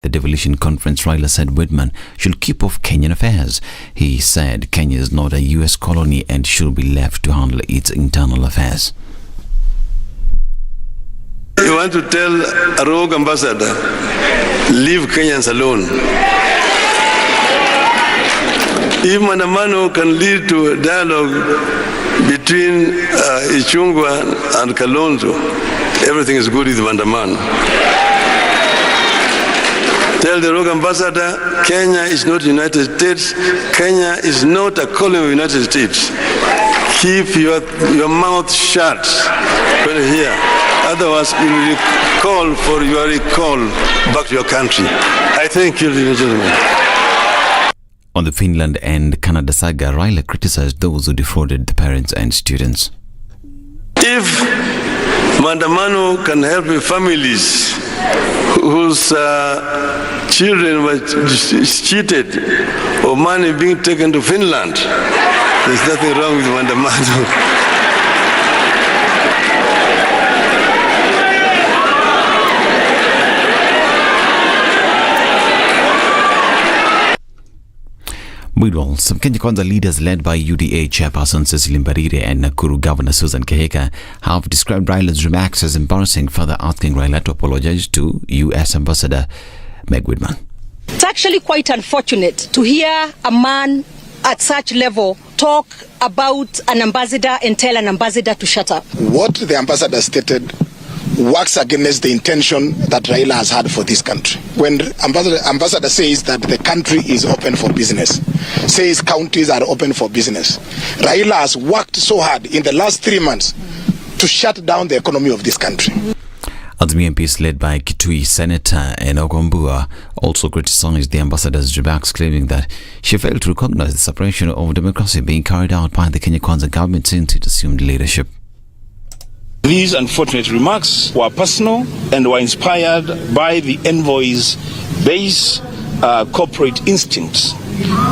the Devolution conference, Raila said Whitman should keep off Kenyan affairs. He said Kenya is not a US colony and should be left to handle its internal affairs. You want to tell a rogue ambassador, leave Kenyans alone. If Mandamano can lead to a dialogue between Ichungwa and Kalonzo, everything is good with Mandamano. Tell the rogue ambassador, Kenya is not United States. Kenya is not a colony of the United States. Keep your mouth shut when you hear. Otherwise, you will call for your recall back to your country. I thank you, ladies and gentlemen. On the Finland and Canada saga, Raila criticized those who defrauded the parents and students. If Mandamano can help families whose children were cheated or money being taken to Finland, there's nothing wrong with Mandamano. Meanwhile, some Kenya Kwanza leaders led by UDA chairperson Cecily Mbarire and Nakuru Governor Susan Kehika have described Raila's remarks as embarrassing, further asking Raila to apologize to US Ambassador Meg Whitman. It's actually quite unfortunate to hear a man at such level talk about an ambassador and tell an ambassador to shut up. What the ambassador stated works against the intention that Raila has had for this country. When ambassador says that the country is open for business, says counties are open for business, Raila has worked so hard in the last 3 months to shut down the economy of this country. Azmi MPs led by Kitui Senator and Okoh also criticized the ambassador's remarks, claiming that she failed to recognize the separation of democracy being carried out by the Kenya Kwanza government since it assumed leadership. These unfortunate remarks were personal and were inspired by the envoy's base corporate instincts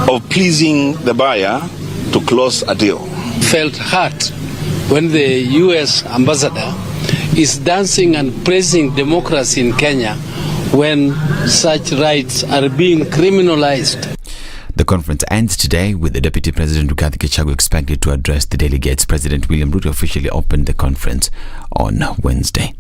of pleasing the buyer to close a deal. Felt hurt when the US ambassador is dancing and praising democracy in Kenya when such rights are being criminalized. The conference ends today with the Deputy President Rigathi Gachagua expected to address the delegates. President William Ruto officially opened the conference on Wednesday.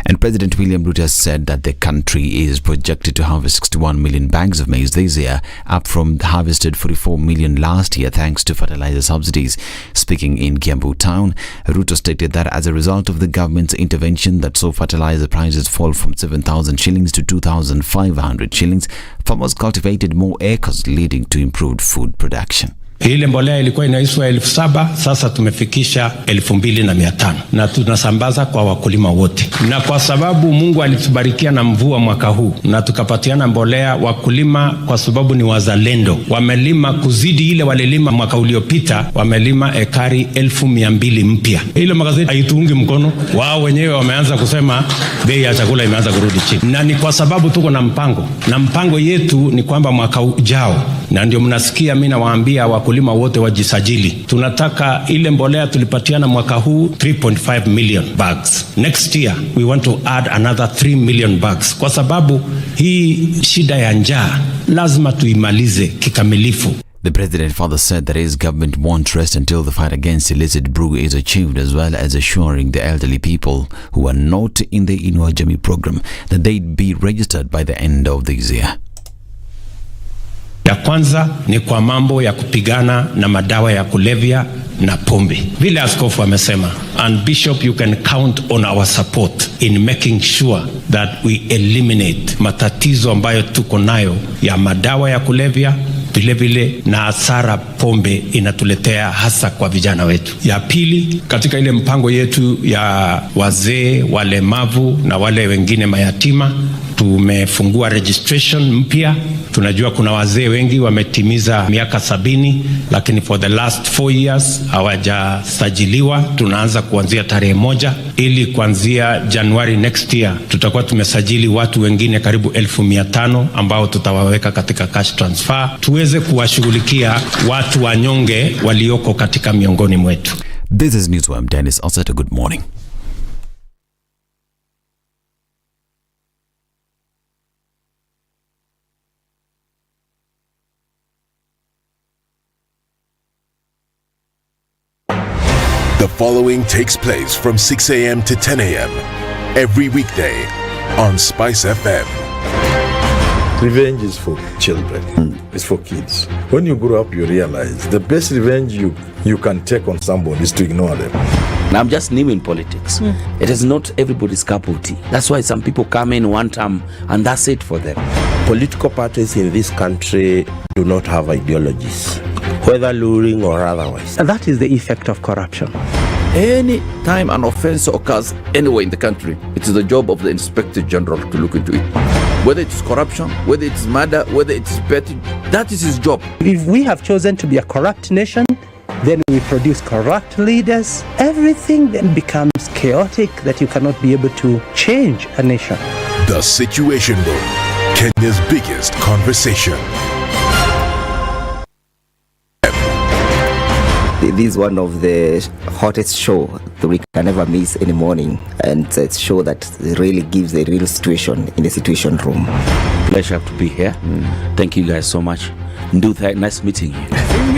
And President William Ruto has said that the country is projected to harvest 61 million bags of maize this year, up from the harvested 44 million last year thanks to fertilizer subsidies. Speaking in Kiambu town, Ruto stated that as a result of the government's intervention that saw fertilizer prices fall from 7,000 shillings to 2,500 shillings, farmers cultivated more acres, leading to improved food production. Ile mbolea ilikuwa inaiswa 7,000, sasa tumefikisha 2,500 na tunasambaza kwa wakulima wote. Na kwa sababu Mungu alitubarikia na mvua mwaka huu na tukapatiana mbolea, wakulima kwa sababu ni wazalendo wamelima kuzidi ile walilima mwaka uliopita, wamelima ekari 1,200 mpya. Ile magazeti haituungi mkono, wao wenyewe wameanza kusema bei ya chakula imeanza kurudi chini. Na ni kwa sababu tuko na mpango, na mpango yetu ni kwamba mwaka ujao, na ndio mnasikia mimi nawaambia wakulima wote wajisajili. Tunataka ile mbolea tulipatiana mwaka huu 3.5 million bags. Next year we want to add another 3 million bags. Kwa sababu hii shida ya njaa lazima tuimalize kikamilifu. The president further said that his government won't rest until the fight against illicit brew is achieved, as well as assuring the elderly people who are not in the Inua Jamii program that they'd be registered by the end of this year. Ya kwanza ni kwa mambo ya kupigana na madawa ya kulevya na pombe. Vile askofu amesema, and Bishop, you can count on our support in making sure that we eliminate matatizo ambayo tuko nayo ya madawa ya kulevya, vile na hasara pombe inatuletea hasa kwa vijana wetu. Ya pili, katika ile mpango yetu ya wazee, walemavu na wale wengine mayatima, tumefungua registration mpya. Tunajua kuna wazee wengi wametimiza miaka 70, lakini for the last 4 years hawajasajiliwa. Tunaanza kuanzia tarehe 1 ili kuanzia January next year tutakuwa tumesajili watu wengine karibu 1,500 ambao tutawaweka katika cash transfer, tuweze kuwashughulikia watu wanyonge walioko katika miongoni mwetu. This is Newsworm Dennis Osata. Good morning. The following takes place from 6 a.m. to 10 a.m. every weekday on Spice FM. Revenge is for children. It's for kids. When you grow up, you realize the best revenge you can take on somebody is to ignore them. Now, I'm just new in politics. It is not everybody's cup of tea. That's why some people come in one term and that's it for them. Political parties in this country do not have ideologies, whether luring or otherwise. And that is the effect of corruption. Any time an offense occurs anywhere in the country, it is the job of the Inspector General to look into it. Whether it's corruption, whether it's murder, whether it's petty, that is his job. If we have chosen to be a corrupt nation, then we produce corrupt leaders. Everything then becomes chaotic that you cannot be able to change a nation. The Situation Room, Kenya's biggest conversation. This is one of the hottest show that we can never miss in the morning, and it's a show that really gives a real situation in the Situation Room. Pleasure to be here. Thank you guys so much. Nice meeting you.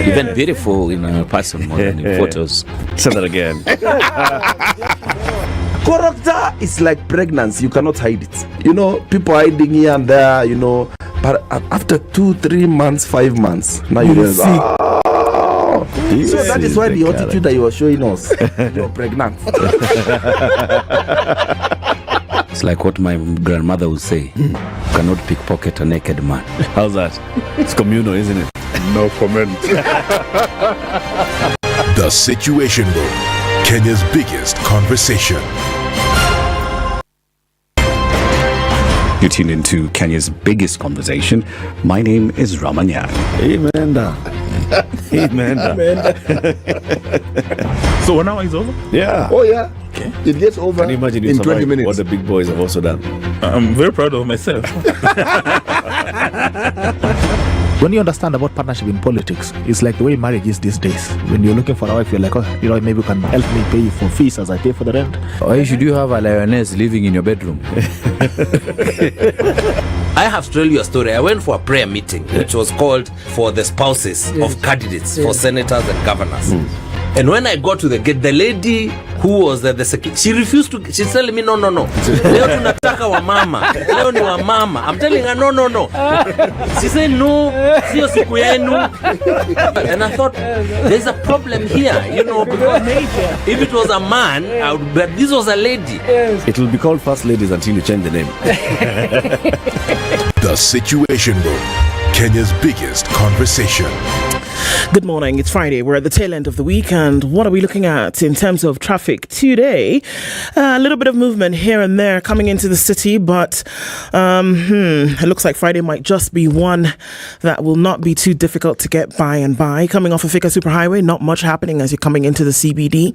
Even beautiful in person more than in photos. Say that again. Character is like pregnancy. You cannot hide it. You know, people hiding here and there, you know. But after 2, 3 months, 5 months, now you realize, so that is why the attitude that you were showing us, you're pregnant. It's like what my grandmother would say. You cannot pickpocket a naked man. How's that? It's communal, isn't it? No comment. The Situation Room, Kenya's biggest conversation. You tune into Kenya's biggest conversation. My name is Ramanyang. Amen. Amen. So 1 hour is over? Yeah. Oh yeah. Okay. It gets over. Can you imagine in 20 minutes? What the big boys have also done? I'm very proud of myself. When you understand about partnership in politics, it's like the way marriage is these days. When you're looking for a wife, you're like, oh, you know, maybe you can help me pay for fees as I pay for the rent. Why should you have a lioness living in your bedroom? I have to tell you a story. I went for a prayer meeting, which was called for the spouses of candidates for senators and governors. And when I got to the gate, the lady who was the secretary, she refused to. She's telling me, no. Leo tunataka wa mama. Leo ni wa mama. I'm telling her, no. She said, no, sio siku yenu. And I thought, there's a problem here, you know, because if it was a man, but this was a lady. It will be called First Ladies until you change the name. The Situation Room, Kenya's biggest conversation. Good morning. It's Friday. We're at the tail end of the week, and what are we looking at in terms of traffic today? A little bit of movement here and there coming into the city, but it looks like Friday might just be one that will not be too difficult to get by and by. Coming off of Thika Superhighway, not much happening as you're coming into the CBD.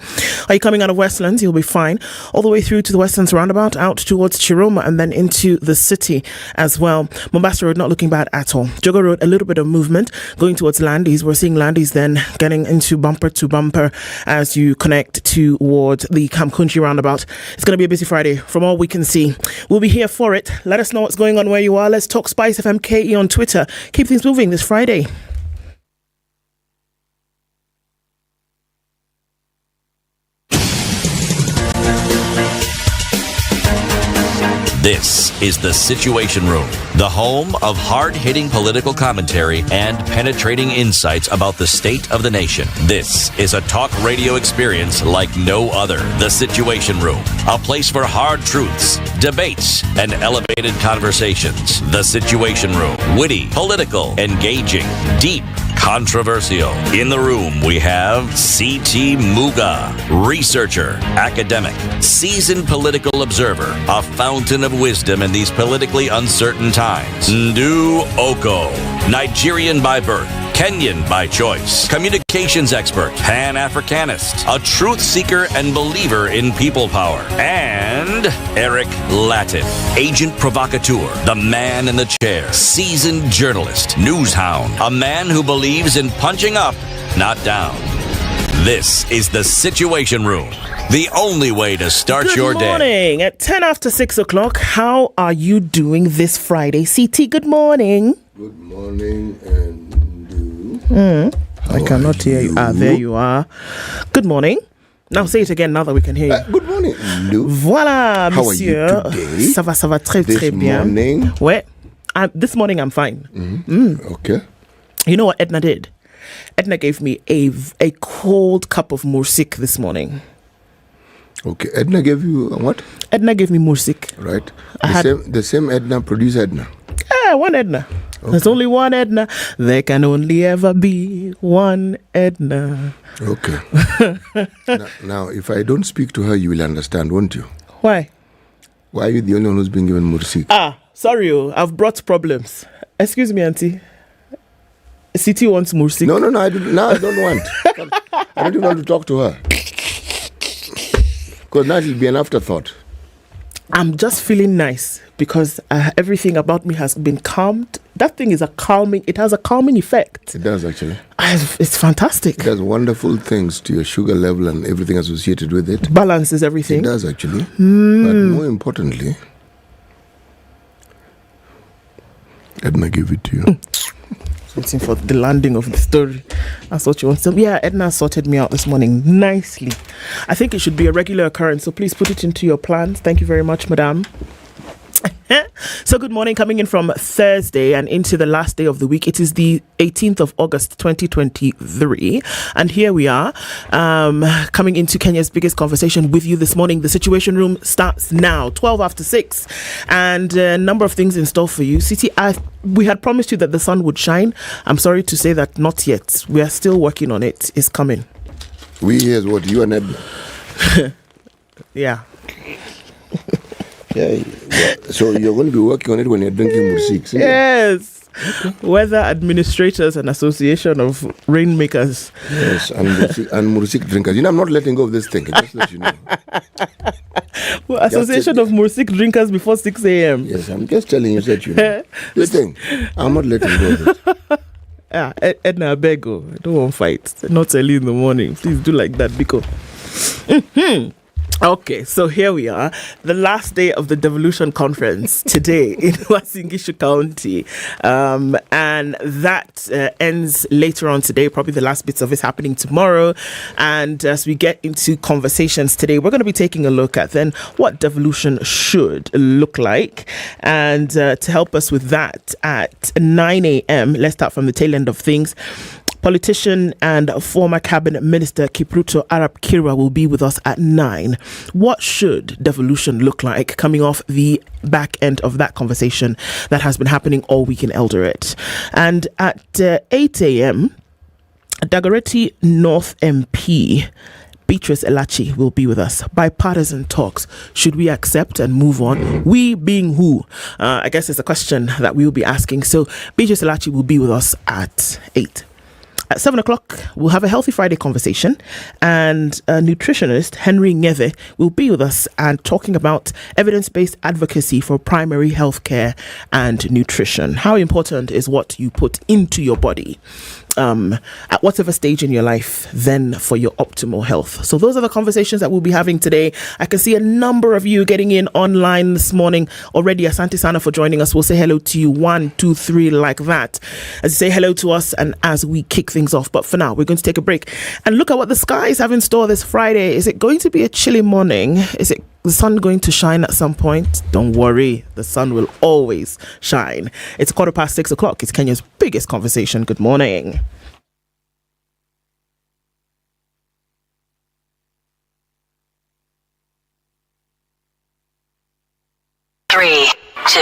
Are you coming out of Westlands? You'll be fine. All the way through to the Westlands roundabout, out towards Chiroma, and then into the city as well. Mombasa Road not looking bad at all. Jogo Road, a little bit of movement going towards Landis. We're seeing Landis then getting into bumper to bumper as you connect towards the Kamkunji roundabout. It's going to be a busy Friday from all we can see. We'll be here for it. Let us know what's going on where you are. Let's talk Spice FM KE on Twitter. Keep things moving this Friday. This is The Situation Room, the home of hard-hitting political commentary and penetrating insights about the state of the nation. This is a talk radio experience like no other. The Situation Room, a place for hard truths, debates, and elevated conversations. The Situation Room, witty, political, engaging, deep, controversial. In the room, we have C.T. Muga, researcher, academic, seasoned political observer, a fountain of wisdom in these politically uncertain times. Ndu Okoh, Nigerian by birth, Kenyan by choice, communications expert, Pan-Africanist, a truth seeker and believer in people power, and Eric Latiff, agent provocateur, the man in the chair, seasoned journalist, news hound, a man who believes in punching up, not down. This is The Situation Room, the only way to start your day. Good morning. At 10 after 6 o'clock, how are you doing this Friday? CT, good morning. Good morning, and I cannot hear you. There you are. Good morning. Now say it again now that we can hear you. Good morning, Lou. Voilà, How monsieur. are you today? Ça va très bien. Morning? Ouais. This morning I'm fine. Okay. You know what Ednah did? Ednah gave me a cold cup of mursik this morning. Okay. Ednah gave you what? Ednah gave me mursik. Right. The same Ednah produced Ednah. Yeah, one Ednah. Okay. There's only one Ednah. There can only ever be one Ednah. Okay. now, if I don't speak to her, you will understand, won't you? Why? Why are you the only one who's been given mursik? Sorry, I've brought problems. Excuse me, auntie. City wants mursik. No, I don't want. I don't even want to talk to her. Because now it'll be an afterthought. I'm just feeling nice because everything about me has been calmed. That thing is it has a calming effect. It does, actually. It's fantastic. It does wonderful things to your sugar level and everything associated with it. Balances everything. It does, actually. But more importantly, Ednah gave it to you. Waiting for the landing of the story. That's what you want. So yeah, Ednah sorted me out this morning nicely. I think it should be a regular occurrence, so please put it into your plans. Thank you very much, madam. So good morning, coming in from Thursday and into the last day of the week. It is the 18th of August 2023, and here we are coming into Kenya's biggest conversation with you this morning. The Situation Room starts now, 12 after 6, and a number of things in store for you. City, we had promised you that the sun would shine. I'm sorry to say that not yet. We are still working on it. It's coming. We here's what you and Ednah. Yeah. Yeah. So you're going to be working on it when you're drinking mursik. Yes. Okay. Weather Administrators and Association of Rainmakers. Yes, and mursik drinkers. I'm not letting go of this thing. Just let you know. Well, Association of Mursik Drinkers before 6 a.m. Yes, I'm just telling you that this thing, I'm not letting go of it. Ednah, I beg you. I don't want fight. Not early in the morning. Please do like that, because. Okay, so here we are, the last day of the Devolution conference today in Wasingishu County, and that ends later on today. Probably the last bits of it happening tomorrow. And as we get into conversations today, we're going to be taking a look at then what devolution should look like. And to help us with that, at 9 a.m., let's start from the tail end of things. Politician and former cabinet minister Kipruto Arap Kira will be with us at 9. What should devolution look like, coming off the back end of that conversation that has been happening all week in Eldoret? And at 8 a.m, Dagoretti North MP Beatrice Elachi will be with us. Bipartisan talks. Should we accept and move on? We being who? I guess it's a question that we will be asking. So Beatrice Elachi will be with us at 8. At 7 o'clock, we'll have a Healthy Friday conversation, and a nutritionist, Henry Ngeve, will be with us and talking about evidence-based advocacy for primary health care and nutrition. How important is what you put into your body at whatever stage in your life, then for your optimal health? So those are the conversations that we'll be having today. I can see a number of you getting in online this morning already. Asante Sana for joining us. We'll say hello to you 1, 2, 3 like that as you say hello to us and as we kick things off. But for now, we're going to take a break and look at what the skies have in store this Friday. Is it going to be a chilly morning? Is it the sun going to shine at some point? Don't worry, the sun will always shine. It's 6:15 o'clock. It's Kenya's biggest conversation. Good morning. Three, 2.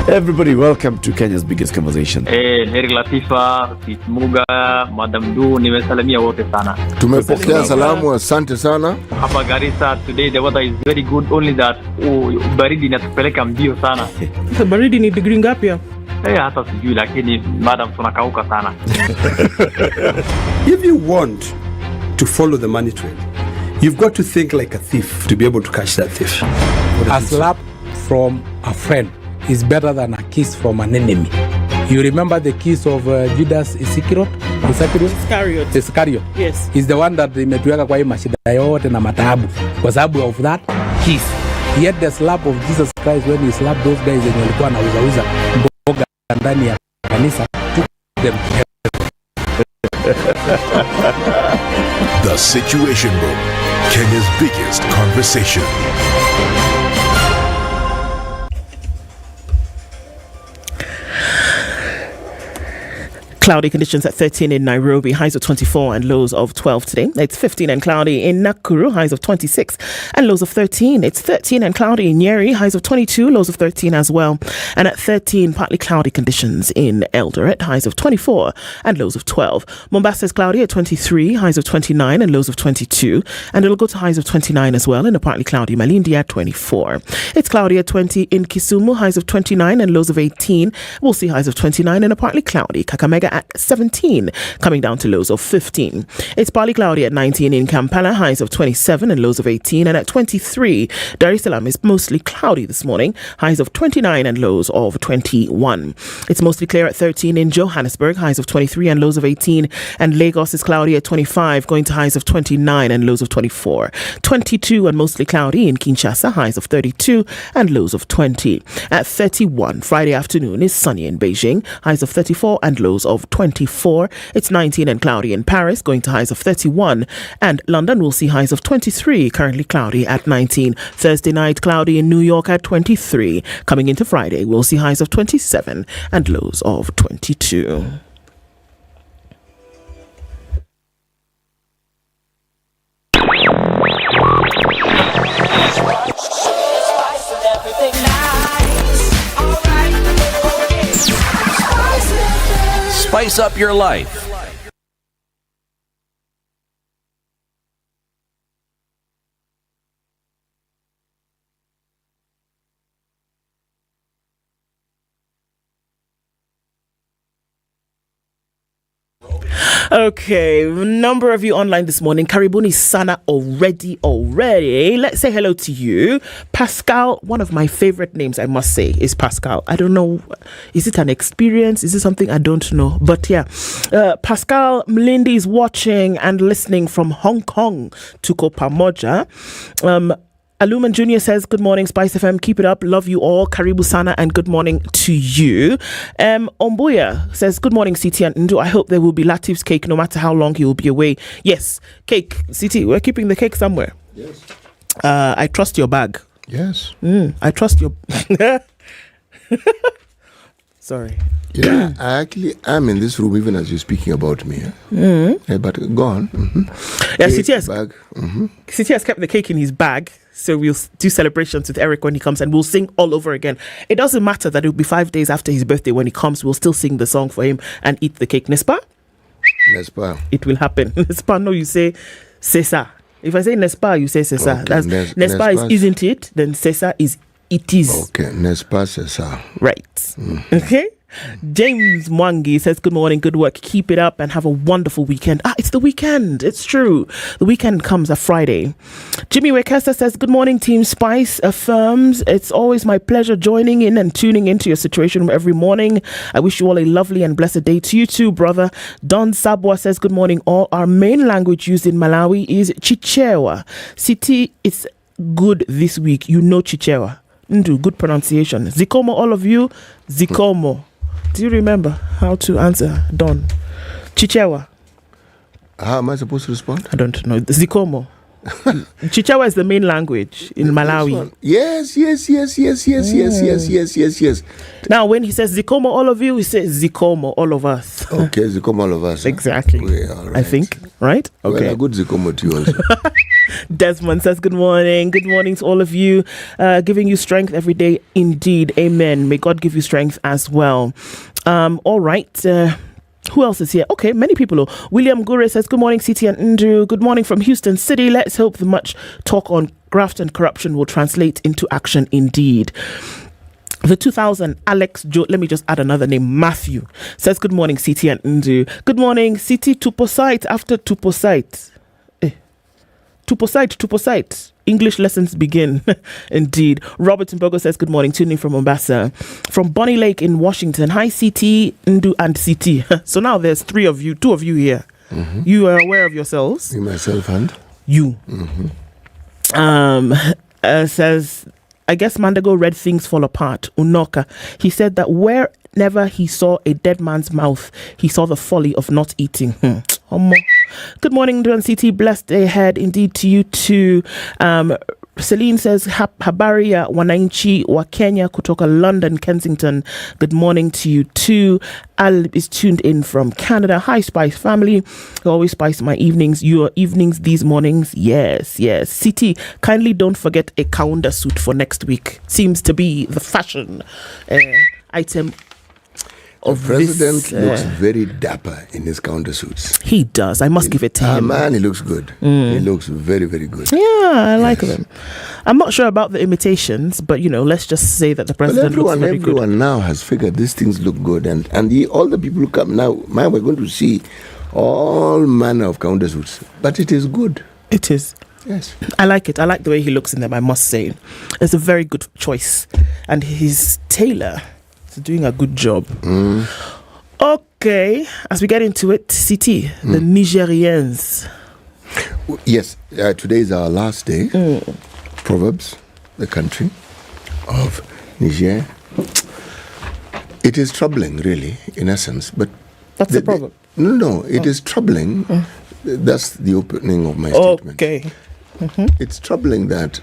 Everybody, welcome to Kenya's biggest conversation. Nairobi Latifa, Muga, Madam Du, nimesalamia wote sana. Tumepokea salamu, asante sana. Hapa Garissa today the weather is very good, only that baridi inatupeleka mbio sana. Baridi ni degree ngapi hapa? Hata sijui, lakini madam tunakauka sana. If you want to follow the money trail, you've got to think like a thief to be able to catch that thief. A slap from a friend is better than a kiss from an enemy. You remember the kiss of Judas Iscariot? Iscariot. Yes. He's the one that imetuweka kwa hii mashida yote na mataabu kwa sababu of that kiss. Yet the slap of Jesus Christ, when he slapped those guys and walikuwa na uza mboga ndani ya kanisa, took them to heaven. The Situation Room, Kenya's biggest conversation. Cloudy conditions at 13 in Nairobi, highs of 24 and lows of 12 today. It's 15 and cloudy in Nakuru, highs of 26 and lows of 13. It's 13 and cloudy in Nyeri, highs of 22, lows of 13 as well. And at 13, partly cloudy conditions in Eldoret, highs of 24 and lows of 12. Mombasa is cloudy at 23, highs of 29 and lows of 22. And it'll go to highs of 29 as well in a partly cloudy Malindi at 24. It's cloudy at 20 in Kisumu, highs of 29 and lows of 18. We'll see highs of 29 in a partly cloudy Kakamega at 17, coming down to lows of 15. It's partly cloudy at 19 in Kampala, highs of 27 and lows of 18. And at 23, Dar es Salaam is mostly cloudy this morning, highs of 29 and lows of 21. It's mostly clear at 13 in Johannesburg, highs of 23 and lows of 18. And Lagos is cloudy at 25, going to highs of 29 and lows of 24. 22 and mostly cloudy in Kinshasa, highs of 32 and lows of 20. At 31, Friday afternoon is sunny in Beijing, highs of 34 and lows of 24. It's 19 and cloudy in Paris, going to highs of 31. And London will see highs of 23, currently cloudy at 19. Thursday night, cloudy in New York at 23. Coming into Friday, we'll see highs of 27 and lows of 22. Spice up your life. Okay, a number of you online this morning. Karibuni sana already. Let's say hello to you. Pascal, one of my favorite names, I must say, is Pascal. I don't know, is it an experience? Is it something I don't know? But yeah, Pascal Malindi is watching and listening from Hong Kong to Pamoja. Aluman Jr. says, good morning, Spice FM. Keep it up. Love you all. Karibu sana and good morning to you. Ombuya says, good morning, CT and Ndu. I hope there will be Latiff's cake no matter how long he will be away. Yes, cake. CT, we're keeping the cake somewhere. Yes. I trust your bag. Yes. I trust your... Sorry. Yeah, I actually am in this room even as you're speaking about me. Yeah, but go on. Yeah, Cake, CT has, bag. CT has kept the cake in his bag. So we'll do celebrations with Eric when he comes and we'll sing all over again. It doesn't matter that it will be 5 days after his birthday when he comes. We'll still sing the song for him and eat the cake. Nespa? Nespa. It will happen. Nespa, no, you say Cesa. If I say Nespa, you say Cesa. Okay. That's Nespa is isn't it? Then Cesa is it is. Okay, Nespa Cesa. Right. Okay. James Mwangi says, good morning, good work, keep it up and have a wonderful weekend. It's the weekend, it's true. The weekend comes a Friday. Jimmy Wekesta says, good morning, Team Spice. Affirms, it's always my pleasure joining in and tuning into your situation every morning. I wish you all a lovely and blessed day. To you too, brother. Don Sabwa says, good morning all. Our main language used in Malawi is Chichewa. City, it's good this week. You know Chichewa. Ndu, good pronunciation. Zikomo, all of you. Zikomo. Do you remember how to answer, Don? Chichewa. How am I supposed to respond? I don't know. Zikomo. Chichewa is the main language in Malawi. Yes. Now, when he says Zikomo, all of you, he says Zikomo, all of us. Okay, Zikomo, all of us. Exactly. Right. I think, right? Okay. Well, a good Zikomo to you also. Desmond says, good morning. Good morning to all of you. Giving you strength every day. Indeed. Amen. May God give you strength as well. All right. Who else is here? Okay, many people. William Gure says, good morning, CT and Andrew. Good morning from Houston City. Let's hope the much talk on graft and corruption will translate into action indeed. The 2000 Alex Joe, let me just add another name, Matthew, says, good morning, CT and Andrew. Good morning, CT Tuposite after Tuposite. Tuposite. English lessons begin. Indeed. Robert Mbogo says, good morning, tuning from Mombasa. From Bonnie Lake in Washington. Hi, CT, Ndu, and CT. So now there's two of you here. You are aware of yourselves? Me, myself, and? You. Says, I guess Mandago read things fall apart. Unoka. He said that wherever he saw a dead man's mouth, he saw the folly of not eating. Good morning, Duan City. Blessed day ahead indeed to you too. Celine says, habari ya wananchi wa Kenya kutoka London, Kensington. Good morning to you too. Al is tuned in from Canada. Hi, Spice family. You always spice my evenings. Your evenings these mornings. Yes. CT, kindly don't forget a kaunda suit for next week. Seems to be the fashion item. The president looks very dapper in his countersuits. He does. I must give it to him. Man, he looks good. He looks very, very good. Yeah, I like them. I'm not sure about the imitations, but let's just say that the president looks very good. Everyone now has figured these things look good, and all the people who come now, man, we're going to see all manner of countersuits. But it is good. It is. Yes. I like it. I like the way he looks in them, I must say. It's a very good choice. And his tailor doing a good job. Okay, as we get into it, CT, the Nigerians. Yes, today is our last day. Proverbs, the country of Niger. It is troubling, really, in essence. But that's the proverb. No, it is troubling. That's the opening of my statement. Okay. It's troubling that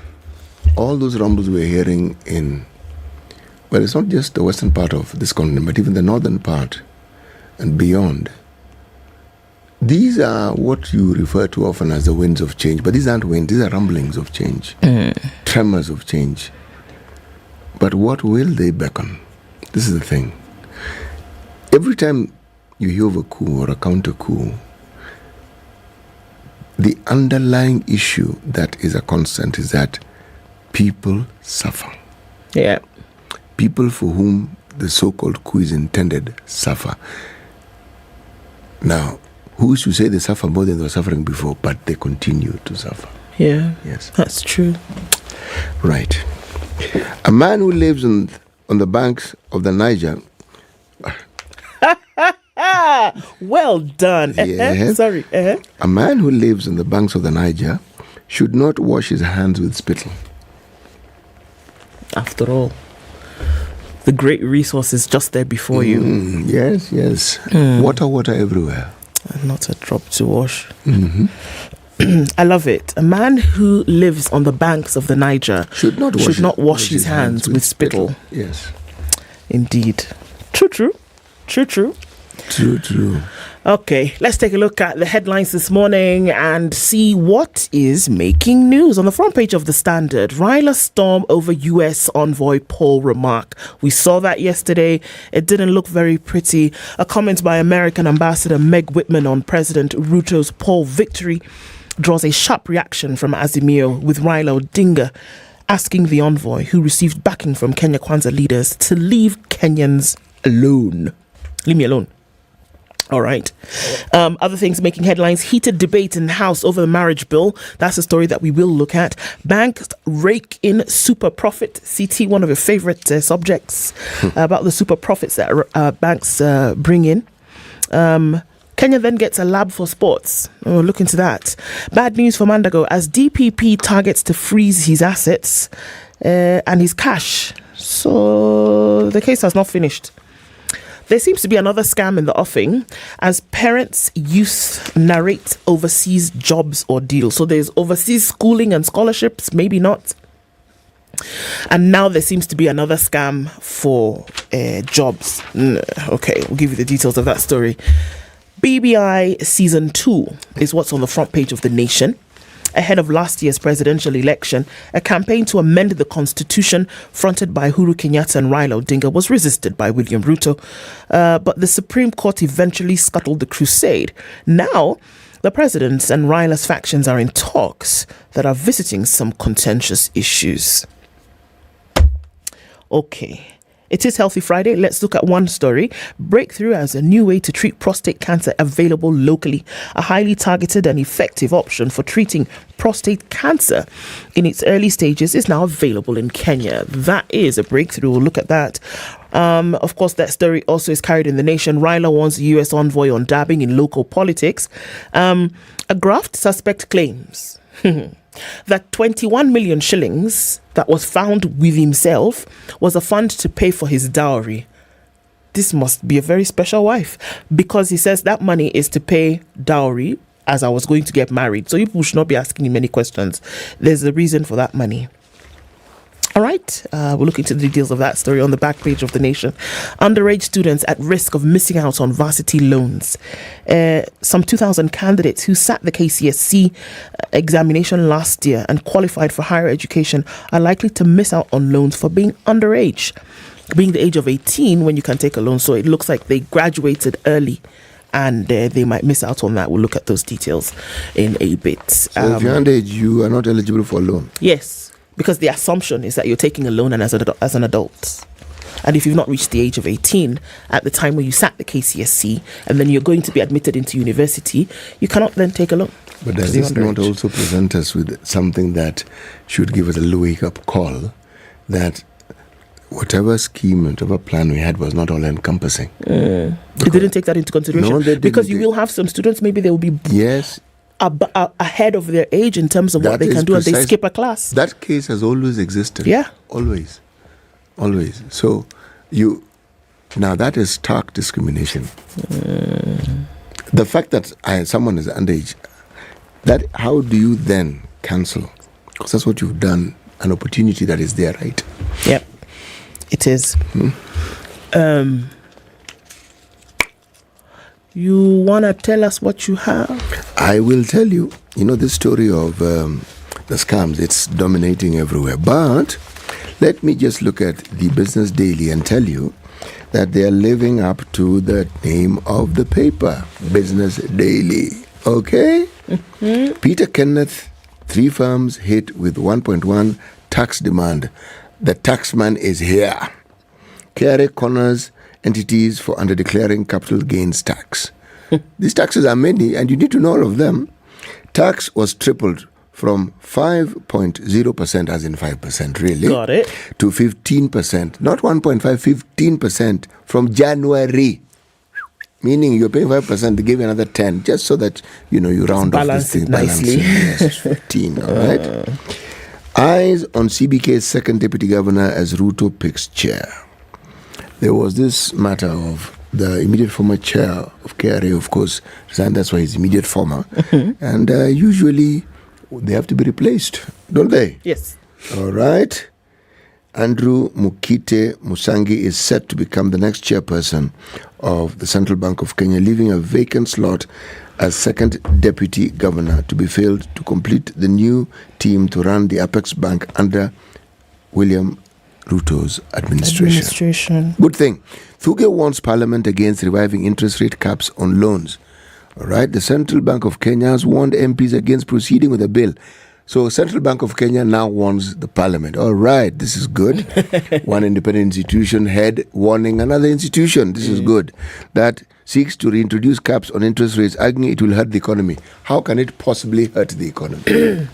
all those rumbles we're hearing in, well, it's not just the western part of this continent, but even the northern part and beyond. These are what you refer to often as the winds of change, but these aren't winds, these are rumblings of change, tremors of change. But what will they beckon? This is the thing. Every time you hear of a coup or a counter coup, the underlying issue that is a constant is that people suffer. Yeah. People for whom the so-called coup is intended suffer. Now, who is to say they suffer more than they were suffering before, but they continue to suffer? Yeah. Yes. That's true. Right. A man who lives on the banks of the Niger. Well done. Yes. Sorry. A man who lives on the banks of the Niger should not wash his hands with spittle. After all, the great resource is just there before you. Yes. Water everywhere. And not a drop to wash. I love it. A man who lives on the banks of the Niger should not wash his hands with spittle. Yes. Indeed. True. Okay, let's take a look at the headlines this morning and see what is making news. On the front page of the Standard, Raila storm over US envoy Paul remark. We saw that yesterday. It didn't look very pretty. A comment by American Ambassador Meg Whitman on President Ruto's Paul victory draws a sharp reaction from Azimio, with Raila Odinga asking the envoy, who received backing from Kenya Kwanza leaders, to leave Kenyans alone. Leave me alone. All right. Other things making headlines: heated debate in the House over the marriage bill. That's a story that we will look at. Banks rake in super profit. CT, one of your favorite subjects, about the super profits that banks bring in. Kenya then gets a lab for sports. We'll look into that. Bad news for Mandago as DPP targets to freeze his assets and his cash. So the case has not finished. There seems to be another scam in the offing as parents' youth narrate overseas jobs or deals. So there's overseas schooling and scholarships, maybe not. And now there seems to be another scam for jobs. Okay, we'll give you the details of that story. BBI Season 2 is what's on the front page of The Nation. Ahead of last year's presidential election, a campaign to amend the constitution fronted by Uhuru Kenyatta and Raila Odinga was resisted by William Ruto. But the Supreme Court eventually scuttled the crusade. Now, the president's and Raila's factions are in talks that are visiting some contentious issues. Okay. It is Healthy Friday. Let's look at one story. Breakthrough as a new way to treat prostate cancer available locally. A highly targeted and effective option for treating prostate cancer in its early stages is now available in Kenya. That is a breakthrough. We'll look at that. Of course, that story also is carried in The Nation. Raila warns the US envoy on dabbing in local politics. A Graft suspect claims that 21 million shillings that was found with himself was a fund to pay for his dowry. This must be a very special wife, because he says that money is to pay dowry as I was going to get married. So you people should not be asking me many questions. There's a reason for that money. All right, we'll look into the details of that story on the back page of The Nation. Underage students at risk of missing out on varsity loans. Some 2,000 candidates who sat the KCSE examination last year and qualified for higher education are likely to miss out on loans for being underage, being the age of 18 when you can take a loan. So it looks like they graduated early, and they might miss out on that. We'll look at those details in a bit. So if you're underage, you are not eligible for a loan? Yes. Because the assumption is that you're taking a loan and as an adult. And if you've not reached the age of 18 at the time when you sat the KCSE and then you're going to be admitted into university, you cannot then take a loan. But does this not also present us with something that should give us a little wake-up call that whatever scheme, whatever plan we had was not all-encompassing? They didn't take that into consideration? No, they didn't. Because you will have some students, maybe they will be... Yes. ahead of their age in terms of what they can do, and they skip a class. That case has always existed. Yeah. Always. So now that is stark discrimination. The fact that someone is underage, that how do you then cancel? Because that's what you've done, an opportunity that is there, right? Yep, it is. You want to tell us what you have? I will tell you. You know, this story of the scams, it's dominating everywhere. But let me just look at the Business Daily and tell you that they are living up to the name of the paper, Business Daily. Okay? Mm-hmm. Peter Kenneth, 3 firms hit with 1.1 tax demand. The taxman is here. KRA corners entities for under-declaring capital gains tax. These taxes are many, and you need to know all of them. Tax was tripled from 5.0%, as in 5%, really. Got it. To 15%, not 1.5, 15% from January. Meaning you're paying 5%, they give you another 10, just so that, you round off this thing. Nicely. Yes, 15, all right? Eyes on CBK's second deputy governor as Ruto picks chair. There was this matter of the immediate former chair of KRA, of course, resigned. That's why he's immediate former. And usually they have to be replaced, don't they? Yes. All right. Andrew Mukite Musangi is set to become the next chairperson of the Central Bank of Kenya, leaving a vacant slot as second deputy governor to be filled to complete the new team to run the Apex Bank under William Ruto's administration. Good thing. Thuge warns Parliament against reviving interest rate caps on loans. All right. The Central Bank of Kenya has warned MPs against proceeding with a bill. So Central Bank of Kenya now warns the Parliament. All right, this is good. One independent institution head warning another institution. This is good. That seeks to reintroduce caps on interest rates, arguing it will hurt the economy. How can it possibly hurt the economy?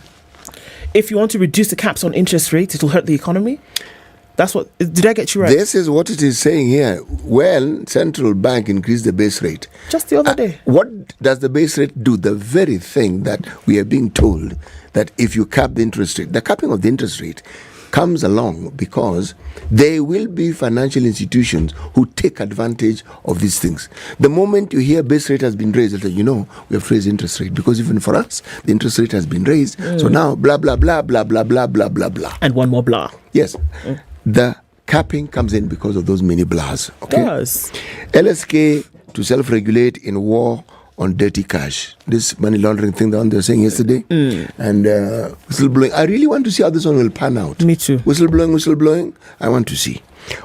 If you want to reduce the caps on interest rates, it will hurt the economy? That's what... Did I get you right? This is what it is saying here. Well, Central Bank increased the base rate. Just the other day. What does the base rate do? The very thing that we are being told that if you cap the interest rate, the capping of the interest rate comes along because there will be financial institutions who take advantage of these things. The moment you hear base rate has been raised, we have raised interest rate because even for us, the interest rate has been raised. So now, blah, blah, blah, blah, blah, blah, blah, blah, blah. And one more blah. Yes. The capping comes in because of those many blahs. Okay? Yes. LSK to self-regulate in war on dirty cash. This money laundering thing, the one they were saying yesterday. And whistleblowing. I really want to see how this one will pan out. Me too. Whistleblowing. I want to see.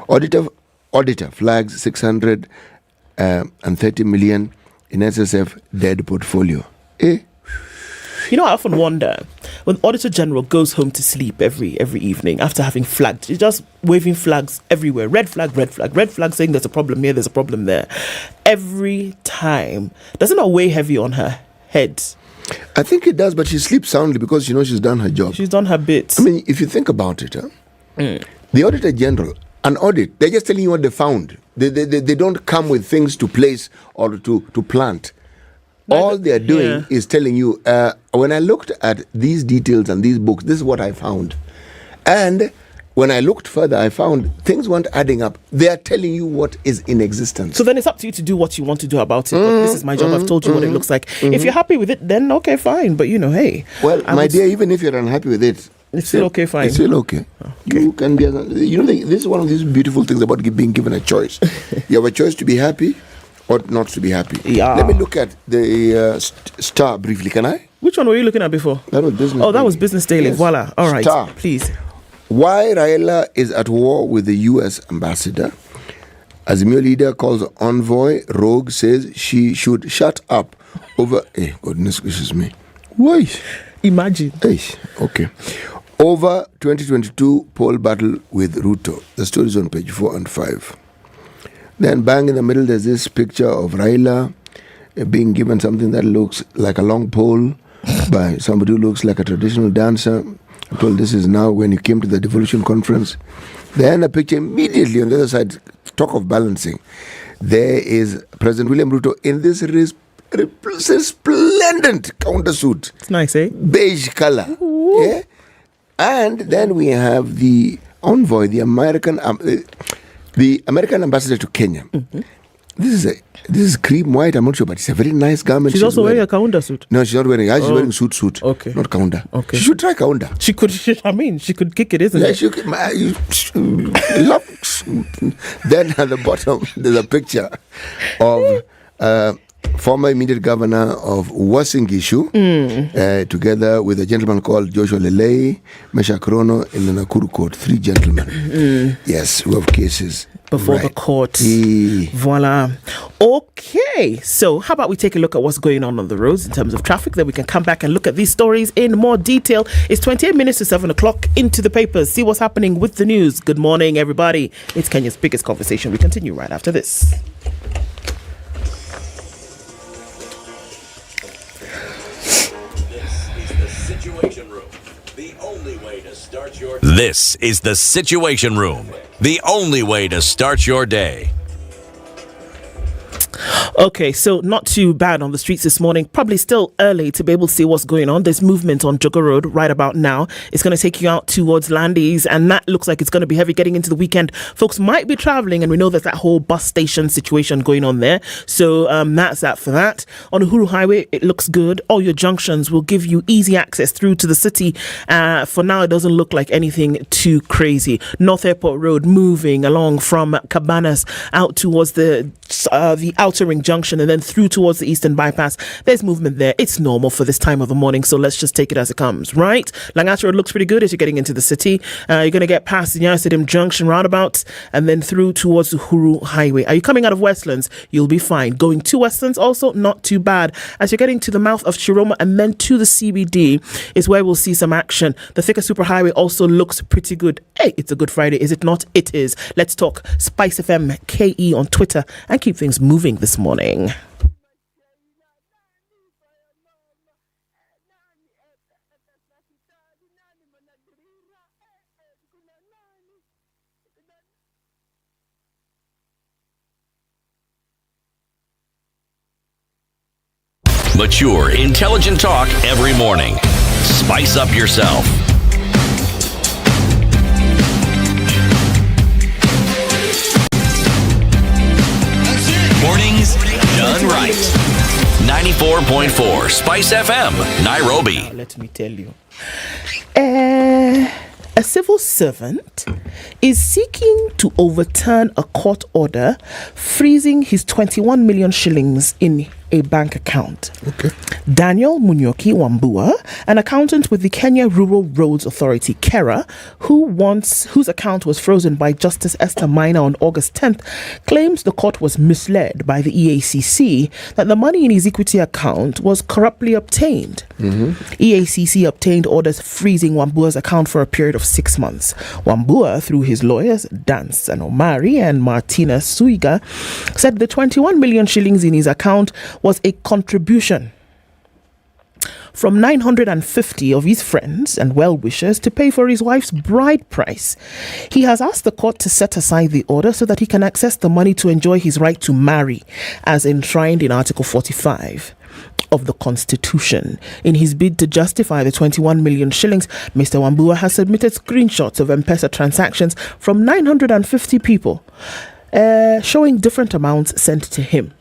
Auditor flags 630 million in SSF dead portfolio. I often wonder, when Auditor General goes home to sleep every evening after having flagged, he's just waving flags everywhere. Red flag, saying there's a problem here, there's a problem there. Every time. Does it not weigh heavy on her head? I think it does, but she sleeps soundly because she's done her job. She's done her bit. I mean, if you think about it, the Auditor General, an audit, they're just telling you what they found. They don't come with things to place or to plant. All they're doing is telling you, when I looked at these details and these books, this is what I found. And when I looked further, I found things weren't adding up. They are telling you what is in existence. So then it's up to you to do what you want to do about it. But this is my job. I've told you what it looks like. If you're happy with it, then okay, fine. But hey. Well, my dear, even if you're unhappy with it, it's still okay, fine. It's still okay. You can be. This is one of these beautiful things about being given a choice. You have a choice to be happy or not to be happy. Yeah. Let me look at the Star briefly. Can I? Which one were you looking at before? That was Business. Oh, that was Business Daily. Yes. Voila. All right. Star. Please. Why Raila is at war with the U.S. ambassador. Azimio leader calls envoy rogue, says she should shut up over. Hey, goodness gracious me. Why? Imagine. Hey, okay. Over 2022 poll battle with Ruto. The story is on page 4 and 5. Then bang in the middle, there's this picture of Raila being given something that looks like a long pole by somebody who looks like a traditional dancer. I'm told this is now when you came to the Devolution conference. Then a picture immediately on the other side, talk of balancing. There is President William Ruto in this resplendent countersuit. It's nice, eh? Beige color. Yeah? And then we have the envoy, the American ambassador to Kenya. This is cream white. I'm not sure, but it's a very nice garment. She's also wearing a kaunda suit. No, she's not wearing. She's wearing suit. Okay, not kaunda. Okay, she should try kaunda. She could. I mean, she could kick it, isn't it? She could. Then at the bottom, there's a picture of former immediate governor of Uasin Gishu, together with a gentleman called Joshua Lelei, Mesha Krono in the Nakuru court. 3 gentlemen. Yes, who have cases before the court. Voila. Okay, so how about we take a look at what's going on the roads in terms of traffic, then we can come back and look at these stories in more detail. It's 28 minutes to 7 o'clock. Into the papers, see what's happening with the news. Good morning, everybody. It's Kenya's biggest conversation. We continue right after this. This is the Situation Room, the only way to start your day. Okay, so not too bad on the streets this morning. Probably still early to be able to see what's going on. There's movement on Jogo Road right about now. It's going to take you out towards Landis, and that looks like it's going to be heavy getting into the weekend. Folks might be traveling, and we know there's that whole bus station situation going on there. So that's that for that. On Uhuru Highway, it looks good. All your junctions will give you easy access through to the city. For now, it doesn't look like anything too crazy. North Airport Road moving along from Cabanas out towards the Outer Ring Junction and then through towards the Eastern Bypass. There's movement there. It's normal for this time of the morning, so let's just take it as it comes, right? Langata Road looks pretty good as you're getting into the city. You're going to get past the Nyeri Stadium Junction roundabout and then through towards the Uhuru Highway. Are you coming out of Westlands? You'll be fine. Going to Westlands also not too bad. As you're getting to the mouth of Chiroma and then to the CBD is where we'll see some action. The Thika Superhighway also looks pretty good. Hey, it's a good Friday, is it not? It is. Let's talk Spice FM KE on Twitter and keep things moving this morning. Mature, intelligent talk every morning. Spice up yourself. Mornings done right. 94.4 Spice FM, Nairobi. Let me tell you. A civil servant is seeking to overturn a court order freezing his 21 million shillings in a bank account. Okay. Daniel Munyoki Wambua, an accountant with the Kenya Rural Roads Authority, KERA, whose account was frozen by Justice Esther Maina on August 10th, claims the court was misled by the EACC that the money in his equity account was corruptly obtained. EACC obtained orders freezing Wambua's account for a period of 6 months. Wambua, through his lawyers, Dance and Omari and Martina Suiga, said the 21 million shillings in his account was a contribution from 950 of his friends and well-wishers to pay for his wife's bride price. He has asked the court to set aside the order so that he can access the money to enjoy his right to marry, as enshrined in Article 45. of the Constitution. In his bid to justify the 21 million shillings, Mr. Wambua has submitted screenshots of M-Pesa transactions from 950 people, showing different amounts sent to him.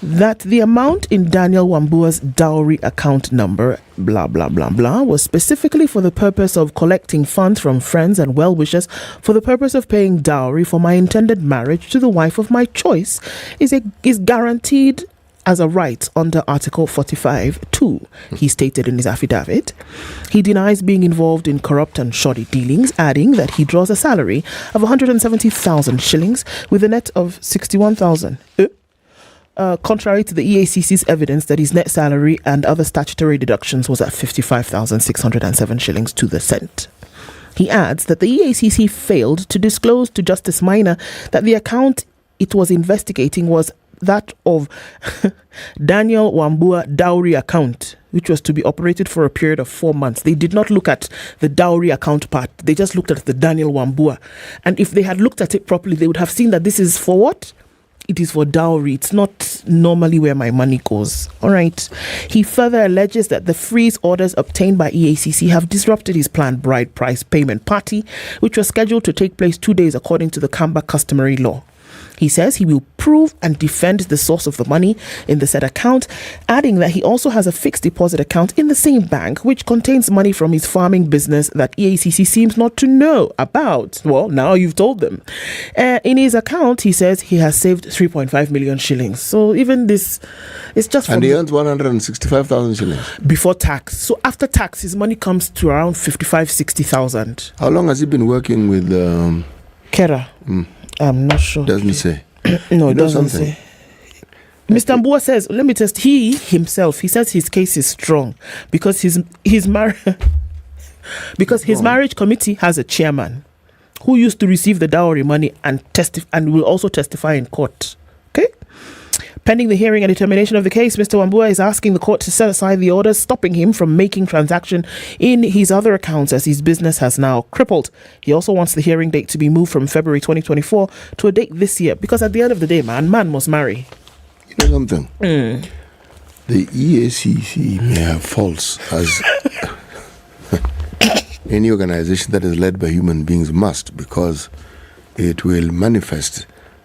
That the amount in Daniel Wambua's dowry account number, blah, blah, blah, blah, was specifically for the purpose of collecting funds from friends and well-wishers for the purpose of paying dowry for my intended marriage to the wife of my choice is guaranteed as a right under Article 45(2), he stated in his affidavit. He denies being involved in corrupt and shoddy dealings, adding that he draws a salary of 170,000 shillings with a net of 61,000. Contrary to the EACC's evidence that his net salary and other statutory deductions was at 55,607 shillings to the cent. He adds that the EACC failed to disclose to Justice Minor that the account it was investigating was that of Daniel Wambua dowry account, which was to be operated for a period of 4 months. They did not look at the dowry account part. They just looked at the Daniel Wambua. And if they had looked at it properly, they would have seen that this is for what? It is for dowry. It's not normally where my money goes. All right. He further alleges that the freeze orders obtained by EACC have disrupted his planned bride price payment party, which was scheduled to take place 2 days according to the Kamba customary law. He says he will prove and defend the source of the money in the said account, adding that he also has a fixed deposit account in the same bank which contains money from his farming business that EACC seems not to know about. Well, now you've told them. In his account, he says he has saved 3.5 million shillings. So even this is just... And he earns 165,000 shillings. Before tax. So after tax, his money comes to around 55,000-60,000. How long has he been working with... Kera? I'm not sure. Doesn't say. No, it doesn't say. Mr. Mbua says, let me test, he himself, he says his case is strong because his marriage committee has a chairman who used to receive the dowry money and will also testify in court. Okay? Pending the hearing and determination of the case, Mr. Wambua is asking the court to set aside the orders stopping him from making transaction in his other accounts as his business has now crippled. He also wants the hearing date to be moved from February 2024 to a date this year because at the end of the day, man must marry. You know something? The EACC may have faults as any organization that is led by human beings must, because it will manifest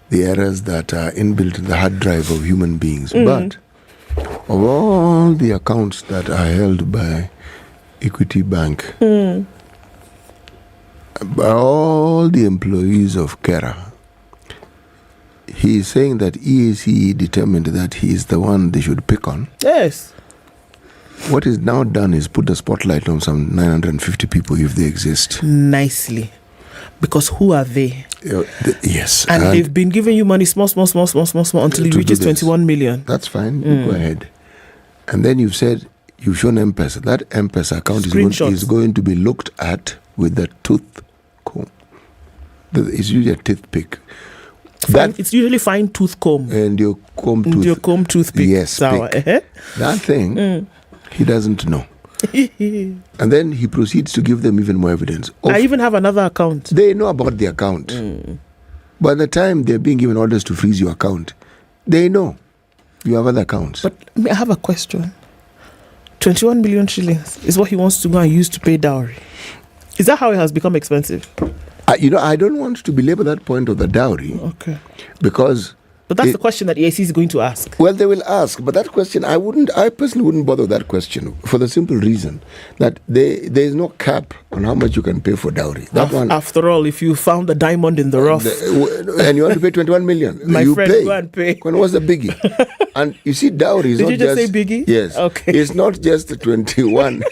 the errors that are inbuilt in the hard drive of human beings. But of all the accounts that are held by Equity Bank, by all the employees of Kera, he is saying that EAC determined that he is the one they should pick on. Yes. What is now done is put the spotlight on some 950 people if they exist. Nicely. Because who are they? Yes. And they've been giving you money small until it reaches 21 million. That's fine. You go ahead. And then you've said, you've shown M-Pesa. That M-Pesa account is going to be looked at with the tooth comb. It's usually a toothpick. It's usually fine tooth comb. And your comb tooth. And your comb toothpick. Yes, that thing, he doesn't know. And then he proceeds to give them even more evidence. I even have another account. They know about the account. By the time they're being given orders to freeze your account, they know you have other accounts. But I have a question. 21 million shillings is what he wants to go and use to pay dowry. Is that how it has become expensive? I don't want to belabor that point of the dowry. Okay. Because... But that's the question that EAC is going to ask. Well, they will ask, but that question, I personally wouldn't bother with that question for the simple reason that there is no cap on how much you can pay for dowry. After all, if you found a diamond in the rough and you want to pay 21 million, my friend, go and pay. When was the biggie? And you see, dowry is Did not you just say biggie? Yes. Okay. It's not just the 21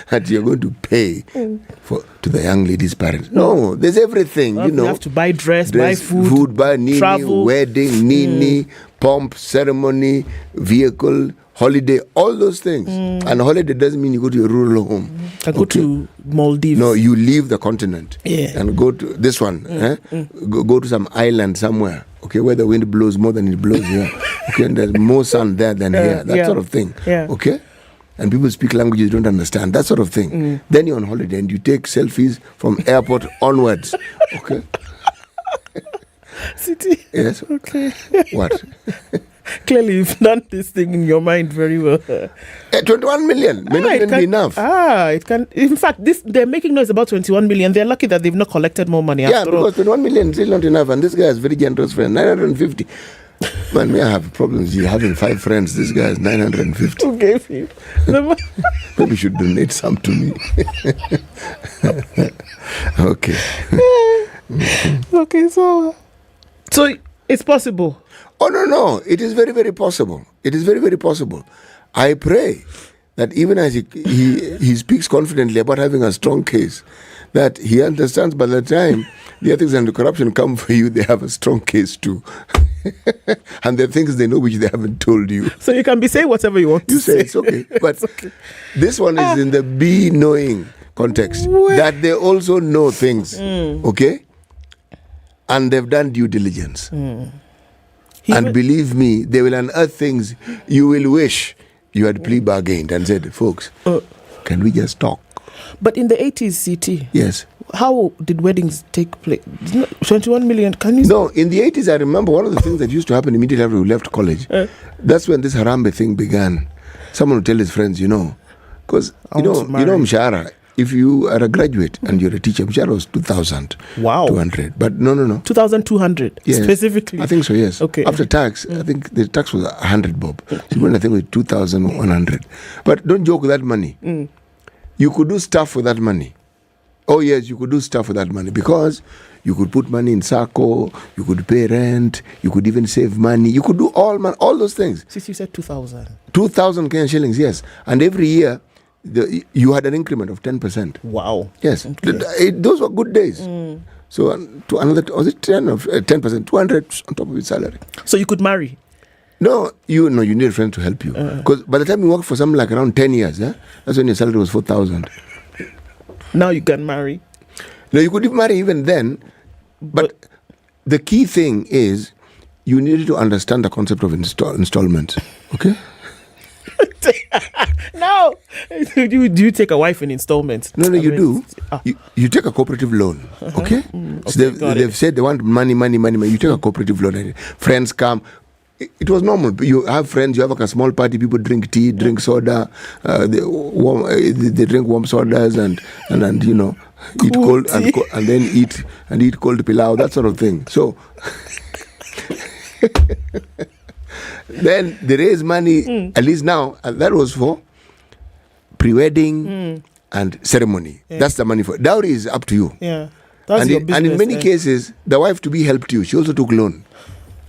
that you're going to pay to the young lady's parents. No, there's everything, You have to buy dress, buy food, buy nini, travel, wedding, nini, pomp, ceremony, vehicle, holiday, all those things. And holiday doesn't mean you go to a rural home. I go to Maldives. No, you leave the continent and go to this one. Go to some island somewhere, where the wind blows more than it blows here. And there's more sun there than here. That sort of thing. Okay? And people speak languages you don't understand, that sort of thing. Then you're on holiday and you take selfies from airport onwards. Okay. City. Yes. Okay. What? Clearly, you've done this thing in your mind very well. 21 million may not even be enough. It can. In fact, they're making noise about 21 million. They're lucky that they've not collected more money. Yeah, after because all. 21 million is still not enough, and this guy is very generous friend. 950. Man, me, I have problems. You having 5 friends. This guy is 950. Who gave you? Maybe you should donate some to me. Okay. Okay, so it's possible. Oh no, it is very, very possible. It is very, very possible. I pray that even as he speaks confidently about having a strong case, that he understands by the time the ethics and the corruption come for you, they have a strong case too. And there are things they know which they haven't told you. So you can be saying whatever you want to say. It's okay. But this one is in the be knowing context. That they also know things. Okay? And they've done due diligence. And believe me, they will unearth things you will wish you had plea bargained and said, folks, can we just talk? But in the 80s, CT, yes, how did weddings take place? 21 million, can you? No, in the 80s, I remember one of the things that used to happen immediately after we left college. That's when this Harambe thing began. Someone would tell his friends, because, Mshahara, if you are a graduate and you're a teacher, Mshahara was 2,000. Wow. 200. But no. 2,200 specifically? I think so, yes. Okay. After tax, I think the tax was 100 bob. So you went, I think, with 2,100. But don't joke with that money. You could do stuff with that money. Oh, yes, you could do stuff with that money because you could put money in SACCO, you could pay rent, you could even save money. You could do all those things. Since you said 2,000. 2,000 Kenyan shillings, yes. And every year, you had an increment of 10%. Wow. Yes. Okay. Those were good days. So to another, was it 10%, 200 on top of your salary. So you could marry? No, you need a friend to help you. Because by the time you work for something like around 10 years, that's when your salary was 4,000. Now you can marry? No, you could marry even then. But the key thing is you needed to understand the concept of installments. Okay? No. Do you take a wife in installments? No, you do. You take a cooperative loan. Okay? So they've said they want money. You take a cooperative loan. Friends come. It was normal. You have friends, you have like a small party, people drink tea, drink soda, they drink warm sodas and eat cold and then eat cold pilau, that sort of thing. So then they raise money, at least now, and that was for pre-wedding and ceremony. Yeah. That's the money for. Dowry is up to you. Yeah. That's your business, and in many cases, the wife to be helped you. She also took loan.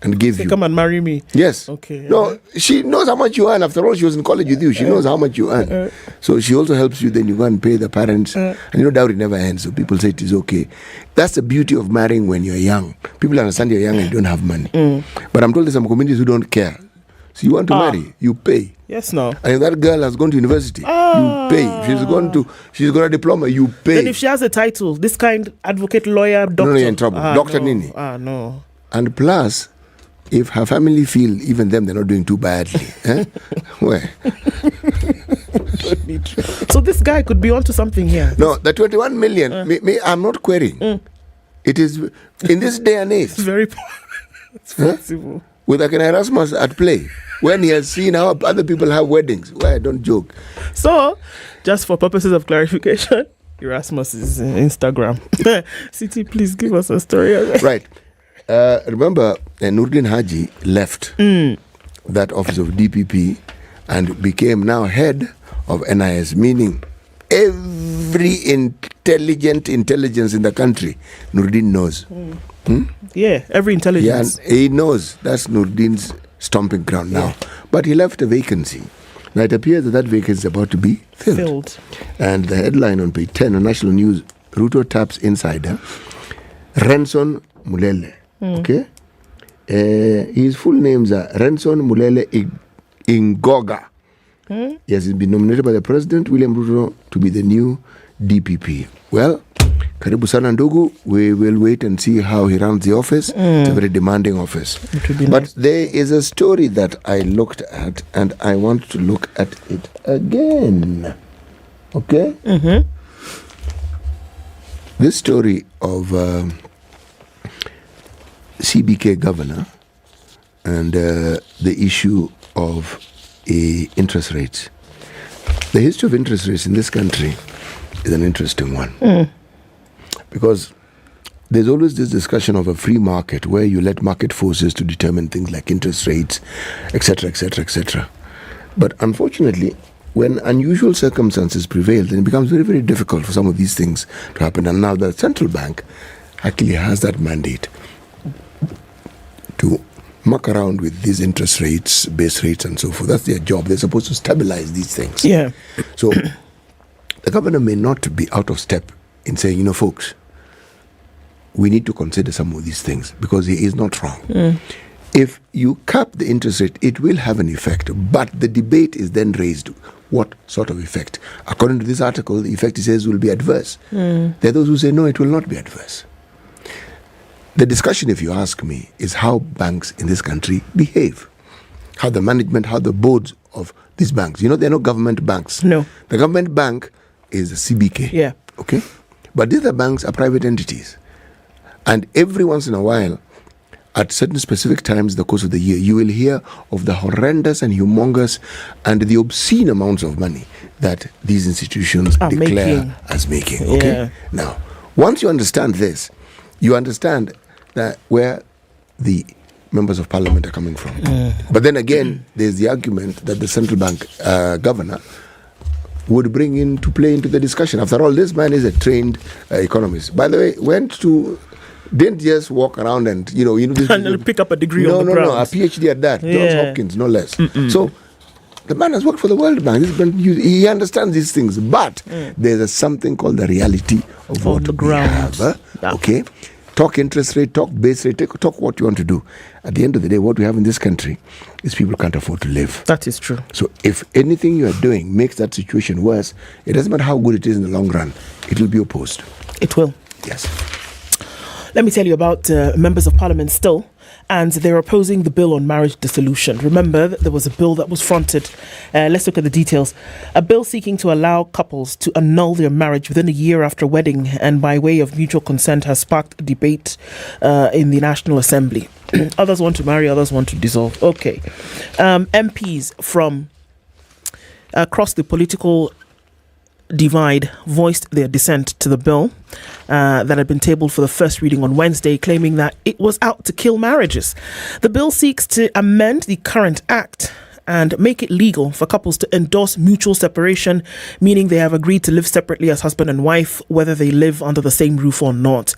And give you. Come and marry me. Yes. Okay. No, she knows how much you earn. After all, she was in college with you. She knows how much you earn. So she also helps you. Then you go and pay the parents. And dowry never ends. So people say it is okay. That's the beauty of marrying when you're young. People understand you're young and you don't have money. But I'm told there's some communities who don't care. So you want to marry, you pay. Yes, no. And if that girl has gone to university, you pay. If she's got a diploma, you pay. Then if she has a title, this kind, advocate, lawyer, doctor. No, you're in trouble. Doctor Nini. No. And plus, if her family feel even them they're not doing too badly, where? So this guy could be onto something here. No, the 21 million. I'm not querying. It is in this day and age. It's very it's possible. With like an Erasmus at play, when he has seen how other people have weddings. Why? Don't joke. So, just for purposes of clarification, Erasmus is Instagram. CT, please give us a story. Right. Remember, Nurdin Haji left that office of DPP and became now head of NIS, meaning every intelligence in the country, Nurdin knows. Yeah, every intelligence. Yeah, he knows that's Nurdin's stomping ground now. But he left a vacancy. Now it appears that vacancy is about to be filled. And the headline on page 10 on National News, Ruto taps insider, Renson Mulele. Okay, his full names are Renson Mulele Ingoga. He has been nominated by the President William Ruto to be the new DPP. Well, karibu sana ndugu. We will wait and see how he runs the office. It's a very demanding office. But there is a story that I looked at, and I want to look at it again. Okay. This story of CBK governor and the issue of interest rates. The history of interest rates in this country is an interesting one. Because there's always this discussion of a free market where you let market forces to determine things like interest rates, etc., etc., etc. But unfortunately, when unusual circumstances prevail, then it becomes very, very difficult for some of these things to happen. And now the central bank actually has that mandate to muck around with these interest rates, base rates, and so forth. That's their job. They're supposed to stabilize these things. Yeah. So the governor may not be out of step in saying, folks, we need to consider some of these things, because he is not wrong. If you cap the interest rate, it will have an effect, but the debate is then raised. What sort of effect? According to this article, the effect, he says, will be adverse. There are those who say, no, it will not be adverse. The discussion, if you ask me, is how banks in this country behave. How the management, how the boards of these banks. There are no government banks. No. The government bank is a CBK. Yeah. Okay? But these are banks are private entities. And every once in a while, at certain specific times in the course of the year, you will hear of the horrendous and humongous and the obscene amounts of money that these institutions declare as making. Okay? Yeah. Now, once you understand this, you understand that where the members of parliament are coming from. But then again, there's the argument that the central bank governor would bring into play into the discussion. After all, this man is a trained economist. By the way, didn't just walk around and and pick up a degree on the ground. No, a PhD at that. Johns Hopkins, no less. So the man has worked for the World Bank. He understands these things, but there's something called the reality of what we have. Okay, talk interest rate, talk base rate, talk what you want to do. At the end of the day, what we have in this country is people can't afford to live. That is true. So if anything you are doing makes that situation worse, it doesn't matter how good it is in the long run, it will be opposed. It will. Yes. Let me tell you about members of parliament still, and they're opposing the bill on marriage dissolution. Remember that there was a bill that was fronted. Let's look at the details. A bill seeking to allow couples to annul their marriage within a year after wedding and by way of mutual consent has sparked a debate in the National Assembly. Others want to marry, others want to dissolve. Okay. MPs from across the political divide voiced their dissent to the bill that had been tabled for the first reading on Wednesday, claiming that it was out to kill marriages. The bill seeks to amend the current act and make it legal for couples to endorse mutual separation, meaning they have agreed to live separately as husband and wife, whether they live under the same roof or not.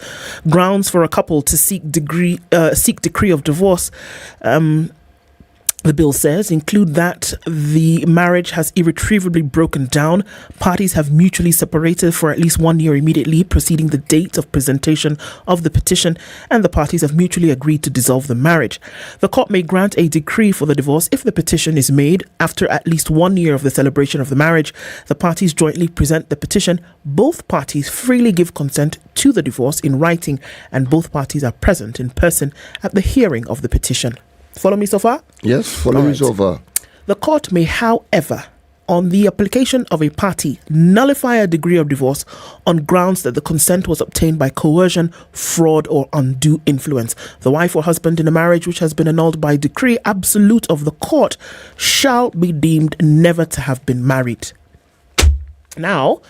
Grounds for a couple to seek decree of divorce, the bill says, include that the marriage has irretrievably broken down, parties have mutually separated for at least 1 year immediately preceding the date of presentation of the petition, and the parties have mutually agreed to dissolve the marriage. The court may grant a decree for the divorce if the petition is made after at least 1 year of the celebration of the marriage. The parties jointly present the petition. Both parties freely give consent to the divorce in writing, and both parties are present in person at the hearing of the petition. Follow me so far? Yes, follow me so far. The court may, however, on the application of a party, nullify a decree of divorce on grounds that the consent was obtained by coercion, fraud, or undue influence. The wife or husband in a marriage which has been annulled by decree absolute of the court shall be deemed never to have been married. Now,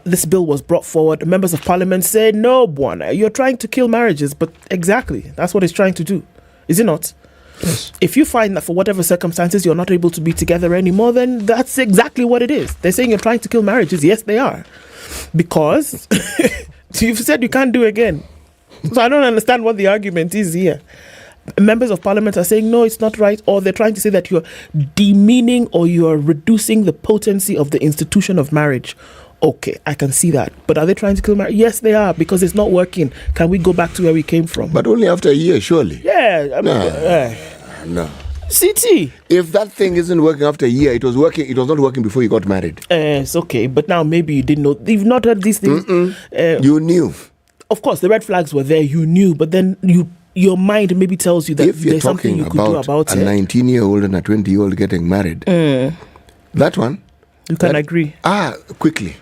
this bill was brought forward. Members of parliament said, no, Bwana, you're trying to kill marriages. But exactly, that's what it's trying to do. Is it not? Yes. If you find that for whatever circumstances you're not able to be together anymore, then that's exactly what it is. They're saying you're trying to kill marriages. Yes, they are. Because you've said you can't do it again. So I don't understand what the argument is here. Members of parliament are saying, no, it's not right. Or they're trying to say that you're demeaning or you're reducing the potency of the institution of marriage. Okay, I can see that. But are they trying to kill marriage? Yes, they are, because it's not working. Can we go back to where we came from? But only after a year, surely. Yeah. I mean, no. CT. If that thing isn't working after a year, it was not working before you got married. It's okay. But now maybe you didn't know. You've not heard these things. You knew. Of course, the red flags were there. You knew. But then your mind maybe tells you that if you're there's something you could do about it. A 19-year-old and a 20-year-old getting married, that one, you can agree. Quickly,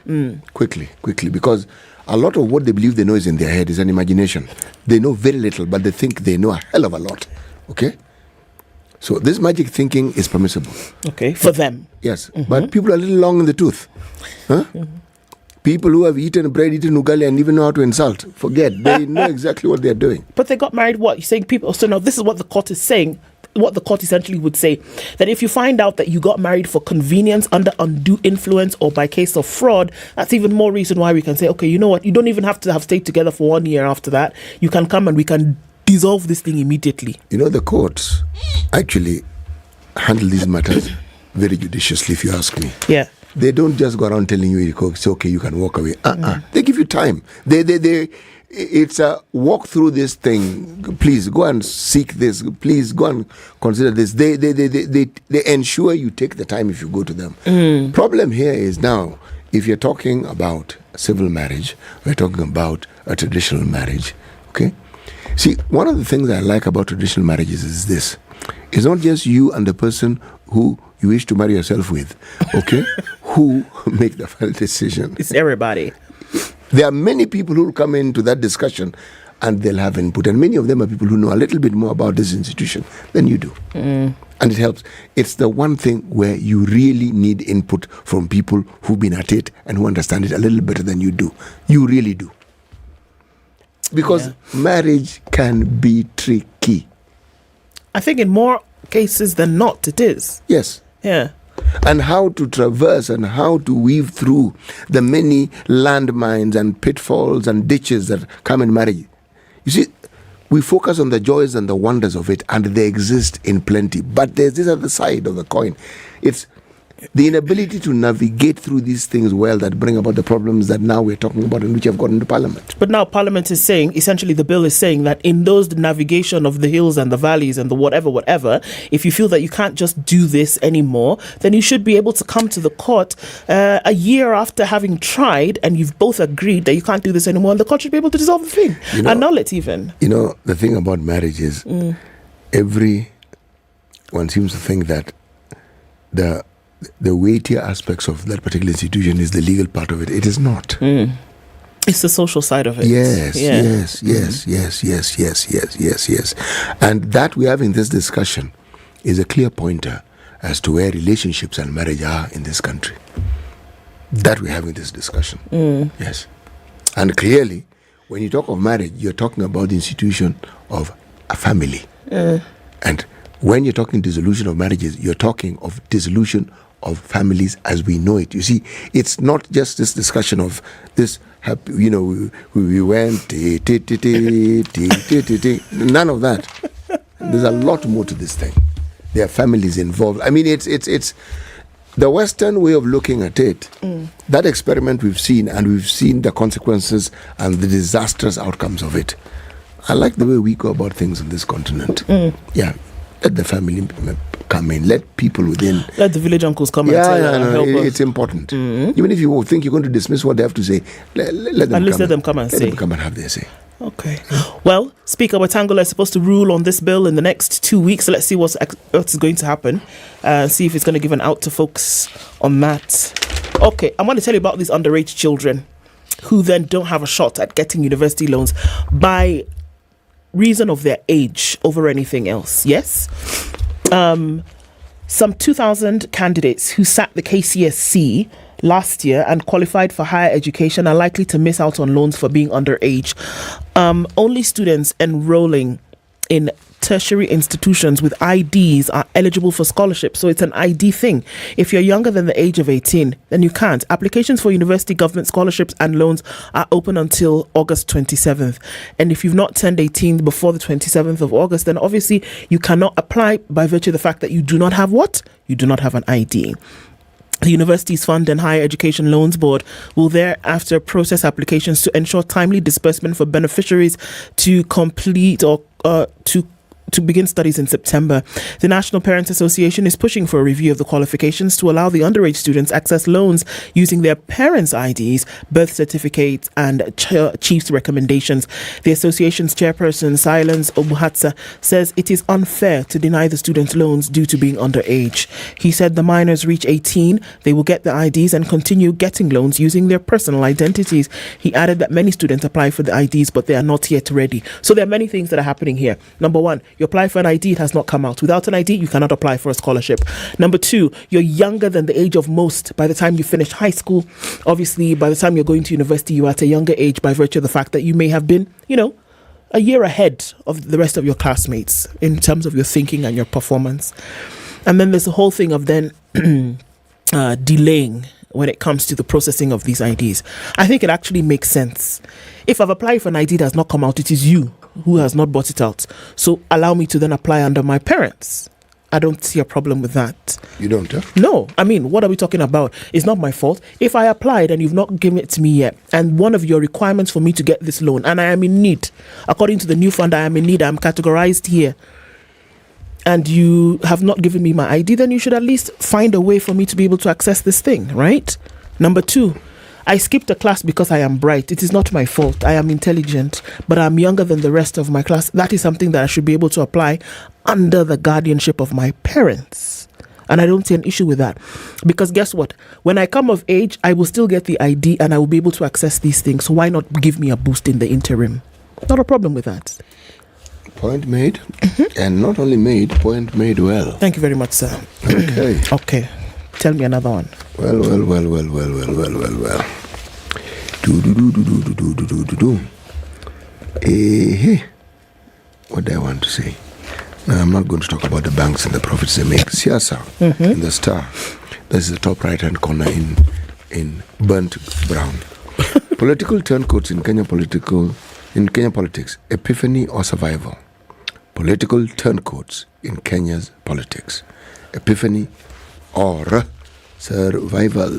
because a lot of what they believe they know is in their head is an imagination. They know very little, but they think they know a hell of a lot. Okay? So this magic thinking is permissible. Okay, for them. Yes, but people are a little long in the tooth. Huh? People who have eaten bread, eaten ugali, and even know how to insult, forget. They know exactly what they're doing. But they got married, what? You're saying people... So now this is what the court is saying. What the court essentially would say, that if you find out that you got married for convenience, under undue influence, or by case of fraud, that's even more reason why we can say, okay, you know what? You don't even have to have stayed together for 1 year after that. You can come and we can dissolve this thing immediately. You know, the courts actually handle these matters very judiciously, if you ask me. Yeah. They don't just go around telling you it's okay, you can walk away. They give you time. It's a walk through this thing. Please go and seek this. Please go and consider this. They ensure you take the time if you go to them. Problem here is now, if you're talking about civil marriage, we're talking about a traditional marriage. Okay. See, one of the things I like about traditional marriages is this: it's not just you and the person who you wish to marry yourself with, okay, who make the final decision. It's everybody. There are many people who will come into that discussion and they'll have input. And many of them are people who know a little bit more about this institution than you do. And it helps. It's the one thing where you really need input from people who've been at it and who understand it a little better than you do. You really do. Because marriage can be tricky. I think in more cases than not, it is. Yes. Yeah. And how to traverse and how to weave through the many landmines and pitfalls and ditches that come in marriage. You see, we focus on the joys and the wonders of it, and they exist in plenty. But there's this other side of the coin. It's the inability to navigate through these things well that bring about the problems that now we're talking about and which have gotten into Parliament. But now Parliament is saying, essentially the bill is saying that in those navigation of the hills and the valleys and the whatever, if you feel that you can't just do this anymore, then you should be able to come to the court a year after having tried and you've both agreed that you can't do this anymore, and the court should be able to dissolve the thing, annul it even. You know, the thing about marriage is everyone seems to think that the weightier aspects of that particular institution is the legal part of it. It is not. It's the social side of it. Yes. And that we have in this discussion is a clear pointer as to where relationships and marriage are in this country. That we have in this discussion. Yes. And clearly, when you talk of marriage, you're talking about the institution of a family. And when you're talking dissolution of marriages, you're talking of dissolution of families as we know it. You see, it's not just this discussion of this, we went, none of that. There's a lot more to this thing. There are families involved. I mean, it's the Western way of looking at it. That experiment we've seen, and we've seen the consequences and the disastrous outcomes of it. I like the way we go about things on this continent. Yeah. Let the family come in. Let people within. Let the village uncles come and help us. It's important. Even if you think you're going to dismiss what they have to say, let them come and have their say. Okay. Well, Speaker Wetangula is supposed to rule on this bill in the next 2 weeks. So let's see what's going to happen. See if it's going to give an out to folks on that. Okay, I want to tell you about these underage children who then don't have a shot at getting university loans by reason of their age over anything else. Yes. Some 2,000 candidates who sat the KCSE last year and qualified for higher education are likely to miss out on loans for being underage. Only students enrolling in tertiary institutions with IDs are eligible for scholarships. So it's an ID thing. If you're younger than the age of 18, then you can't. Applications for university government scholarships and loans are open until August 27th. And if you've not turned 18 before the 27th of August, then obviously you cannot apply by virtue of the fact that you do not have what? You do not have an ID. The Universities Fund and Higher Education Loans Board will thereafter process applications to ensure timely disbursement for beneficiaries to complete or to begin studies in September. The National Parents Association is pushing for a review of the qualifications to allow the underage students access loans using their parents' IDs, birth certificates, and chief's recommendations. The association's chairperson, Silence Obuhatsa, says it is unfair to deny the students loans due to being underage. He said the minors reach 18, they will get the IDs and continue getting loans using their personal identities. He added that many students apply for the IDs, but they are not yet ready. So there are many things that are happening here. Number one, you apply for an ID, it has not come out. Without an ID, you cannot apply for a scholarship. Number 2, you're younger than the age of most by the time you finish high school. Obviously, by the time you're going to university, you're at a younger age by virtue of the fact that you may have been, a year ahead of the rest of your classmates in terms of your thinking and your performance. And then there's the whole thing of then delaying when it comes to the processing of these IDs. I think it actually makes sense. If I've applied for an ID that has not come out, it is you who has not bought it out. So allow me to then apply under my parents. I don't see a problem with that. You don't, huh? No. I mean, what are we talking about? It's not my fault. If I applied and you've not given it to me yet, and one of your requirements for me to get this loan, and I am in need, according to the new fund, I am in need, I'm categorized here, and you have not given me my ID, then you should at least find a way for me to be able to access this thing, right? Number 2, I skipped a class because I am bright. It is not my fault. I am intelligent, but I'm younger than the rest of my class. That is something that I should be able to apply under the guardianship of my parents. And I don't see an issue with that. Because guess what? When I come of age, I will still get the ID and I will be able to access these things. So why not give me a boost in the interim? Not a problem with that. Point made. And not only made, point made well. Thank you very much, sir. Okay. Okay. Tell me another one. Well. What do I want to say? Now, I'm not going to talk about the banks and the profits they make. Siasa in the Star. This is the top right-hand corner in burnt brown. Political turncoats in Kenya politics. Epiphany or survival? Political turncoats in Kenya's politics. Epiphany or survival?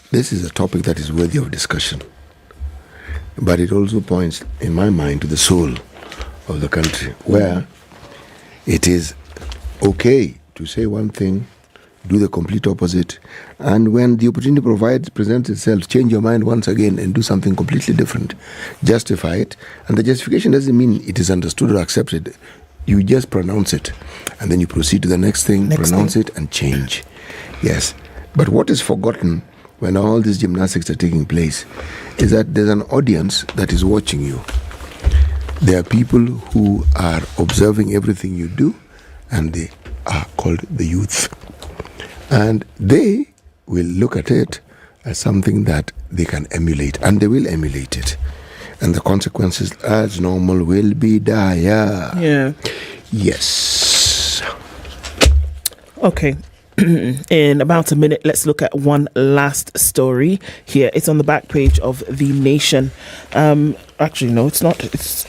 This is a topic that is worthy of discussion. But it also points, in my mind, to the soul of the country, where it is okay to say one thing, do the complete opposite, and when the opportunity presents itself, change your mind once again and do something completely different. Justify it. And the justification doesn't mean it is understood or accepted. You just pronounce it, and then you proceed to the next thing, pronounce it, and change. Yes. But what is forgotten when all these gymnastics are taking place is that there's an audience that is watching you. There are people who are observing everything you do, and they are called the youth. And they will look at it as something that they can emulate, and they will emulate it. And the consequences, as normal, will be dire. Yeah. Yes. Okay. In about a minute, let's look at one last story here. It's on the back page of The Nation. Actually, no, it's not. It's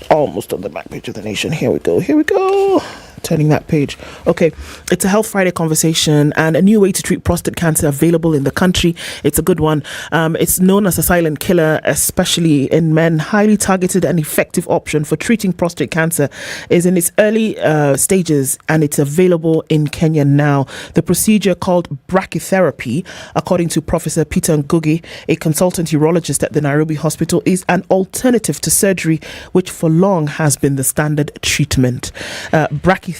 almost on the back page of The Nation. Here we go. Turning that page. Okay, it's a Health Friday conversation and a new way to treat prostate cancer available in the country. It's a good one. It's known as a silent killer, especially in men. Highly targeted and effective option for treating prostate cancer is in its early stages, and it's available in Kenya now. The procedure, called brachytherapy, according to Professor Peter Ngugi, a consultant urologist at the Nairobi hospital, is an alternative to surgery, which for long has been the standard treatment. Brachytherapy,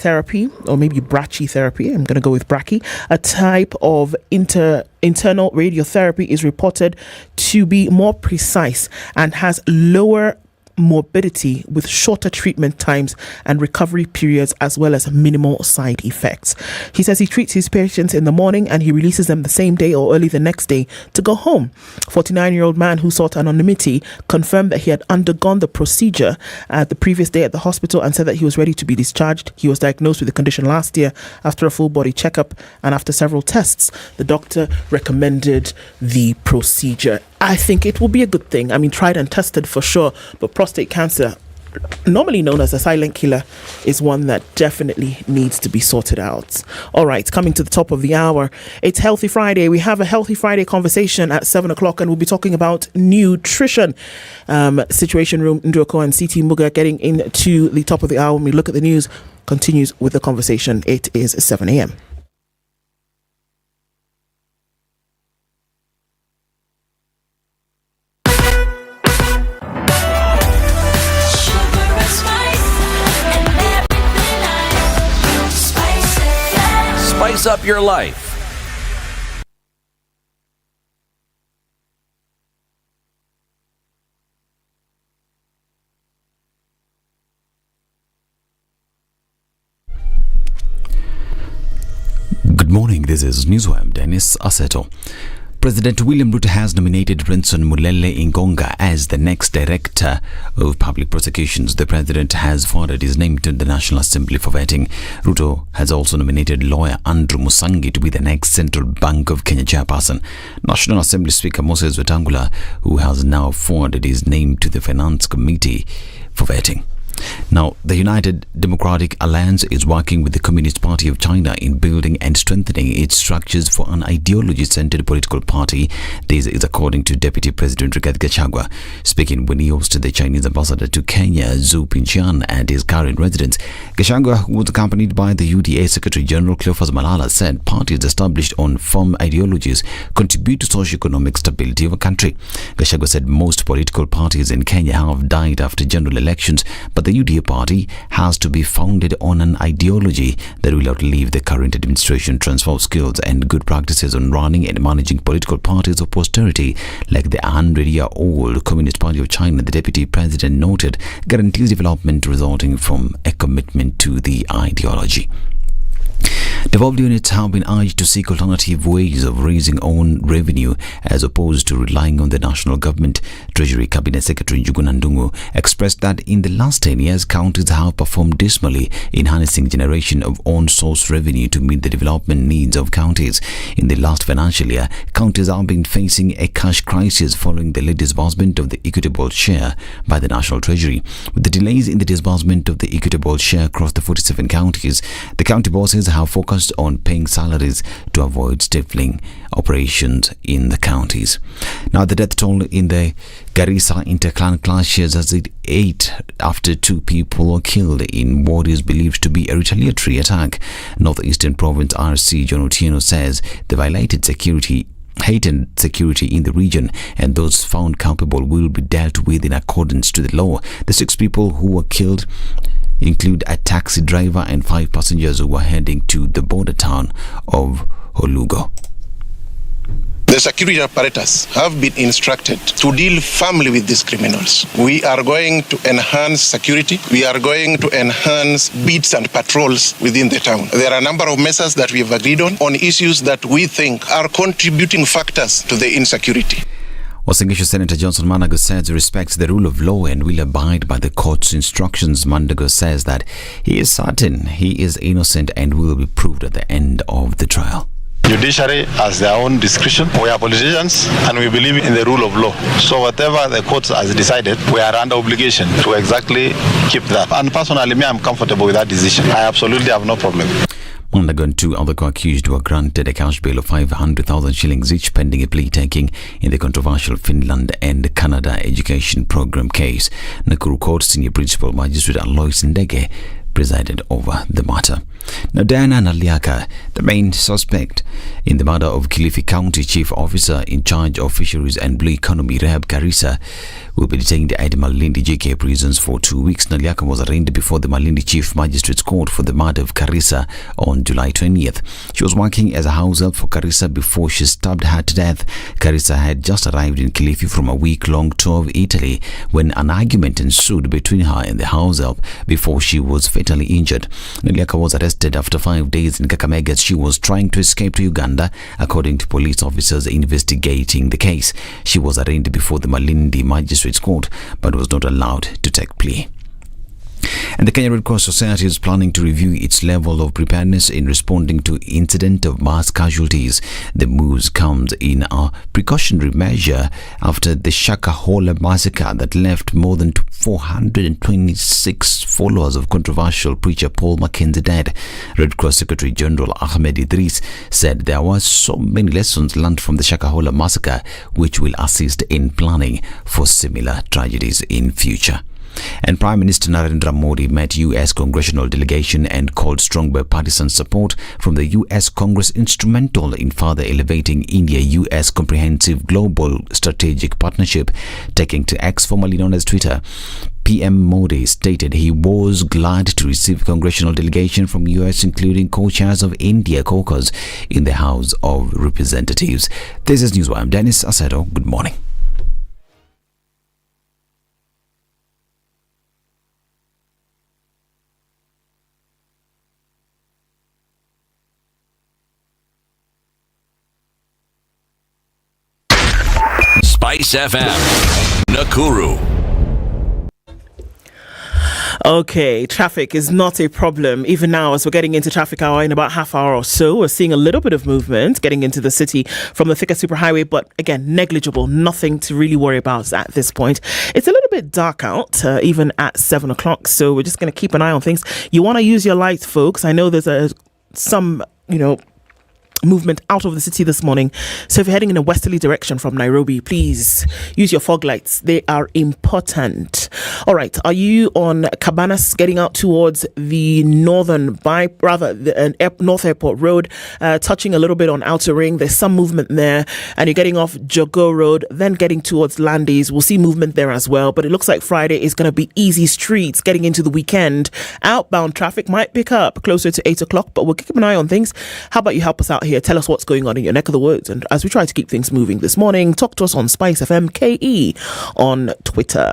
or maybe brachytherapy, I'm going to go with brachy, a type of internal radiotherapy, is reported to be more precise and has lower morbidity with shorter treatment times and recovery periods, as well as minimal side effects. He says he treats his patients in the morning and he releases them the same day or early the next day to go home. 49-year-old man who sought anonymity confirmed that he had undergone the procedure the previous day at the hospital and said that he was ready to be discharged. He was diagnosed with the condition last year after a full body checkup, and after several tests, the doctor recommended the procedure. I think it will be a good thing. I mean, tried and tested for sure, but prostate cancer, normally known as a silent killer, is one that definitely needs to be sorted out. All right, coming to the top of the hour, it's Healthy Friday. We have a Healthy Friday conversation at 7 o'clock, and we'll be talking about nutrition. Situation Room, Okoh and CT Muga getting into the top of the hour. When we look at the news, continues with the conversation. It is 7 a.m. Spice up your life. Good morning, this is Newswire. I'm Dennis Aseto. President William Ruto has nominated Brinson Mulele Ingonga as the next Director of Public Prosecutions. The President has forwarded his name to the National Assembly for vetting. Ruto has also nominated lawyer Andrew Musangi to be the next Central Bank of Kenya chairperson. National Assembly Speaker Moses Wetangula, who has now forwarded his name to the Finance Committee for vetting. Now, the United Democratic Alliance is working with the Communist Party of China in building and strengthening its structures for an ideology-centered political party. This is according to Deputy President Rigathi Gachagua. Speaking when he hosted the Chinese ambassador to Kenya, Zhu Pinchian, and his current residence, Gachagua, who was accompanied by the UDA Secretary General Cleophas Malala, said parties established on firm ideologies contribute to socio-economic stability of a country. Gachagua said most political parties in Kenya have died after general elections, but the UDA party has to be founded on an ideology that will outlive the current administration, transfer skills and good practices on running and managing political parties of posterity like the 100-year-old Communist Party of China, the Deputy President noted, guarantees development resulting from a commitment to the ideology. Devolved units have been urged to seek alternative ways of raising own revenue as opposed to relying on the national government. Treasury Cabinet Secretary Njuguna Ndung'u expressed that in the last 10 years, counties have performed dismally in harnessing generation of own source revenue to meet the development needs of counties. In the last financial year, counties have been facing a cash crisis following the late disbursement of the equitable share by the National Treasury. With the delays in the disbursement of the equitable share across the 47 counties, the county bosses have focused on paying salaries to avoid stifling operations in the counties. Now, the death toll in the Garissa inter-clan clashes has hit 8 after 2 people were killed in what is believed to be a retaliatory attack. Northeastern Province RC John Otieno says they violated heightened security in the region, and those found culpable will be dealt with in accordance to the law. The 6 people who were killed include a taxi driver and 5 passengers who were heading to the border town of Holugo. The security apparatus have been instructed to deal firmly with these criminals. We are going to enhance security. We are going to enhance beats and patrols within the town. There are a number of measures that we have agreed on issues that we think are contributing factors to the insecurity. Wasingishu Senator Johnson Manago says he respects the rule of law and will abide by the court's instructions. Manago says that he is certain he is innocent and will be proved at the end of the trial. Judiciary has their own discretion. We are politicians and we believe in the rule of law. So whatever the court has decided, we are under obligation to exactly keep that. And personally, me, I'm comfortable with that decision. I absolutely have no problem. Manago and 2 other co-accused were granted a cash bail of 500,000 shillings each pending a plea taking in the controversial Finland and Canada education program case. Nakuru Court Senior Principal Magistrate Alois Ndege presided over the matter. Now, Diana Naliaka, the main suspect in the murder of Kilifi County Chief Officer in charge of Fisheries and Blue Economy, Rehab Karisa, will be detained at Malindi JK prisons for 2 weeks. Naliaka was arraigned before the Malindi Chief Magistrate's Court for the murder of Karisa on July 20th. She was working as a house help for Karisa before she stabbed her to death. Karisa had just arrived in Kilifi from a week-long tour of Italy when an argument ensued between her and the house help before she was fatally injured. Naliaka was arrested after 5 days in Kakamega as she was trying to escape to Uganda, according to police officers investigating the case. She was arraigned before the Malindi Magistrates Court but was not allowed to take plea. And the Kenya Red Cross Society is planning to review its level of preparedness in responding to incident of mass casualties. The moves comes in a precautionary measure after the Shakahola massacre that left more than 426 followers of controversial preacher Paul Mackenzie dead. Red Cross Secretary General Ahmed Idris said there were so many lessons learned from the Shakahola massacre which will assist in planning for similar tragedies in future. And Prime Minister Narendra Modi met U.S. congressional delegation and called strong bipartisan support from the U.S. Congress instrumental in further elevating India-U.S. comprehensive global strategic partnership. Taking to X, formerly known as Twitter, PM Modi stated he was glad to receive congressional delegation from U.S. including co-chairs of India caucus in the House of Representatives. This is Newswire. I'm Dennis Aseto. Good morning. Spice FM, Nakuru. Okay, traffic is not a problem. Even now, as we're getting into traffic hour in about half hour or so, we're seeing a little bit of movement getting into the city from the thicker superhighway, but again, negligible. Nothing to really worry about at this point. It's a little bit dark out, even at 7 o'clock, so we're just going to keep an eye on things. You want to use your lights, folks. I know there's some, movement out of the city this morning. So if you're heading in a westerly direction from Nairobi, please use your fog lights. They are important. All right. Are you on Cabanas getting out towards the North Airport Road, touching a little bit on Outer Ring? There's some movement there, and you're getting off Jogo Road, then getting towards Landis. We'll see movement there as well, but it looks like Friday is going to be easy streets getting into the weekend. Outbound traffic might pick up closer to 8 o'clock, but we'll keep an eye on things. How about you help us out here? Tell us what's going on in your neck of the woods. And as we try to keep things moving this morning, talk to us on Spice FM KE on Twitter.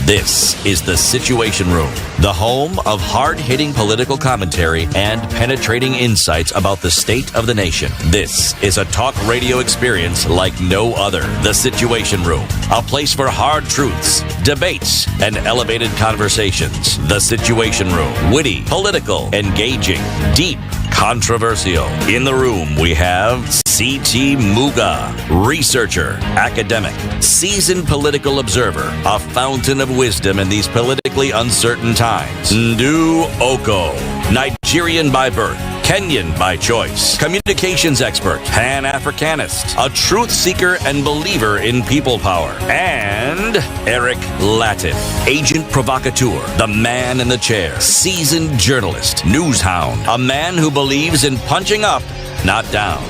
This is The Situation Room, the home of hard-hitting political commentary and penetrating insights about the state of the nation. This is a talk radio experience like no other. The Situation Room, a place for hard truths, debates, and elevated conversations. The Situation Room, witty, political, engaging, deep, controversial. In the room, we have C.T. Muga, researcher, academic, seasoned political observer, a fountain of wisdom in these politically uncertain times. Ndu Okoh, Nigerian by birth, Kenyan by choice, communications expert, Pan-Africanist, a truth seeker and believer in people power, and Eric Latiff, agent provocateur, the man in the chair, seasoned journalist, news hound, a man who believes in punching up, not down.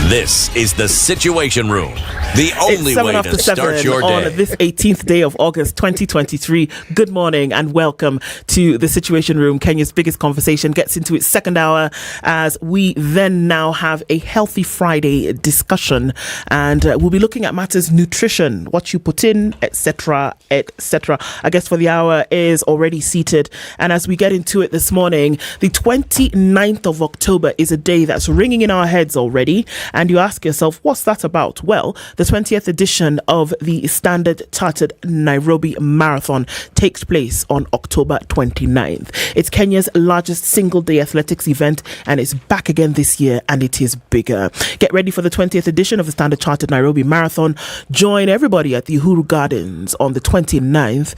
This is The Situation Room, the only way to start your day. On this 18th day of August 2023. Good morning and welcome to The Situation Room. Kenya's biggest conversation gets into its second hour as we then now have a Healthy Friday discussion, and we'll be looking at matters nutrition, what you put in, etc., etc. Our guest for the hour is already seated, and as we get into it this morning, the 29th of October is a day that's ringing in our heads already. And you ask yourself, what's that about? Well, the 20th edition of the Standard Chartered Nairobi Marathon takes place on October 29th. It's Kenya's largest single-day athletics event, and it's back again this year, and it is bigger. Get ready for the 20th edition of the Standard Chartered Nairobi Marathon. Join everybody at the Uhuru Gardens on the 29th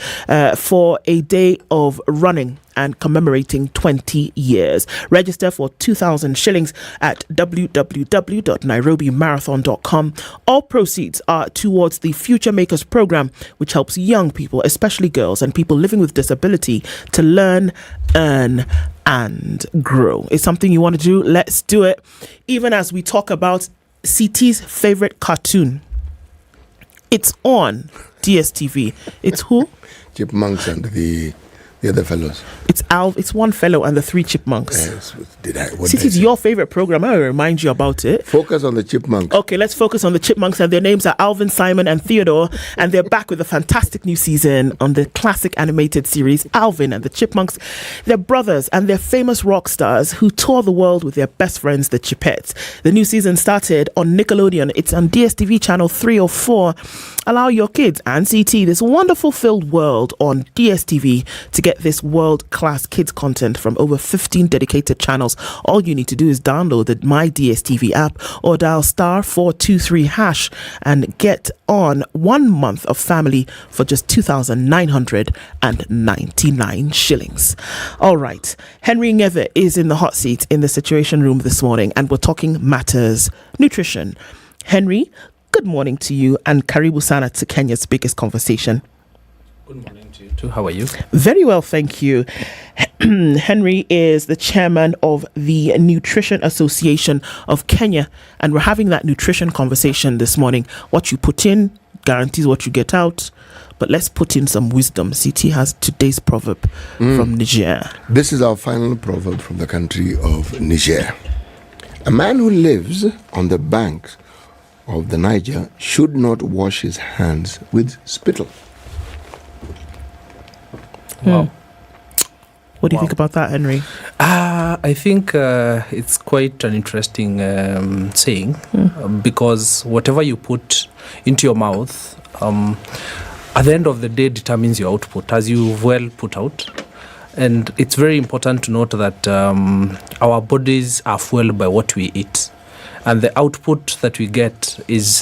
for a day of running and commemorating 20 years. Register for 2,000 shillings at www.nairobimarathon.com. All proceeds are towards the Future Makers program, which helps young people, especially girls and people living with disability, to learn, earn, and grow. It's something you want to do? Let's do it. Even as we talk about CT's favorite cartoon, it's on DSTV. It's who? Chipmunks and the other fellows. It's one fellow and the three chipmunks. Yes. This is your favorite program. I will remind you about it. Focus on the chipmunks. Okay, let's focus on the chipmunks, and their names are Alvin, Simon, and Theodore, and they're back with a fantastic new season on the classic animated series Alvin and the Chipmunks. They're brothers, and they're famous rock stars who tour the world with their best friends, the Chipettes. The new season started on Nickelodeon. It's on DSTV channel 304. Allow your kids and CT this wonderful filled world on DSTV to get this world-class kids content from over 15 dedicated channels. All you need to do is download the My DSTV app or dial *423# and get on 1 month of family for just 2,999 shillings. All right. Henry Ngeve is in the hot seat in the Situation Room this morning, and we're talking matters nutrition. Henry, good morning to you, and karibu sana to Kenya's biggest conversation. Good morning to you too. How are you? Very well, thank you. Henry is the chairman of the Nutrition Association of Kenya, and we're having that nutrition conversation this morning. What you put in guarantees what you get out, but let's put in some wisdom. CT has today's proverb from Niger. This is our final proverb from the country of Niger. A man who lives on the banks of the Niger should not wash his hands with spittle. Wow. What do you think about that, Henry? I think it's quite an interesting saying, because whatever you put into your mouth, at the end of the day, determines your output, as you've well put out. And it's very important to note that our bodies are fueled by what we eat. And the output that we get is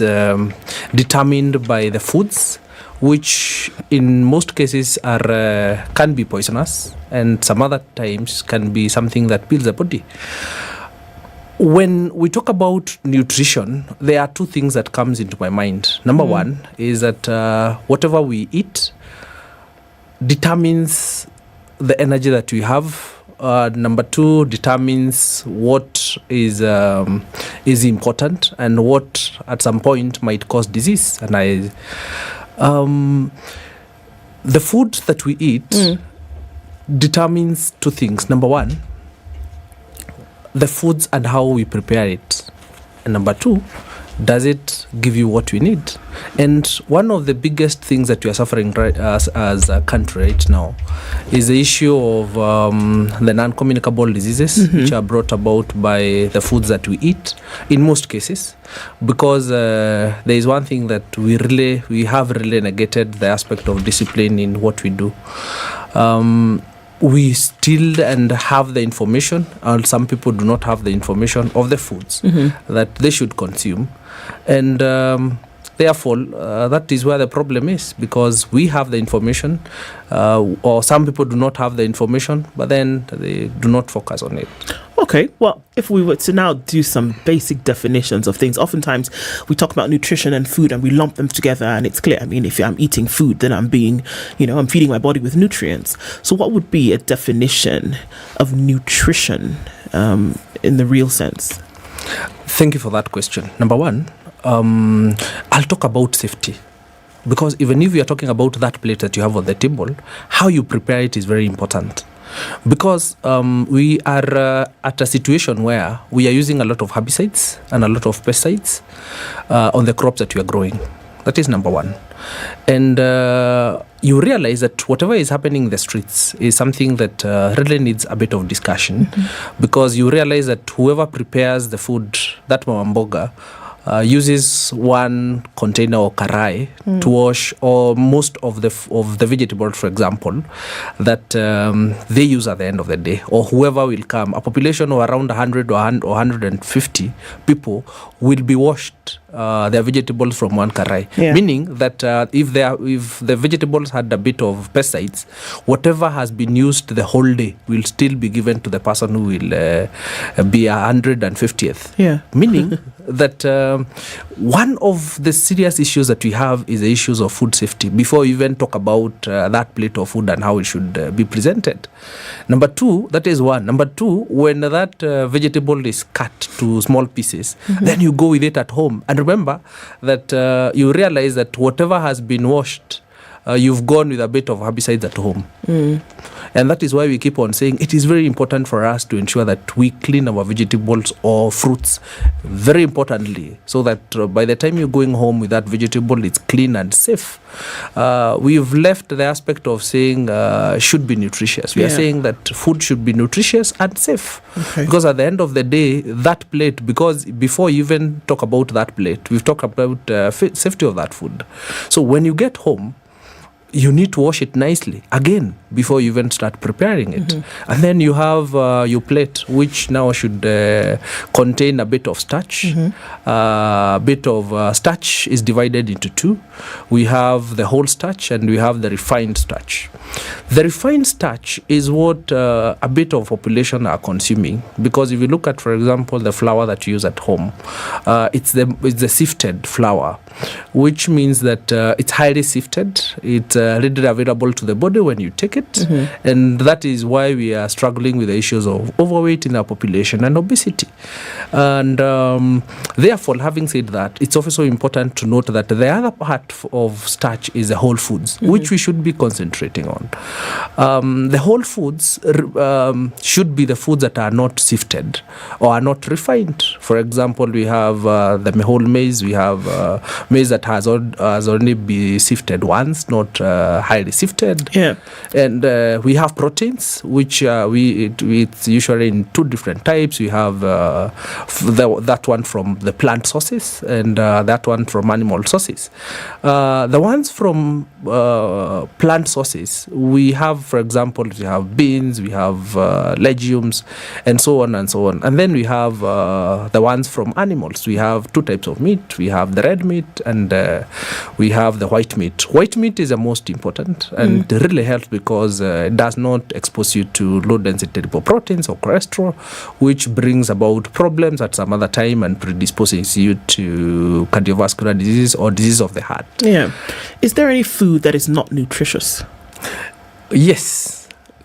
determined by the foods, which in most cases are can be poisonous, and some other times can be something that builds the body. When we talk about nutrition, there are two things that comes into my mind. Number one is that whatever we eat determines the energy that we have. Number two determines what is important and what at some point might cause disease. And the food that we eat determines two things. Number one, the foods and how we prepare it. And number two, does it give you what we need? And one of the biggest things that we are suffering as a country right now is the issue of the non-communicable diseases, which are brought about by the foods that we eat in most cases, because there is one thing that we have really negated, the aspect of discipline in what we do. We still and have the information, and some people do not have the information of the foods that they should consume. And therefore, that is where the problem is, because we have the information, or some people do not have the information, but then they do not focus on it. Okay, well, if we were to now do some basic definitions of things, oftentimes we talk about nutrition and food and we lump them together, and it's clear. I mean, if I'm eating food, then I'm feeding my body with nutrients. So what would be a definition of nutrition in the real sense? Thank you for that question. Number one, I'll talk about safety. Because even if we are talking about that plate that you have on the table, how you prepare it is very important. Because we are at a situation where we are using a lot of herbicides and a lot of pesticides on the crops that we are growing. That is number one. And you realize that whatever is happening in the streets is something that really needs a bit of discussion, because you realize that whoever prepares the food, that mboga, uses one container or karai to wash, or most of the vegetables, for example, that they use at the end of the day, or whoever will come. A population of around 100 or 150 people will be washed their vegetables from one karai, meaning that if the vegetables had a bit of pesticides, whatever has been used the whole day will still be given to the person who will be 150th. Meaning that one of the serious issues that we have is the issues of food safety, before we even talk about that plate of food and how it should be presented. Number two, that is one. Number two, when that vegetable is cut to small pieces, then you go with it at home. And remember that you realize that whatever has been washed, you've gone with a bit of herbicides at home. And that is why we keep on saying it is very important for us to ensure that we clean our vegetables or fruits very importantly, so that by the time you're going home with that vegetable, it's clean and safe. We've left the aspect of saying should be nutritious. We are saying that food should be nutritious and safe. Because at the end of the day, that plate, because before you even talk about that plate, we've talked about safety of that food. So when you get home, you need to wash it nicely again before you even start preparing it. And then you have your plate, which now should contain a bit of starch. A bit of starch is divided into two. We have the whole starch and we have the refined starch. The refined starch is what a bit of population are consuming, because if you look at, for example, the flour that you use at home, it's the sifted flour, which means that it's highly sifted. It's readily available to the body when you take it, and that is why we are struggling with the issues of overweight in our population and obesity. And therefore, having said that, it's also important to note that the other part of starch is the whole foods, which we should be concentrating on. The whole foods should be the foods that are not sifted or are not refined. For example, we have the whole maize. We have maize that has only been sifted once, not highly sifted. And we have proteins, which it's usually in two different types. We have that one from the plant sources and that one from animal sources. The ones from plant sources, we have, for example, we have beans, we have legumes, and so on and so on. And then we have the ones from animals. We have two types of meat. We have the red meat and we have the white meat. White meat is the most important and it really helps because it does not expose you to low density lipoproteins or cholesterol, which brings about problems at some other time and predisposes you to cardiovascular disease or disease of the heart. Is there any food that is not nutritious?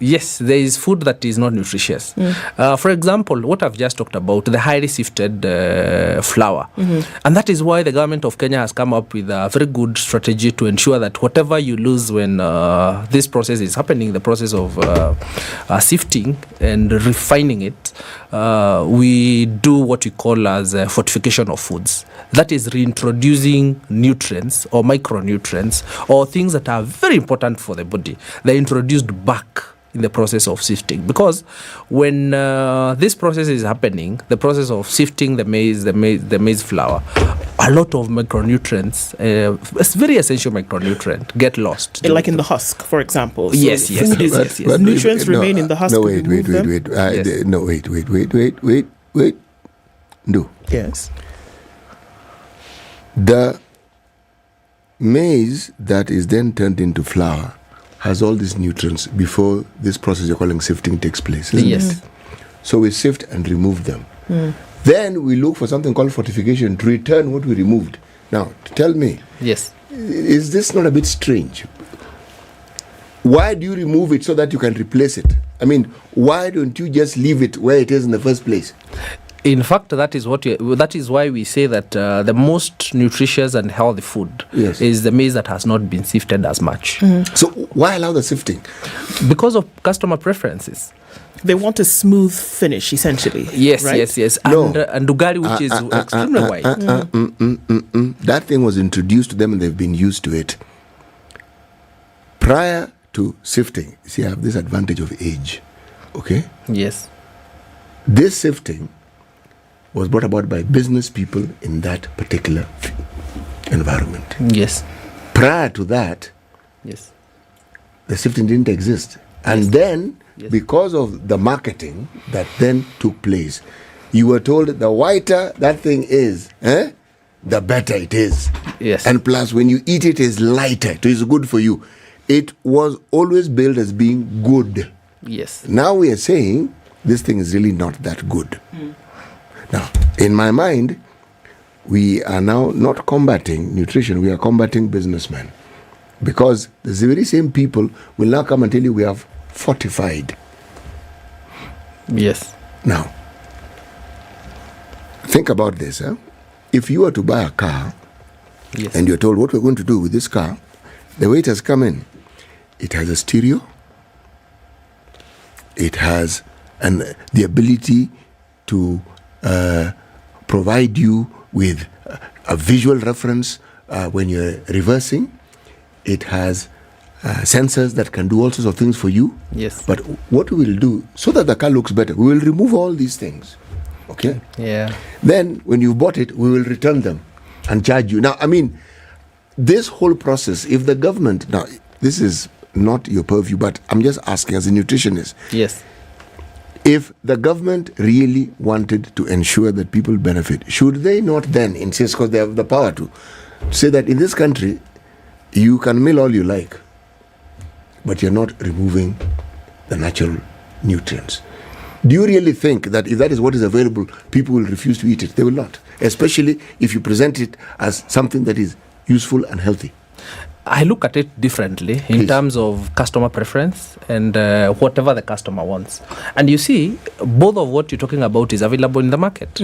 Yes, there is food that is not nutritious. For example, what I've just talked about, the highly sifted flour. And that is why the government of Kenya has come up with a very good strategy to ensure that whatever you lose when this process is happening, the process of sifting and refining it, we do what we call as fortification of foods. That is reintroducing nutrients or micronutrients or things that are very important for the body. They're introduced back in the process of sifting, because when this process is happening, the process of sifting the maize flour, a lot of micronutrients, very essential micronutrient, get lost. Like in the husk, for example. So yes. Nutrients remain in the husk. Wait. No. Yes. The maize that is then turned into flour has all these nutrients before this process you're calling sifting takes place. Yes. So we sift and remove them. Then we look for something called fortification to return what we removed. Now, tell me. Yes. Is this not a bit strange? Why do you remove it so that you can replace it? I mean, why don't you just leave it where it is in the first place? In fact, that is why we say that the most nutritious and healthy food is the maize that has not been sifted as much. So why allow the sifting? Because of customer preferences. They want a smooth finish, essentially. Yes. No. And ugali, which is extremely white. That thing was introduced to them and they've been used to it. Prior to sifting, see, I have this advantage of age. Okay? Yes. This sifting was brought about by business people in that particular environment. Yes. Prior to that, the sifting didn't exist. And then, because of the marketing that then took place, you were told the whiter that thing is, the better it is. Yes. And plus, when you eat it, it's lighter. It is good for you. It was always billed as being good. Yes. Now we are saying this thing is really not that good. Now, in my mind, we are now not combating nutrition, we are combating businessmen. Because the very same people will now come and tell you we have fortified. Yes. Now, think about this. If you were to buy a car and you're told what we're going to do with this car, the way it has come in, it has a stereo, it has the ability to provide you with a visual reference when you're reversing. It has sensors that can do all sorts of things for you. Yes. But what we will do, so that the car looks better, we will remove all these things. Okay? Yeah. Then, when you've bought it, we will return them and charge you. Now, I mean, this whole process, if the government, now, this is not your purview, but I'm just asking as a nutritionist. Yes. If the government really wanted to ensure that people benefit, should they not then insist, because they have the power to, say that in this country, you can mill all you like, but you're not removing the natural nutrients? Do you really think that if that is what is available, people will refuse to eat it? They will not, especially if you present it as something that is useful and healthy. I look at it differently in terms of customer preference and whatever the customer wants. And you see, both of what you're talking about is available in the market.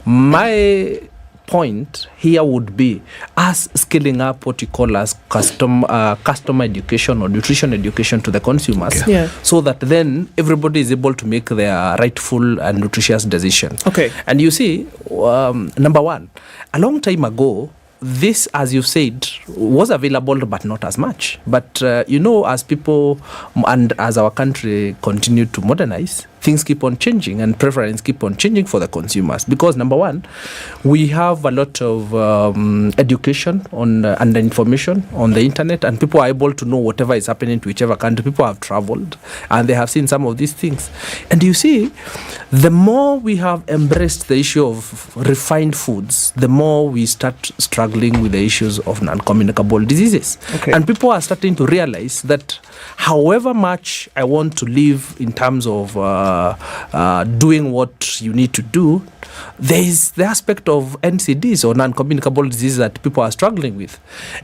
My point here would be us scaling up what you call as customer education or nutrition education to the consumers, so that then everybody is able to make their rightful and nutritious decision. Okay. And you see, number one, a long time ago, this, as you said, was available, but not as much. But, as people and as our country continued to modernize, things keep on changing and preferences keep on changing for the consumers. Because, number one, we have a lot of education on and information on the internet, and people are able to know whatever is happening to whichever country. People have traveled and they have seen some of these things. And you see, the more we have embraced the issue of refined foods, the more we start struggling with the issues of non-communicable diseases. Okay. And people are starting to realize that however much I want to live in terms of doing what you need to do, there is the aspect of NCDs or non-communicable diseases that people are struggling with.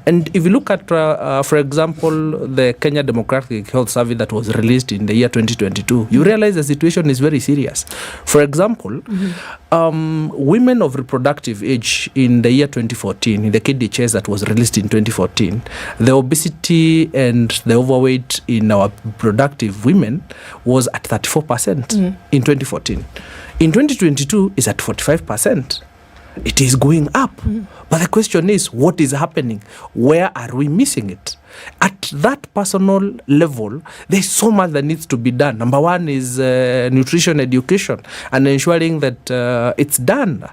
And if you look at, for example, the Kenya Demographic Health Survey that was released in the year 2022, you realize the situation is very serious. For example, women of reproductive age in the year 2014, in the KDHS that was released in 2014, the obesity and the overweight in our productive women was at 34% in 2014. In 2022, it's at 45%. It is going up. But the question is, what is happening? Where are we missing it? At that personal level, there's so much that needs to be done. Number one is nutrition education and ensuring that it's done.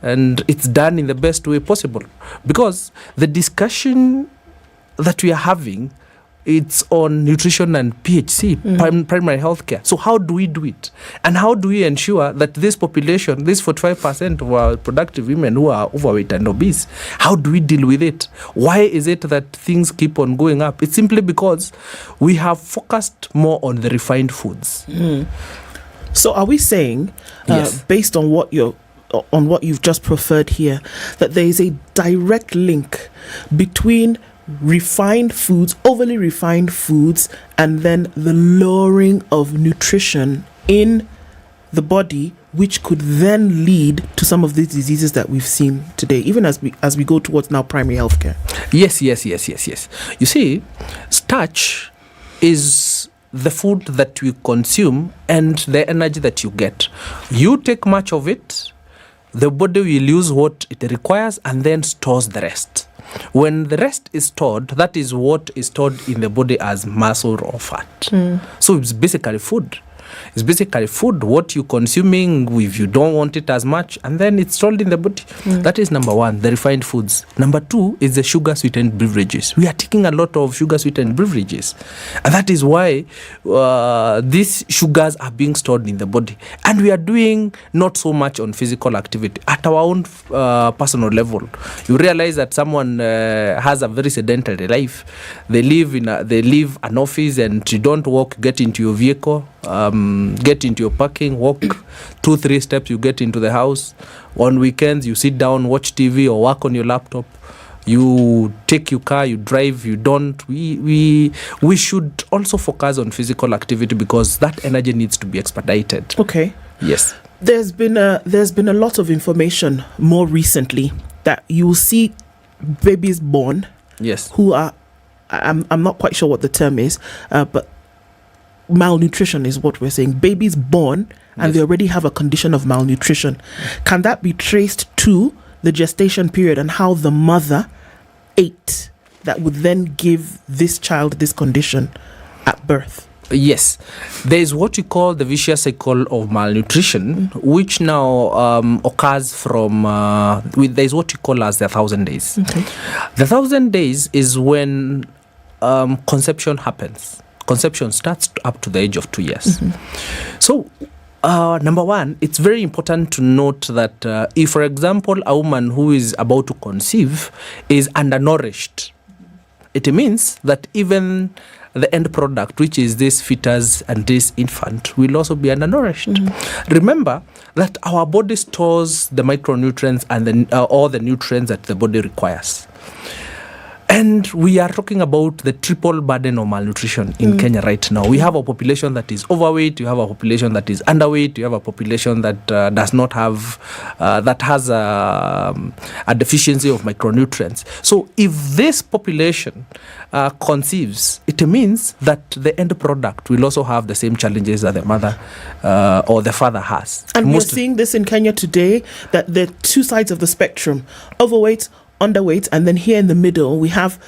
And it's done in the best way possible. Because the discussion that we are having, it's on nutrition and PHC, primary health care. So how do we do it? And how do we ensure that this population, this 45% of our productive women who are overweight and obese, how do we deal with it? Why is it that things keep on going up? It's simply because we have focused more on the refined foods. So are we saying, Yes. based on what you've just preferred here, that there is a direct link between refined foods, overly refined foods, and then the lowering of nutrition in the body, which could then lead to some of these diseases that we've seen today, even as we go towards now primary healthcare? Yes. You see, starch is the food that we consume and the energy that you get. You take much of it, the body will use what it requires and then stores the rest. When the rest is stored, that is what is stored in the body as muscle or fat. So it's basically food. It's basically food, what you're consuming, if you don't want it as much, and then it's stored in the body. That is number one, the refined foods. Number two is the sugar-sweetened beverages. We are taking a lot of sugar-sweetened beverages. And that is why these sugars are being stored in the body. And we are doing not so much on physical activity. At our own personal level, you realize that someone has a very sedentary life. They live an office and you don't walk, get into your vehicle, get into your parking, walk 2-3 steps, you get into the house. On weekends, you sit down, watch TV or work on your laptop. You take your car, you drive, you don't. We should also focus on physical activity because that energy needs to be expedited. Okay. Yes. There's been a lot of information more recently that you will see babies born. Yes. Who are, I'm not quite sure what the term is, but malnutrition is what we're saying. Babies born and they already have a condition of malnutrition. Can that be traced to the gestation period and how the mother ate that would then give this child this condition at birth? Yes, there is what we call the vicious cycle of malnutrition, which now occurs from, there is what we call as the 1,000 days. Okay. The 1,000 days is when conception happens. Conception starts up to the age of 2 years. So, number one, it's very important to note that if, for example, a woman who is about to conceive is undernourished, it means that even the end product, which is this fetus and this infant, will also be undernourished. Remember that our body stores the micronutrients and all the nutrients that the body requires. And we are talking about the triple burden of malnutrition in Kenya right now. We have a population that is overweight, we have a population that is underweight, we have a population that does not have, that has a deficiency of micronutrients. So if this population conceives, it means that the end product will also have the same challenges that the mother or the father has. And we're seeing this in Kenya today, that the two sides of the spectrum, overweight, underweight, and then here in the middle we have.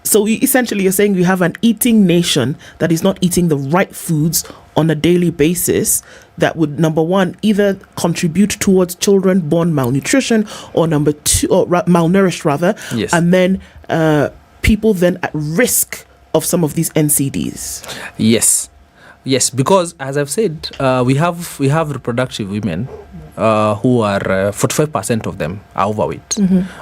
So essentially, you're saying we have an eating nation that is not eating the right foods on a daily basis that would, number one, either contribute towards children born malnutrition, or number two, or malnourished rather, yes. and then people then at risk of some of these NCDs. Yes, because as I've said, we have reproductive women who are 45% of them are overweight,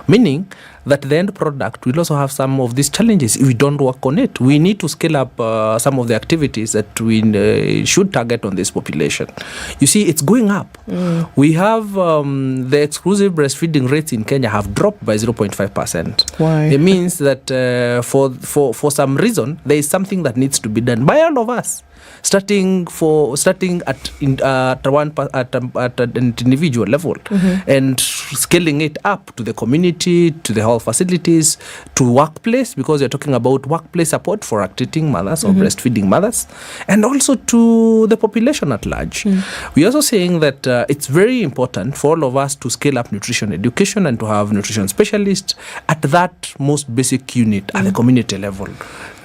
meaning that the end product will also have some of these challenges if we don't work on it. We need to scale up some of the activities that we should target on this population. You see, it's going up. We have the exclusive breastfeeding rates in Kenya have dropped by 0.5%. Why? It means that for some reason, there is something that needs to be done by all of us. Starting at an individual level, and scaling it up to the community, to the health facilities, to workplace, because you're talking about workplace support for lactating mothers or breastfeeding mothers, and also to the population at large. We're also saying that it's very important for all of us to scale up nutrition education and to have nutrition specialists at that most basic unit at the community level.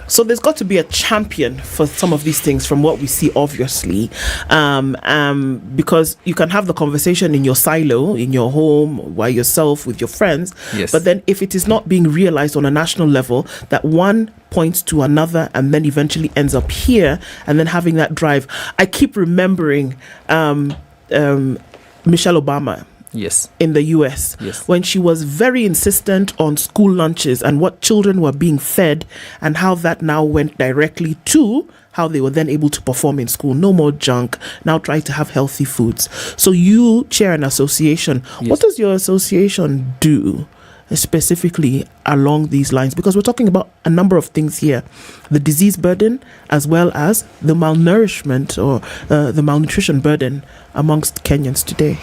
So there's got to be a champion for some of these things from what we see, obviously, because you can have the conversation in your silo, in your home, by yourself, with your friends. Yes. But then if it is not being realized on a national level, that one points to another and then eventually ends up here, and then having that drive. I keep remembering Michelle Obama. Yes. In the US, when she was very insistent on school lunches and what children were being fed, and how that now went directly to how they were then able to perform in school. No more junk, now try to have healthy foods. So you chair an association. What does your association do specifically along these lines? Because we're talking about a number of things here: the disease burden, as well as the malnourishment or the malnutrition burden amongst Kenyans today.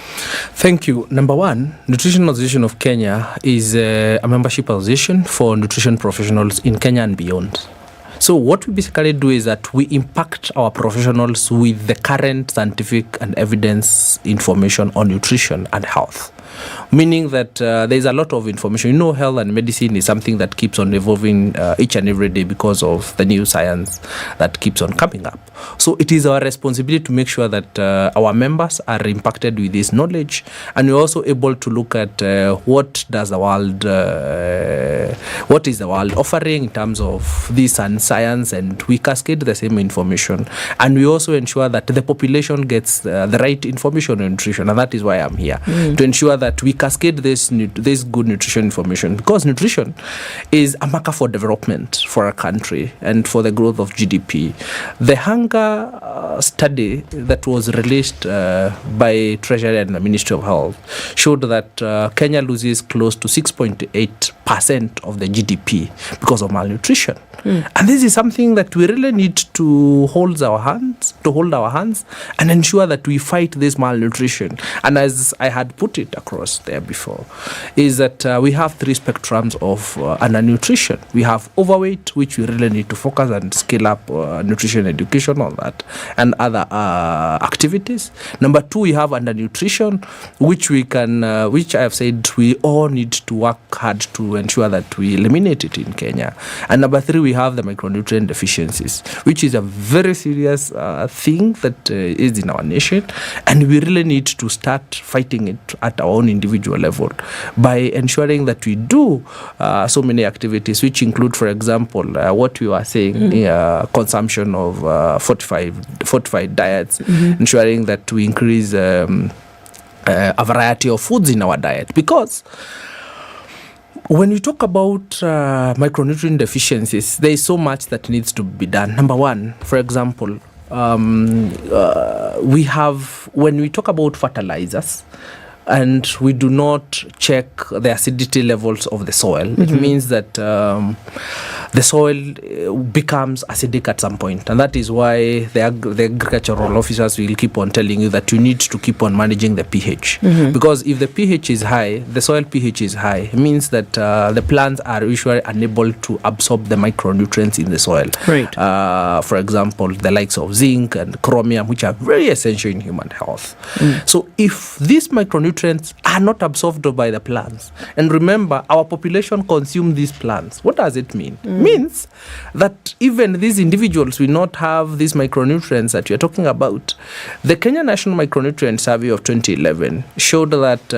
Thank you. Number one, Nutrition Association of Kenya is a membership association for nutrition professionals in Kenya and beyond. So what we basically do is that we impact our professionals with the current scientific and evidence information on nutrition and health. Meaning that there's a lot of information. You know, health and medicine is something that keeps on evolving each and every day because of the new science that keeps on coming up. So it is our responsibility to make sure that our members are impacted with this knowledge, and we're also able to look at what is the world offering in terms of this and science, and we cascade the same information, and we also ensure that the population gets the right information on nutrition, and that is why I'm here, to ensure that we cascade this good nutrition information, because nutrition is a marker for development for a country and for the growth of GDP. The hunger study that was released by Treasury and the Ministry of Health showed that Kenya loses close to 6.8% of the GDP because of malnutrition. And this is something that we really need to hold our hands and ensure that we fight this malnutrition. And as I had put it across there before, is that we have three spectrums of undernutrition. We have overweight, which we really need to focus and scale up nutrition education on that and other activities. Number two, we have undernutrition, which we can, which I have said we all need to work hard to ensure that we eliminate it in Kenya. And number three, we have the micronutrient deficiencies, which is a very serious thing that is in our nation, and we really need to start fighting it at our own individual level by ensuring that we do so many activities, which include, for example, what we were saying, consumption of fortified diets, ensuring that we increase a variety of foods in our diet. Because when we talk about micronutrient deficiencies, there is so much that needs to be done. Number one, for example, we have, when we talk about fertilizers, and we do not check the acidity levels of the soil, it means that the soil becomes acidic at some point, and that is why the agricultural officers will keep on telling you that you need to keep on managing the pH, because if the pH is high, the soil pH is high, it means that the plants are usually unable to absorb the micronutrients in the soil. Right. For example, the likes of zinc and chromium, which are very essential in human health. So if these micronutrients are not absorbed by the plants, and remember, our population consume these plants, what does it mean? Means that even these individuals will not have these micronutrients that you're talking about. The Kenya National Micronutrient Survey of 2011 showed that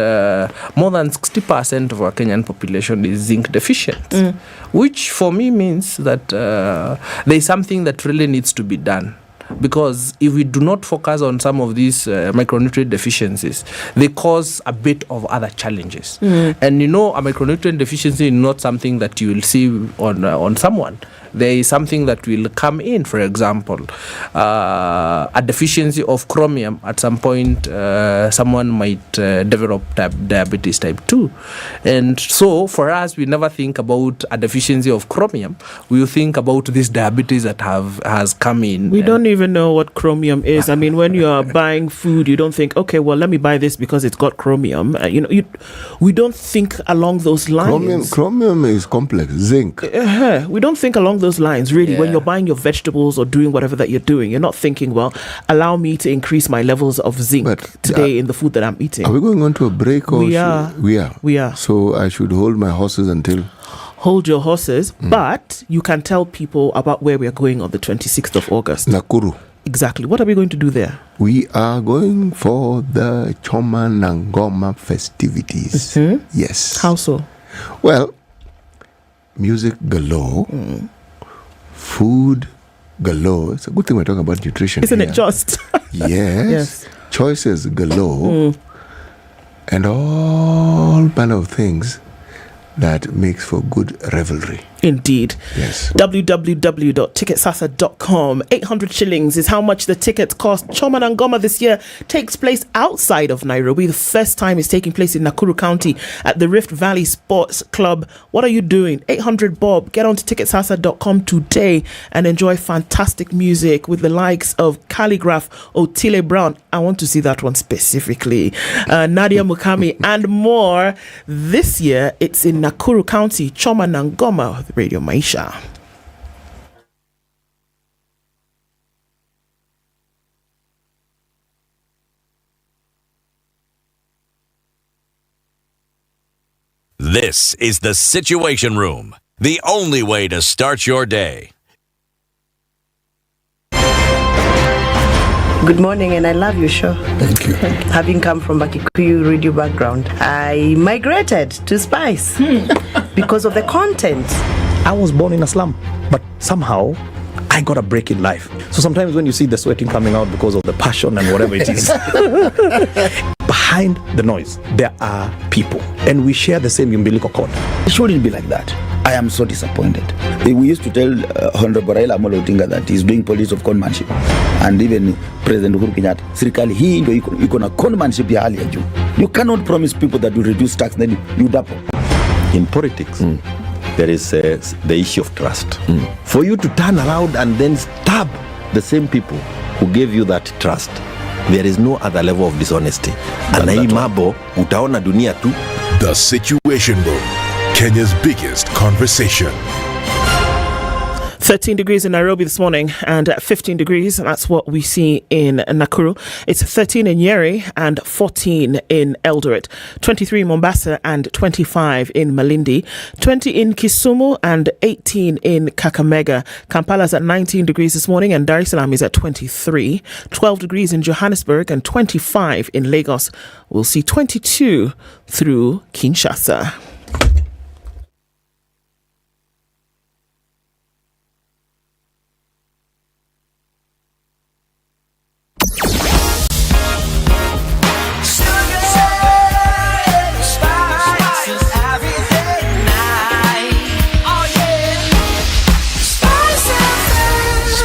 more than 60% of our Kenyan population is zinc deficient, which for me means that there is something that really needs to be done. Because if we do not focus on some of these micronutrient deficiencies, they cause a bit of other challenges. And a micronutrient deficiency is not something that you will see on someone. There is something that will come in. For example, a deficiency of chromium. At some point, someone might develop diabetes type 2. And so for us, we never think about a deficiency of chromium. We think about this diabetes that has come in. We don't even know what chromium is. I mean, when you are buying food, you don't think, okay, well, let me buy this because it's got chromium. We don't think along those lines. Chromium is complex. Zinc. We don't think along those lines, really. When you're buying your vegetables or doing whatever that you're doing, you're not thinking, well, allow me to increase my levels of zinc today in the food that I'm eating. Are we going on to a break? Or We are. We are. So I should hold my horses until... Hold your horses, but you can tell people about where we are going on the 26th of August. Nakuru. Exactly. What are we going to do there? We are going for the Choma Nangoma festivities. Yes. How so? Well, music galore, food galore. It's a good thing we're talking about nutrition. Isn't here. it just? Yes. Choices galore, and all kind of things that makes for good revelry. Indeed. Yes. www.ticketsasa.com. 800 shillings is how much the tickets cost. Choma Nangoma this year takes place outside of Nairobi. The first time is taking place in Nakuru County at the Rift Valley Sports Club. What are you doing? 800 Bob. Get on to ticketsasa.com today and enjoy fantastic music with the likes of Calligraph, Otile Brown. I want to see that one specifically. Nadia Mukami and more. This year it's in Nakuru County. Choma Nangoma, Radio Maisha. This is the Situation Room, the only way to start your day. Good morning, and I love your show. Thank you. Having come from a Kikuyu radio background, I migrated to Spice because of the content. I was born in a slum, but somehow I got a break in life. So sometimes when you see the sweating coming out because of the passion and whatever it is, behind the noise, there are people, and we share the same umbilical cord. It shouldn't be like that. I am so disappointed. We used to tell Honorable Raila Amolo Odinga that he's doing politics of conmanship, and even President Uhuru Kenyatta, serikali hii ndio iko na conmanship ya hali ya juu. You cannot promise people that you reduce tax, then you double. In politics, there is the issue of trust. For you to turn around and then stab the same people who gave you that trust, there is no other level of dishonesty. And hii mambo utaona dunia tu. The Situation Room, Kenya's biggest conversation. 13 degrees in Nairobi this morning and 15 degrees. That's what we see in Nakuru. It's 13 in Nyeri and 14 in Eldoret. 23 in Mombasa and 25 in Malindi. 20 in Kisumu and 18 in Kakamega. Kampala's at 19 degrees this morning and Dar es Salaam is at 23. 12 degrees in Johannesburg and 25 in Lagos. We'll see 22 through Kinshasa.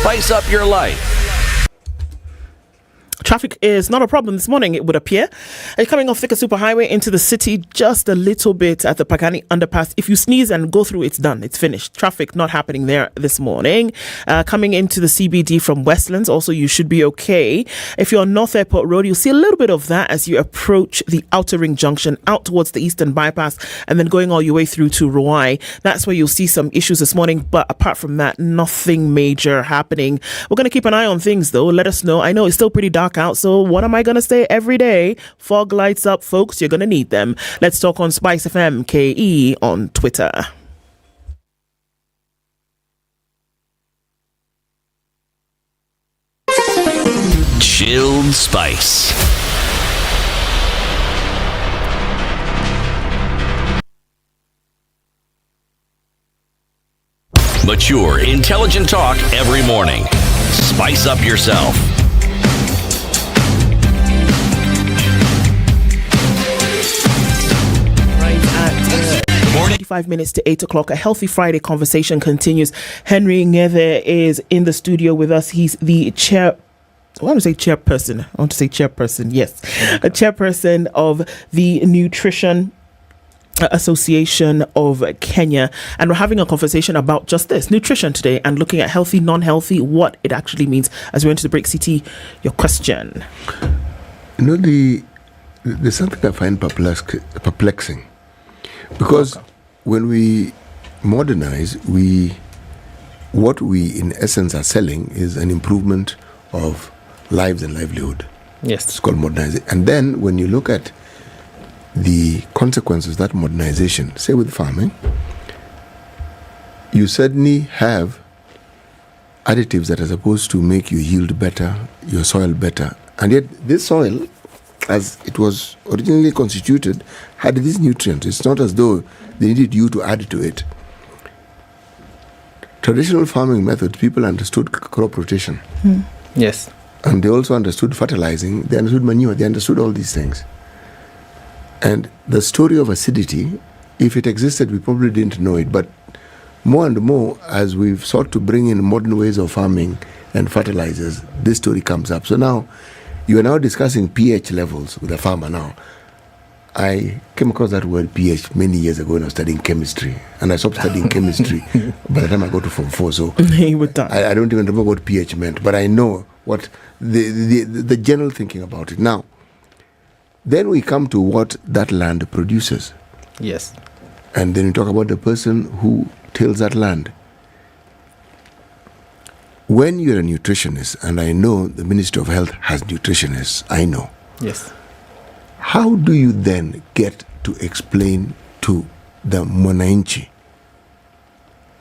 Spice up your life. Traffic is not a problem this morning, it would appear. Coming off Thika Superhighway into the city just a little bit at the Pagani underpass. If you sneeze and go through, it's done. It's finished. Traffic not happening there this morning. Coming into the CBD from Westlands, also you should be okay. If you're on North Airport Road, you'll see a little bit of that as you approach the Outer Ring Junction out towards the Eastern Bypass and then going all your way through to Ruai. That's where you'll see some issues this morning. But apart from that, nothing major happening. We're going to keep an eye on things though. Let us know. I know it's still pretty dark out, so what am I going to say every day? Fog lights up, folks. You're going to need them. Let's talk on Spice FM KE on Twitter. Chilled Spice. Mature, intelligent talk every morning. Spice up yourself. 45 minutes to 8 o'clock. A Healthy Friday conversation continues. Henry Ngeve is in the studio with us. He's the chairperson. Yes. A chairperson of the Nutrition Association of Kenya, and we're having a conversation about just this, nutrition today, and looking at healthy, non-healthy, what it actually means. As we enter the break, CT, your question. You know, there's something I find perplexing, because when we modernize, what we in essence are selling is an improvement of lives and livelihood. Yes, it's called modernizing. And then when you look at the consequences of that modernization, say with farming, you certainly have additives that are supposed to make your yield better, your soil better. And yet this soil, as it was originally constituted, had these nutrients. It's not as though they needed you to add to it. Traditional farming methods, people understood crop rotation. Yes. And they also understood fertilizing, they understood manure, they understood all these things. And the story of acidity, if it existed, we probably didn't know it. But more and more, as we've sought to bring in modern ways of farming and fertilizers, this story comes up. So now, you are now discussing pH levels with a farmer now. I came across that word pH many years ago when I was studying chemistry. And I stopped studying chemistry by the time I got to Form 4. So I don't even remember what pH meant. But I know what the general thinking about it. Now, then we come to what that land produces. Yes. And then we talk about the person who tills that land. When you're a nutritionist, and I know the Ministry of Health has nutritionists, I know. Yes. How do you then get to explain to the Mwananchi?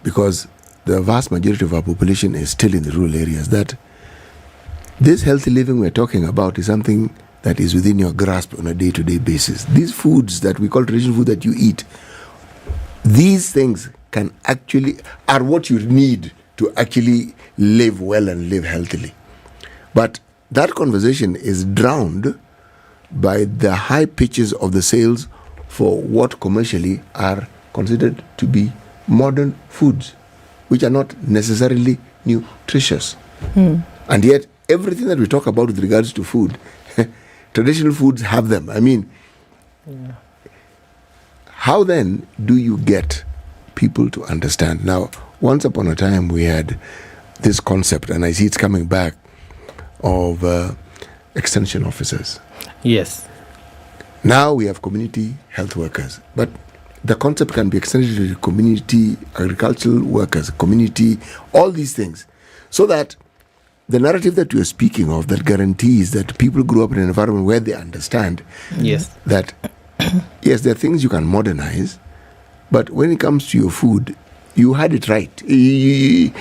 Because the vast majority of our population is still in the rural areas, that this healthy living we're talking about is something that is within your grasp on a day-to-day basis. These foods that we call traditional food that you eat, these things can actually, are what you need to actually live well and live healthily. But that conversation is drowned by the high pitches of the sales for what commercially are considered to be modern foods, which are not necessarily nutritious. And yet, everything that we talk about with regards to food, traditional foods have them. I mean, how then do you get people to understand? Now, once upon a time, we had this concept, and I see it's coming back, of extension officers. Yes. Now we have community health workers, but the concept can be extended to community agricultural workers, community, all these things, so that the narrative that you are speaking of that guarantees that people grow up in an environment where they understand that, yes, there are things you can modernize, but when it comes to your food, you had it right. We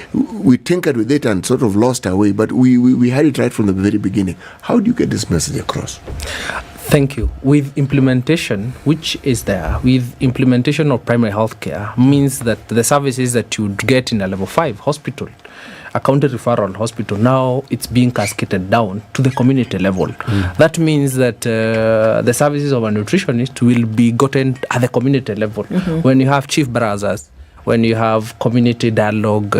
tinkered with it and sort of lost our way, but we had it right from the very beginning. How do you get this message across? Thank you. With implementation, which is there, with implementation of primary health care, means that the services that you get in a level 5 hospital, a county referral hospital, now it's being cascaded down to the community level. That means that the services of a nutritionist will be gotten at the community level. When you have chief barazas, when you have community dialogue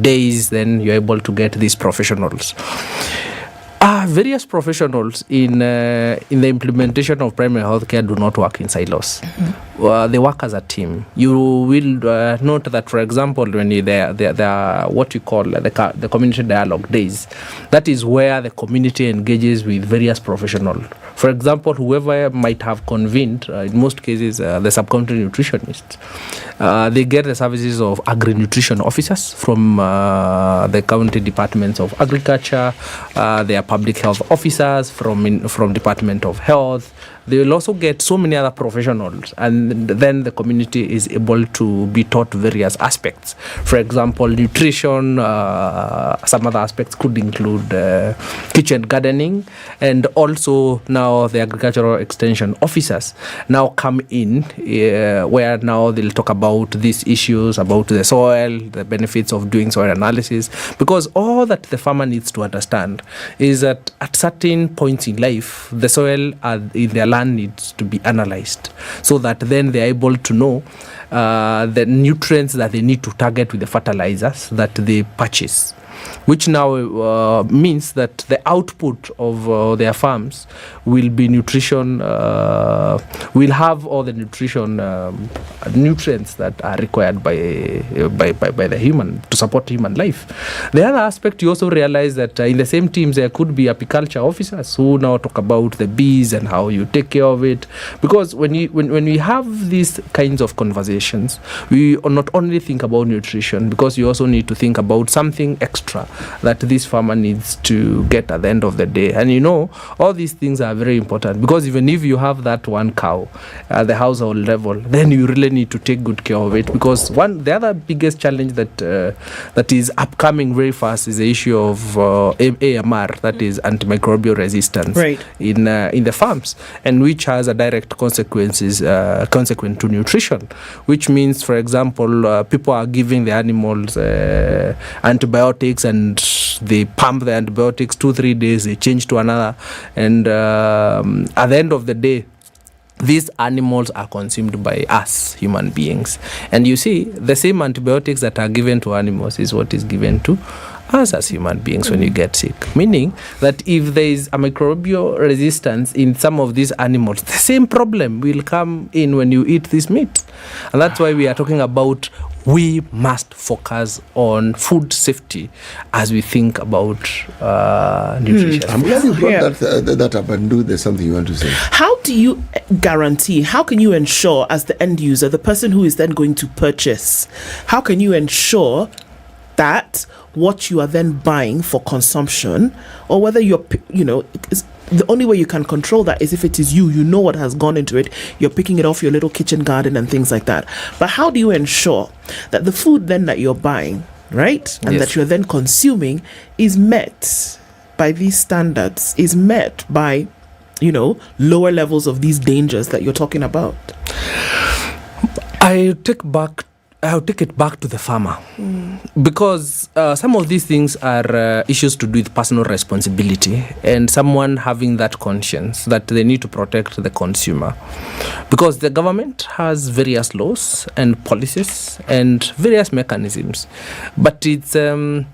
days, then you're able to get these professionals. Various professionals in the implementation of primary healthcare do not work in silos. They work as a team. You will note that, for example, when there are what you call the community dialogue days, that is where the community engages with various professionals. For example, whoever might have convened, in most cases, the sub-county nutritionists, they get the services of agri-nutrition officers from the county departments of agriculture. They are public health officers from Department of Health. They will also get so many other professionals, and then the community is able to be taught various aspects. For example, nutrition, some other aspects could include kitchen gardening, and also now the agricultural extension officers now come in where now they'll talk about these issues, about the soil, the benefits of doing soil analysis, because all that the farmer needs to understand is that at certain points in life, the soil in their land needs to be analyzed so that then they're able to know the nutrients that they need to target with the fertilizers that they purchase, which now means that the output of their farms will be nutrition, will have all the nutrition nutrients that are required by the human to support human life. The other aspect, you also realize that in the same teams there could be apiculture officers who now talk about the bees and how you take care of it, because when we have these kinds of conversations, we not only think about nutrition, because you also need to think about something extra that this farmer needs to get at the end of the day. And all these things are very important, because even if you have that one cow at the household level, then you really need to take good care of it, because the other biggest challenge that is upcoming very fast is the issue of AMR, that is antimicrobial resistance, in the farms, and which has a direct consequent to nutrition, which means, for example, people are giving the animals antibiotics, and they pump the antibiotics 2-3 days, they change to another, and at the end of the day, these animals are consumed by us human beings. And you see, the same antibiotics that are given to animals is what is given to us as human beings when you get sick. Meaning that if there is a microbial resistance in some of these animals, the same problem will come in when you eat this meat. And that's why we are talking about we must focus on food safety as we think about nutrition. I'm glad you brought that up, and there's something you want to say. How do you guarantee, how can you ensure as the end user, the person who is then going to purchase, how can you ensure that what you are then buying for consumption, or whether you're, the only way you can control that is if it is you know what has gone into it, you're picking it off your little kitchen garden and things like that. But how do you ensure that the food then that you're buying, right, and that you're then consuming is met by these standards, is met by, lower levels of these dangers that you're talking about? I'll take it back to the farmer, because some of these things are issues to do with personal responsibility and someone having that conscience that they need to protect the consumer, because the government has various laws and policies and various mechanisms, but it's the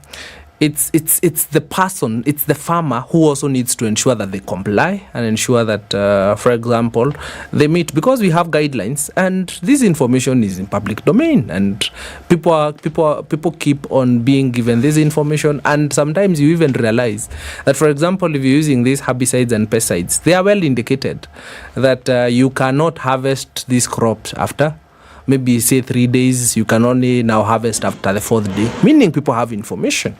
person, it's the farmer who also needs to ensure that they comply and ensure that, for example, they meet, because we have guidelines and this information is in public domain, and people keep on being given this information, and sometimes you even realize that, for example, if you're using these herbicides and pesticides, they are well indicated that you cannot harvest these crops after maybe say 3 days, you can only now harvest after the 4th day, meaning people have information.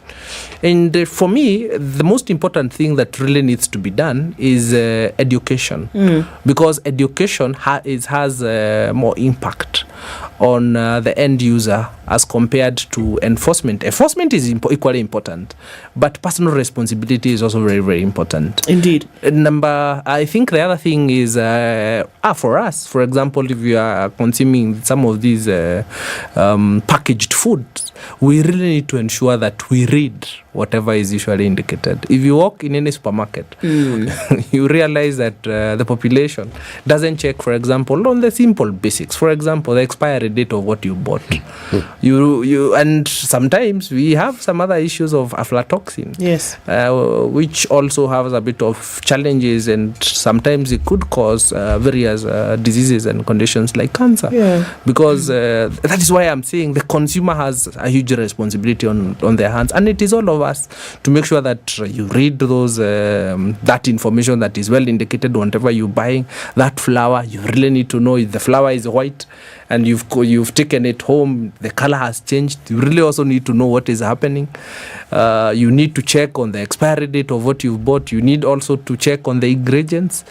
And for me, the most important thing that really needs to be done is education, because education has more impact on the end user as compared to enforcement. Enforcement is equally important, but personal responsibility is also very, very important. Indeed. I think the other thing is, for us, for example, if you are consuming some of these packaged foods, we really need to ensure that we read whatever is usually indicated. If you walk in any supermarket, you realize that the population doesn't check, for example, on the simple basics. For example, the expiry date of what you bought. And sometimes we have some other issues of aflatoxin, yes, which also has a bit of challenges, and sometimes it could cause various diseases and conditions like cancer. Because that is why I'm saying the consumer has a huge responsibility on their hands, and it is all of us to make sure that you read those that information that is well indicated whenever you're buying that flour. You really need to know if the flour is white and you've taken it home, the color has changed. You really also need to know what is happening. You need to check on the expiry date of what you've bought. You need also to check on the ingredients,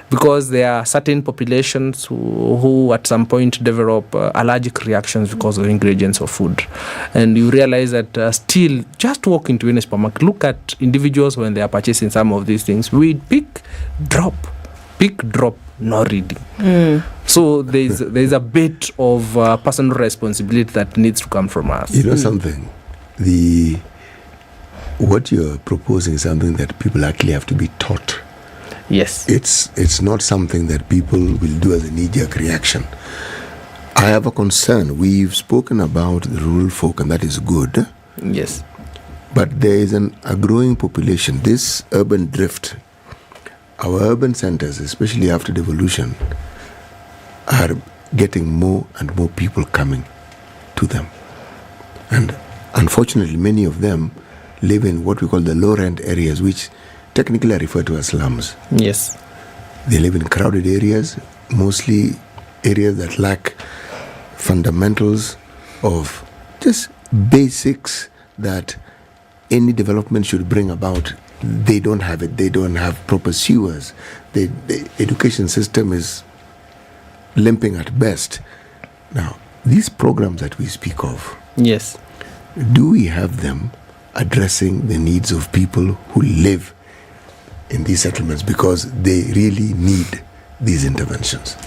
because there are certain populations who at some point develop allergic reactions because of ingredients of food. And you realize that still, just walk into any supermarket, look at individuals when they are purchasing some of these things. We pick, drop, no reading. So there's a bit of personal responsibility that needs to come from us. You know something, what you're proposing is something that people actually have to be taught. Yes. It's not something that people will do as a knee-jerk reaction. I have a concern. We've spoken about the rural folk, and that is good. Yes. But there is a growing population. This urban drift, our urban centers, especially after devolution, are getting more and more people coming to them. And unfortunately, many of them live in what we call the low-rent areas, which technically are referred to as slums. Yes. They live in crowded areas, mostly areas that lack fundamentals of just basics that any development should bring about. They don't have it. They don't have proper sewers. The education system is limping at best. Now, these programs that we speak of, yes, do we have them addressing the needs of people who live in these settlements, because they really need these interventions?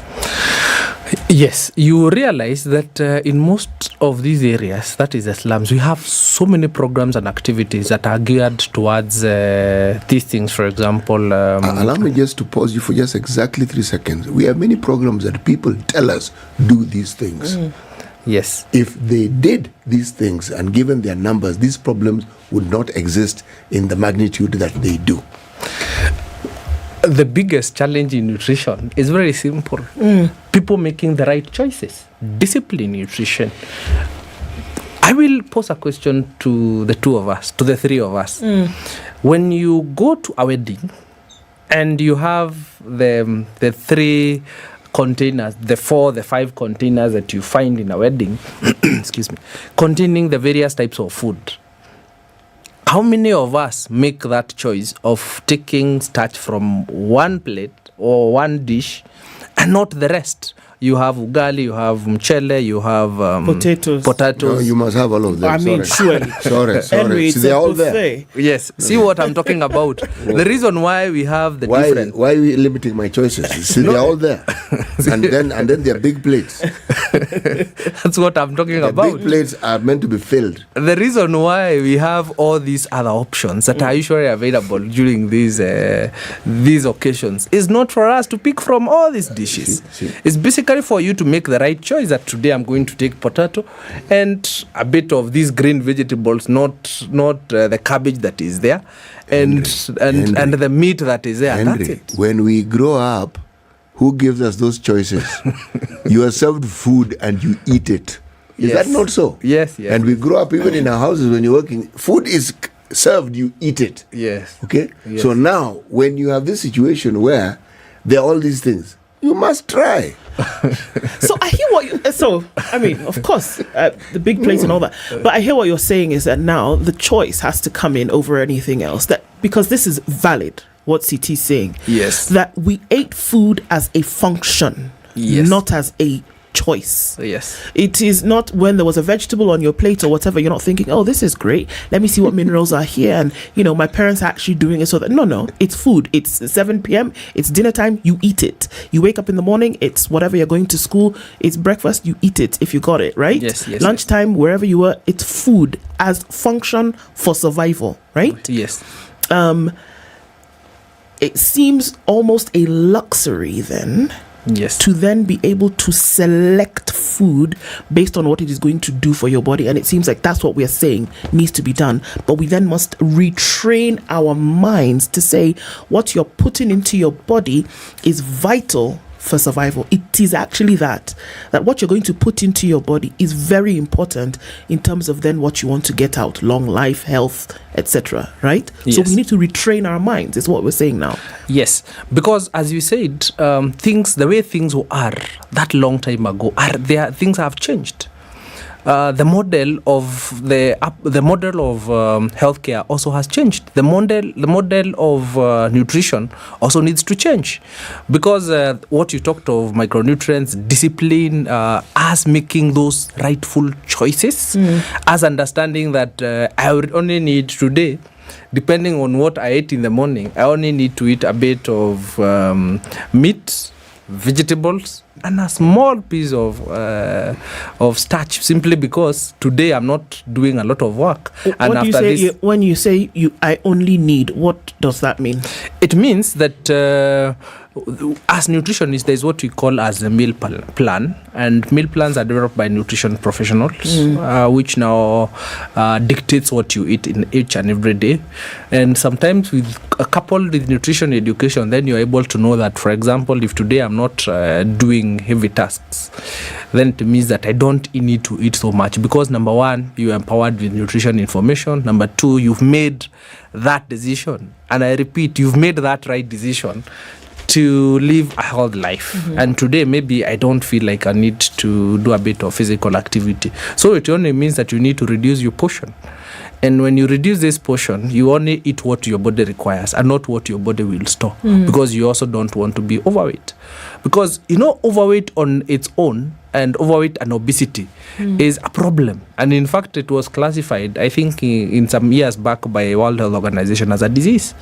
Yes, you realize that in most of these areas, that is the slums, we have so many programs and activities that are geared towards these things. For example, allow me just to pause you for just exactly 3 seconds. We have many programs that people tell us do these things. Yes. If they did these things and given their numbers, these problems would not exist in the magnitude that they do. The biggest challenge in nutrition is very simple. People making the right choices. Discipline nutrition. I will pose a question to the two of us, to the three of us. When you go to a wedding and you have the 3 containers, the 4, the 5 containers that you find in a wedding, excuse me, containing the various types of food, how many of us make that choice of taking starch from one plate or one dish and not the rest? You have ugali, you have mchele, you have potatoes. No, you must have all of them. I mean, surely. Sorry. Henry, See, they're all there. Yes. See what I'm talking about. The reason why we have the different. Why are you limiting my choices? See, they're all there. and then they're big plates. That's what I'm talking about. Big plates are meant to be filled. The reason why we have all these other options that are usually available during these occasions is not for us to pick from all these dishes. It's basically for you to make the right choice that today I'm going to take potato and a bit of these green vegetables, not the cabbage that is there, and the meat that is there. Henry, that's it. When we grow up, who gives us those choices? You are served food and you eat it. Is that not so? Yes. And we grow up even in our houses when you're working. Food is served, you eat it. Yes. Okay? Yes. So now, when you have this situation where there are all these things, you must try. So I hear what you... So, I mean, of course, the big plates and all that. But I hear what you're saying is that now the choice has to come in over anything else. That because this is valid, what CT is saying. Yes. That we ate food as a function, yes, not as a choice. Yes. It is not when there was a vegetable on your plate or whatever, you're not thinking, oh, this is great. Let me see what minerals are here. And, my parents are actually doing it so that, no, it's food. It's 7 p.m. It's dinner time. You eat it. You wake up in the morning. It's whatever you're going to school. It's breakfast. You eat it if you got it, right? Yes. Lunchtime, wherever you were, it's food as function for survival, right? Yes. It seems almost a luxury then. Yes. To then be able to select food based on what it is going to do for your body. And it seems like that's what we're saying needs to be done. But we then must retrain our minds to say what you're putting into your body is vital for survival. It is actually that what you're going to put into your body is very important in terms of then what you want to get out, long life, health, etc. Right? Yes. So we need to retrain our minds, is what we're saying now. Yes, because as you said, the way things were that long time ago, things have changed. The model of healthcare also has changed. The model of nutrition also needs to change, because what you talked of, micronutrients, discipline, as making those rightful choices, as understanding that I would only need today, depending on what I ate in the morning, I only need to eat a bit of meat, vegetables, and a small piece of starch, simply because today I'm not doing a lot of work. And what do you say when you say I only need? What does that mean? It means that as nutritionists, there's what we call as a meal plan, and meal plans are developed by nutrition professionals, which now dictates what you eat in each and every day. And sometimes coupled with nutrition education, then you're able to know that, for example, if today I'm not doing heavy tasks, then it means that I don't need to eat so much, because number one, you're empowered with nutrition information. Number two, you've made that decision, and I repeat, you've made that right decision to live a healthy life. And today maybe I don't feel like I need to do a bit of physical activity, so it only means that you need to reduce your portion. And when you reduce this portion, you only eat what your body requires and not what your body will store, because you also don't want to be overweight. Because overweight on its own, and overweight and obesity is a problem. And in fact, it was classified, I think, in some years back by World Health Organization as a disease,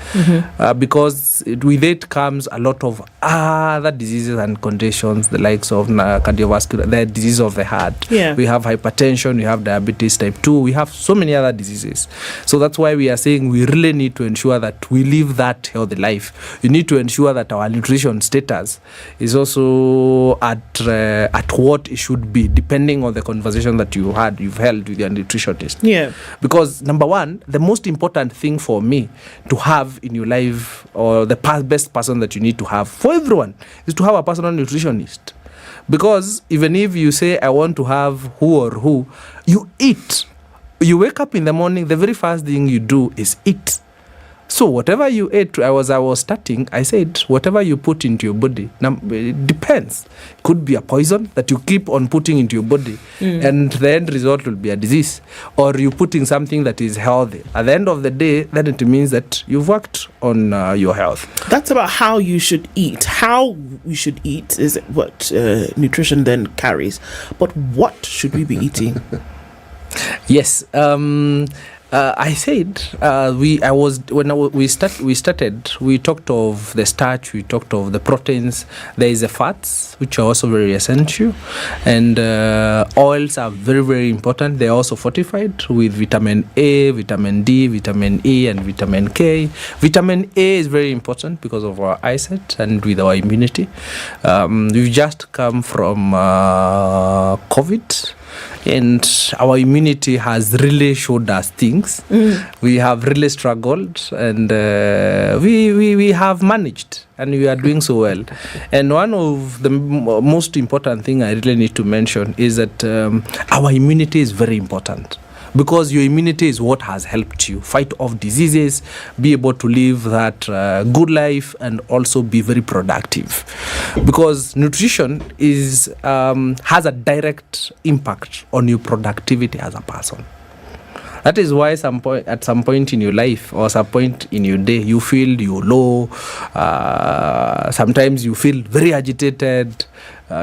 because with it comes a lot of other diseases and conditions, the likes of cardiovascular, the disease of the heart. Yeah. We have hypertension, we have diabetes type 2, we have so many other diseases. So that's why we are saying we really need to ensure that we live that healthy life. You need to ensure that our nutrition status is also at what it should be, depending on the conversation that you've held with your nutritionist. Yeah. Because number one, the most important thing for me to have in your life, or the best person that you need to have for everyone, is to have a personal nutritionist. Because even if you say I want to have who, you eat. You wake up in the morning, the very first thing you do is eat. So whatever you ate, I was starting, I said, whatever you put into your body, it depends. It could be a poison that you keep on putting into your body, and the end result will be a disease. Or you putting something that is healthy. At the end of the day, then it means that you've worked on your health. That's about how you should eat. How we should eat is what nutrition then carries. But what should we be eating? Yes. I said we started. We talked of the starch. We talked of the proteins. There is the fats, which are also very essential, and oils are very, very important. They are also fortified with vitamin A, vitamin D, vitamin E, and vitamin K. Vitamin A is very important because of our eyesight and with our immunity. We've just come from COVID. And our immunity has really showed us things. We have really struggled, and we have managed, and we are doing so well. And one of the most important thing I really need to mention is that our immunity is very important. Because your immunity is what has helped you fight off diseases, be able to live that good life, and also be very productive. Because nutrition has a direct impact on your productivity as a person. That is why at some point in your life or some point in your day, you feel you're low. Sometimes you feel very agitated.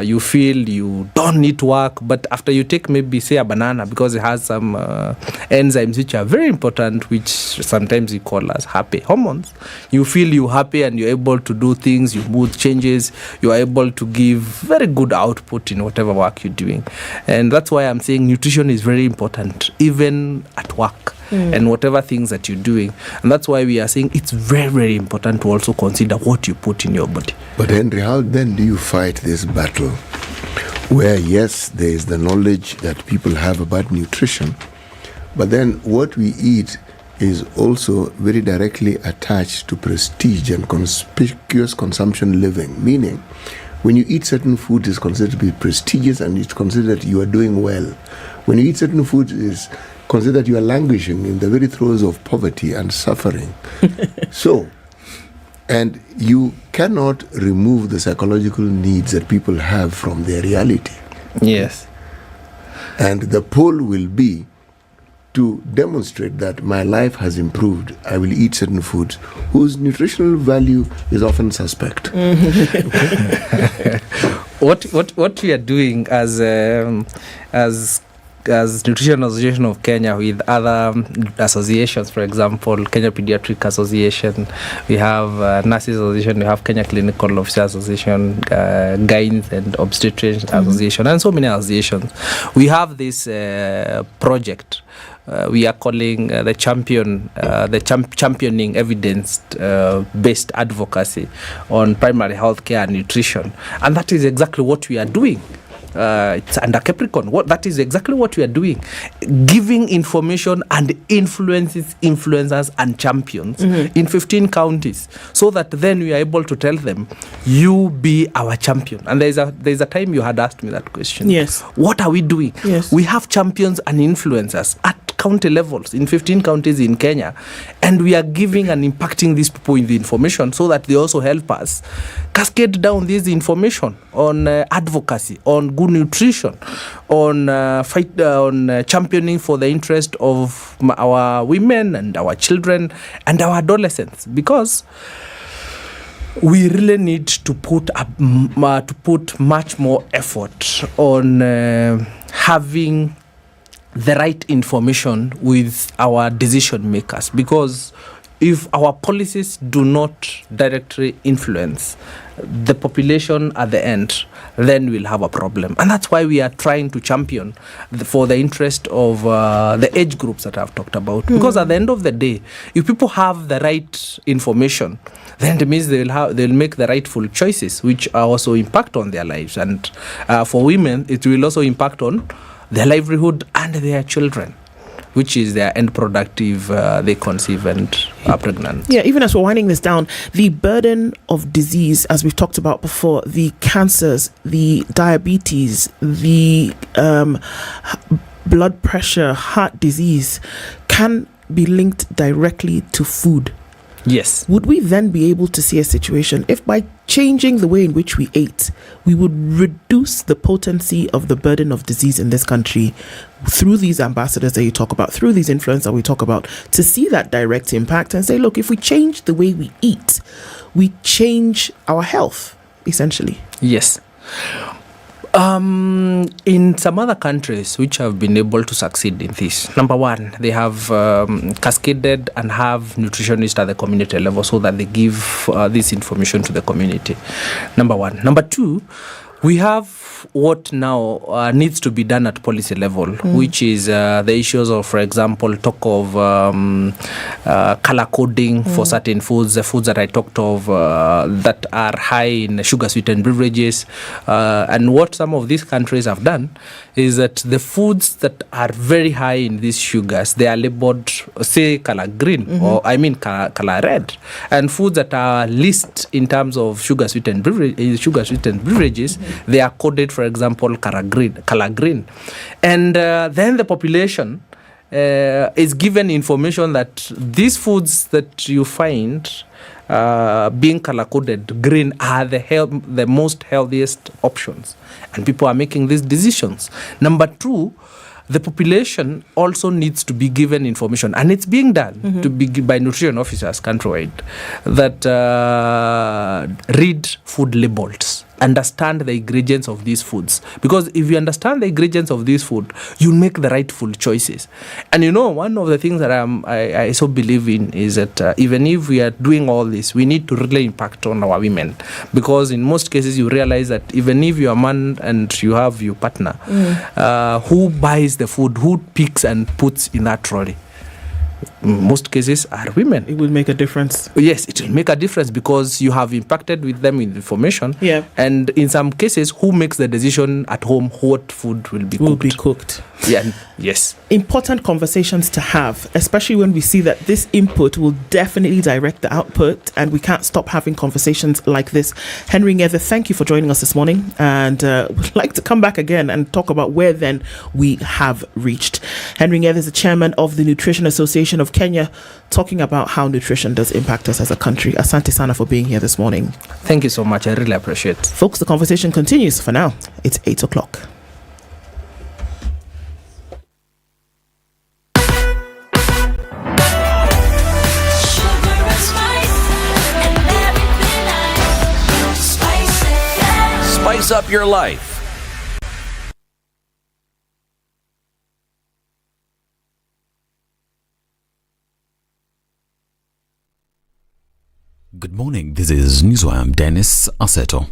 you feel you don't need to work, but after you take maybe say a banana, because it has some enzymes which are very important, which sometimes we call as happy hormones, you feel you're happy and you're able to do things, your mood changes, you are able to give very good output in whatever work you're doing. And that's why I'm saying nutrition is very important, even at work. And whatever things that you're doing. And that's why we are saying it's very, very important to also consider what you put in your body. But Henry, how then do you fight this battle where, yes, there is the knowledge that people have about nutrition, but then what we eat is also very directly attached to prestige and conspicuous consumption living, meaning when you eat certain food, it's considered to be prestigious and it's considered that you are doing well. When you eat certain food, it's consider that you are languishing in the very throes of poverty and suffering. So, and you cannot remove the psychological needs that people have from their reality. Yes. And the pole will be to demonstrate that my life has improved. I will eat certain foods whose nutritional value is often suspect. What we are doing as Nutrition Association of Kenya with other associations, for example, Kenya Pediatric Association, we have Nurses Association, we have Kenya Clinical Officers Association, Gynes and Obstetricians Association, and so many associations. We have this project we are calling the championing evidence-based advocacy on primary health care and nutrition, and that is exactly what we are doing. It's under Capricorn. That is exactly what we are doing, giving information and influencers and champions in 15 counties, so that then we are able to tell them, you be our champion. And there's a time you had asked me that question. Yes. What are we doing? Yes. We have champions and influencers at county levels in 15 counties in Kenya, and we are giving and impacting these people with the information so that they also help us cascade down this information on advocacy, on good nutrition, on championing for the interest of our women and our children and our adolescents, because we really need to put much more effort on having the right information with our decision makers, because if our policies do not directly influence the population at the end, then we'll have a problem. And that's why we are trying to champion for the interest of the age groups that I've talked about. Because at the end of the day, if people have the right information, then it means they'll make the rightful choices, which also impact on their lives. And for women, it will also impact on their livelihood and their children, which is their end product if they conceive and are pregnant. Yeah, even as we're winding this down, the burden of disease, as we've talked about before, the cancers, the diabetes, the blood pressure, heart disease, can be linked directly to food. Yes. Would we then be able to see a situation if by changing the way in which we ate, we would reduce the potency of the burden of disease in this country through these ambassadors that you talk about, through these influencers that we talk about, to see that direct impact and say, look, if we change the way we eat, we change our health, essentially? Yes. In some other countries which have been able to succeed in this, number one, they have cascaded and have nutritionists at the community level so that they give this information to the community. Number one. Number two, we have what now needs to be done at policy level, which is the issues of, for example, talk of color coding for certain foods, the foods that I talked of that are high in sugar-sweetened beverages. And what some of these countries have done is that the foods that are very high in these sugars, they are labeled, say, color green, or I mean color red. And foods that are least in terms of sugar-sweetened beverages, they are coded, for example, color green. And then the population is given information that these foods that you find being color coded green are the most healthiest options, and people are making these decisions. Number two, the population also needs to be given information, and it's being done by nutrition officers countrywide, that read food labels. understand the ingredients of these foods. Because if you understand the ingredients of this food, you'll make the right food choices. And you know, one of the things that I so believe in is that even if we are doing all this, we need to really impact on our women. Because in most cases, you realize that even if you're a man and you have your partner, who buys the food, who picks and puts in that trolley? In most cases are women. It will make a difference. Yes, it will make a difference because you have impacted with them in information. Yeah. And in some cases, who makes the decision at home what food will be cooked? Yeah. Yes. Important conversations to have, especially when we see that this input will definitely direct the output, and we can't stop having conversations like this. Henry Nyeri, thank you for joining us this morning, and we'd like to come back again and talk about where then we have reached. Henry Nyeri is the chairman of the Nutrition Association of Kenya, talking about how nutrition does impact us as a country. Asante sana for being here this morning. Thank you so much. I really appreciate it. Folks, the conversation continues. For now, it's 8 o'clock. Spice up your life. Good morning, this is Newswire. I'm Dennis Aseto.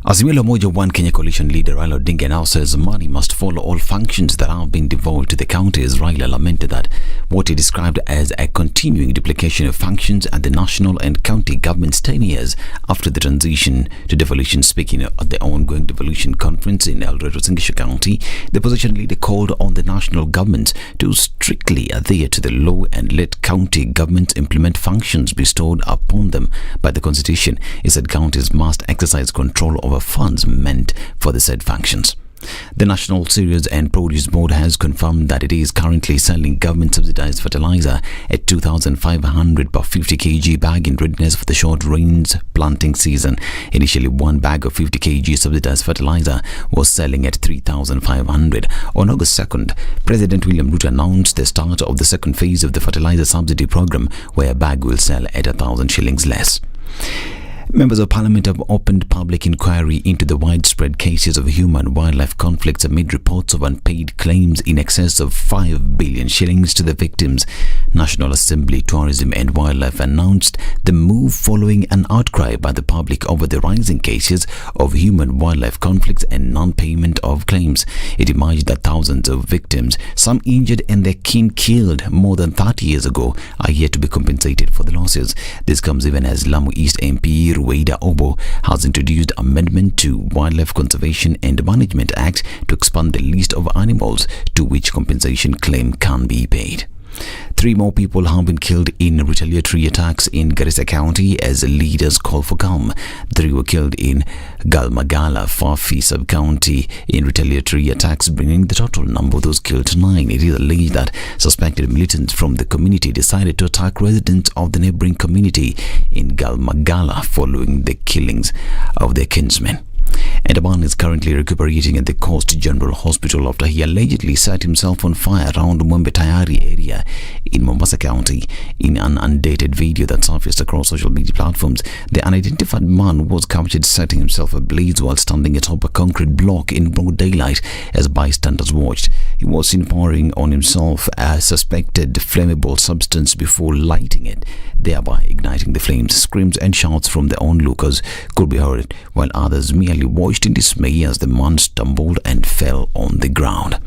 Azimio la Umoja One Kenya coalition leader Raila Odinga now says money must follow all functions that have been devolved to the counties. Raila lamented that what he described as a continuing duplication of functions at the national and county governments 10 years after the transition to devolution. Speaking at the ongoing devolution conference in Eldoret, County, the opposition leader called on the national governments to strictly adhere to the law and let county governments implement functions bestowed upon them by the constitution. He said counties must exercise control over funds meant for the said functions. The National Cereals and Produce Board has confirmed that it is currently selling government-subsidized fertilizer at 2,500 per 50 kg bag in readiness for the short rains planting season. Initially, one bag of 50 kg subsidized fertilizer was selling at 3,500. On August 2nd, President William Ruto announced the start of the second phase of the fertilizer subsidy program, where a bag will sell at 1,000 shillings less. Members of Parliament have opened public inquiry into the widespread cases of human-wildlife conflicts amid reports of unpaid claims in excess of 5 billion shillings to the victims. National Assembly Tourism and Wildlife announced the move following an outcry by the public over the rising cases of human-wildlife conflicts and non-payment of claims. It emerged that thousands of victims, some injured and their kin killed more than 30 years ago, are yet to be compensated for the losses. This comes even as Lamu East MP Okoh has introduced amendment to Wildlife Conservation and Management Act to expand the list of animals to which compensation claim can be paid. 3 more people have been killed in retaliatory attacks in Garissa County as leaders call for calm. 3 were killed in Galmagala, Fafi sub-county in retaliatory attacks, bringing the total number of those killed to 9. It is alleged that suspected militants from the community decided to attack residents of the neighboring community in Galmagala following the killings of their kinsmen. And a man is currently recuperating at the Coast General Hospital after he allegedly set himself on fire around Mwembe Tayari area in Mombasa County. In an undated video that surfaced across social media platforms, the unidentified man was captured setting himself ablaze while standing atop a concrete block in broad daylight as bystanders watched. He was seen pouring on himself a suspected flammable substance before lighting it, thereby igniting the flames. Screams and shouts from the onlookers could be heard, while others merely watched in dismay as the man stumbled and fell on the ground.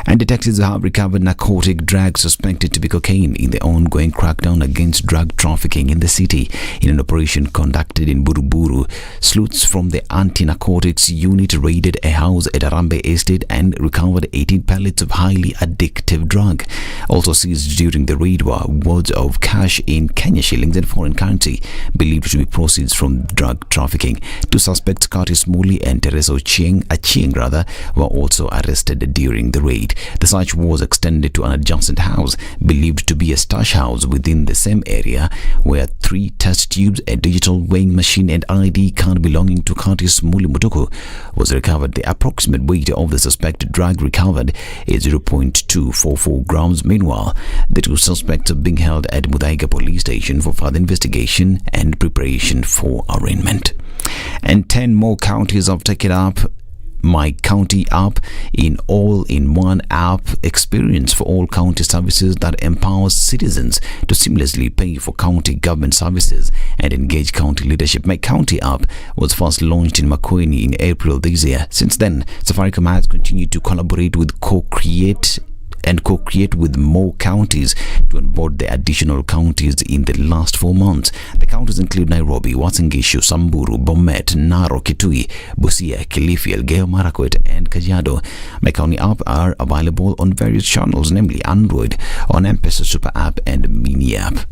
And detectives have recovered narcotic drugs suspected to be cocaine in the ongoing crackdown against drug trafficking in the city. In an operation conducted in Buruburu, sleuths from the anti-narcotics unit raided a house at Arambe Estate and recovered 18 pallets of highly addictive drug. Also seized during the raid were wads of cash in Kenya shillings and foreign currency, believed to be proceeds from drug trafficking. 2 suspects, Curtis Muli and Teresa Achieng were also arrested during the raid. The search was extended to an adjacent house believed to be be a stash house within the same area where 3 test tubes, a digital weighing machine and ID card belonging to Curtis Mulimutuku was recovered. The approximate weight of the suspected drug recovered is 0.244 grams. Meanwhile, the 2 suspects are being held at Muthaiga police station for further investigation and preparation for arraignment. And 10 more counties have taken up My County app in all-in-one app experience for all county services that empowers citizens to seamlessly pay for county government services and engage county leadership. My County app was first launched in Makueni in April this year. Since then, Safaricom has continued to collaborate with co-create with more counties to onboard the additional counties in the last 4 months. The counties include Nairobi, Uasin Gishu, Samburu, Bomet, Narok, Kitui, Busia, Kilifi, Elgeyo Marakwet and Kajiado. My County app are available on various channels, namely Android, on M-Pesa Super App and Mini App.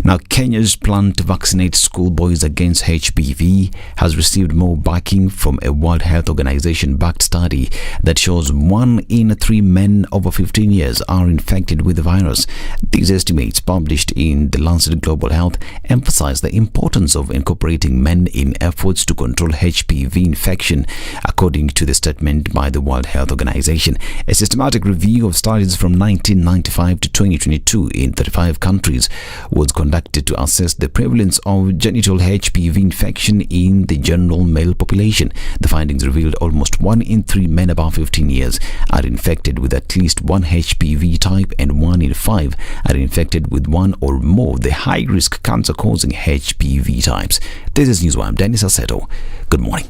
Now, Kenya's plan to vaccinate schoolboys against HPV has received more backing from a World Health Organization-backed study that shows 1 in 3 men over 15 years are infected with the virus. These estimates, published in the Lancet Global Health, emphasize the importance of incorporating men in efforts to control HPV infection, according to the statement by the World Health Organization. A systematic review of studies from 1995 to 2022 in 35 countries was conducted to assess the prevalence of genital HPV infection in the general male population. The findings revealed almost 1 in 3 men above 15 years are infected with at least one HPV type, and 1 in 5 are infected with one or more of the high-risk cancer-causing HPV types. This is Newswire. I'm Dennis Aseto. Good morning.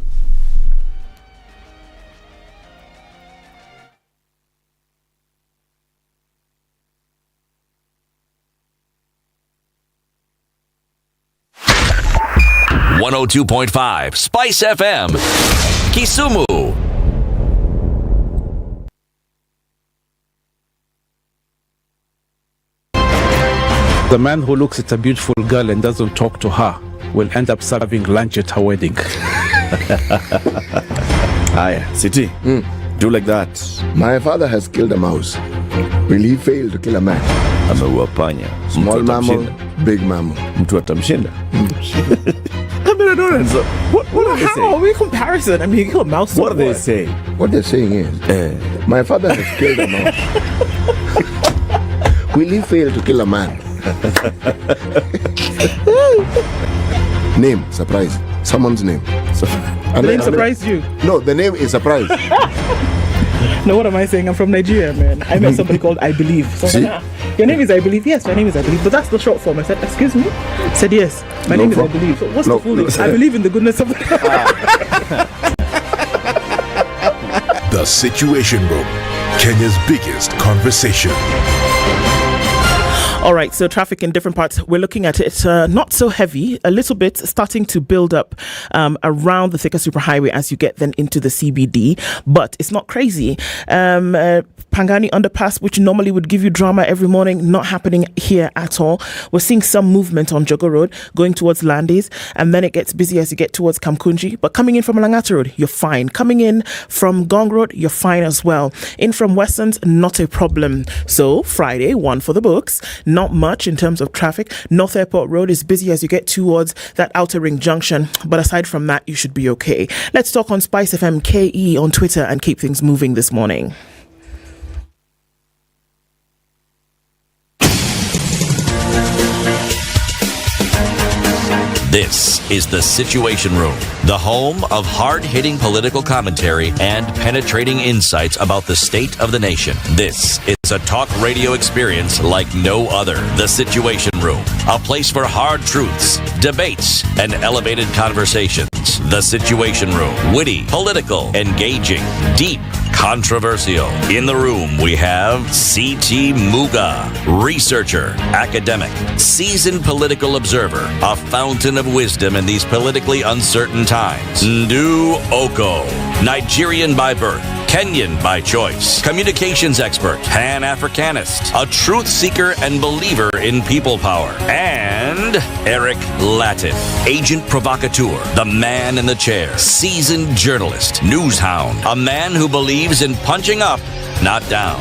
.5 Spice FM, Kisumu. The man who looks at a beautiful girl and doesn't talk to her will end up serving lunch at her wedding. Aya, City, do like that. My father has killed a mouse. Will he fail to kill a man? Ameua panya. Small mammal, big mammal. Mtu atamshinda. What are they saying? How are we comparison? I mean, you kill a mouse. What are they saying? What they're saying is, my father has killed a mouse. Will he fail to kill a man? Name, surprise. Someone's name. The name surprised you? No, the name is surprise. No, what am I saying? I'm from Nigeria, man. I met somebody called I Believe. So I said, your name is I Believe? Yes, my name is I Believe. But that's the short form. I said, excuse me? I said, yes, my name is I Believe. So what's the full name? I believe in the goodness of The Situation Room, Kenya's biggest conversation. All right, so traffic in different parts, we're looking at it not so heavy, a little bit starting to build up around the Thika Superhighway as you get then into the CBD, but it's not crazy. Pangani Underpass, which normally would give you drama every morning, not happening here at all. We're seeing some movement on Jogo Road going towards Landis, and then it gets busy as you get towards Kamkunji. But coming in from Langata Road, you're fine. Coming in from Gong Road, you're fine as well. In from Westlands, not a problem. So Friday, one for the books. Not much in terms of traffic. North Airport Road is busy as you get towards that Outer Ring Junction. But aside from that, you should be okay. Let's talk on Spice FM KE on Twitter and keep things moving this morning. This is The Situation Room, the home of hard-hitting political commentary and penetrating insights about the state of the nation. This is a talk radio experience like no other. The Situation Room, a place for hard truths, debates, and elevated conversations. The Situation Room, witty, political, engaging, deep, controversial. In the room, we have C.T. Muga, researcher, academic, seasoned political observer, a fountain of wisdom in these politically uncertain times. Ndu Okoh, Nigerian by birth, Kenyan by choice, communications expert, Pan-Africanist, a truth seeker and believer in people power, and Eric Latiff, agent provocateur, the man in the chair, seasoned journalist, news hound, a man who believes in punching up, not down.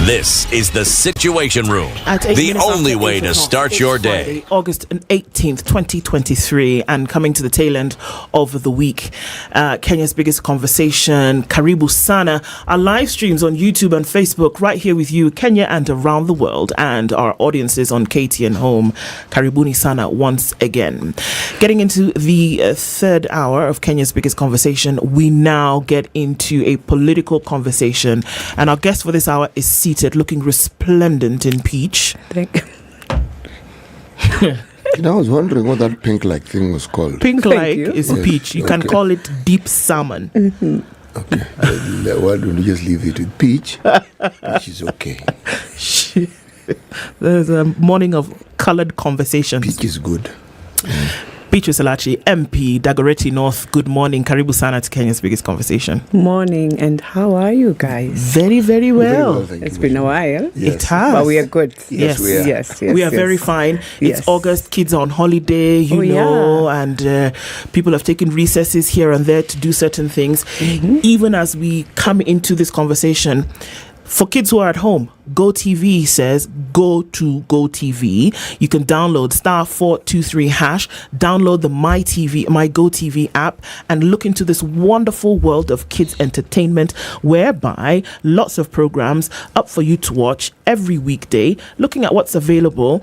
This is the Situation Room, At 8 the minutes only after way 8 to o'clock, start it's your Friday, day. August 18th, 2023, and coming to the tail end of the week. Kenya's biggest conversation, Karibu Sana, our live streams on YouTube and Facebook, right here with you, Kenya and around the world, and our audiences on KTN Home. Karibuni Sana once again. Getting into the third hour of Kenya's biggest conversation, we now get into a political conversation, and our guest for this hour is seated, looking resplendent in peach. I was wondering what that pink-like thing was called. Pink-like is peach. You can call it deep salmon. Okay. Why don't you just leave it with peach? Which is okay. There's a morning of colored conversations. Peach is good. Peach Salachi, MP, Dagoretti North. Good morning. Karibu Sana to Kenya's biggest conversation. Morning, and how are you guys? Very, very well. It's been a while. Yes. It has. But we are good. Yes, we are. Yes, we are very fine. Yes. It's August, kids are on holiday, you know, and people have taken recesses here and there to do certain things. Even as we come into this conversation, for kids who are at home, GoTV says go to GoTV. You can download *423#, download the My GoTV app, and look into this wonderful world of kids entertainment, whereby lots of programs up for you to watch every weekday, looking at what's available.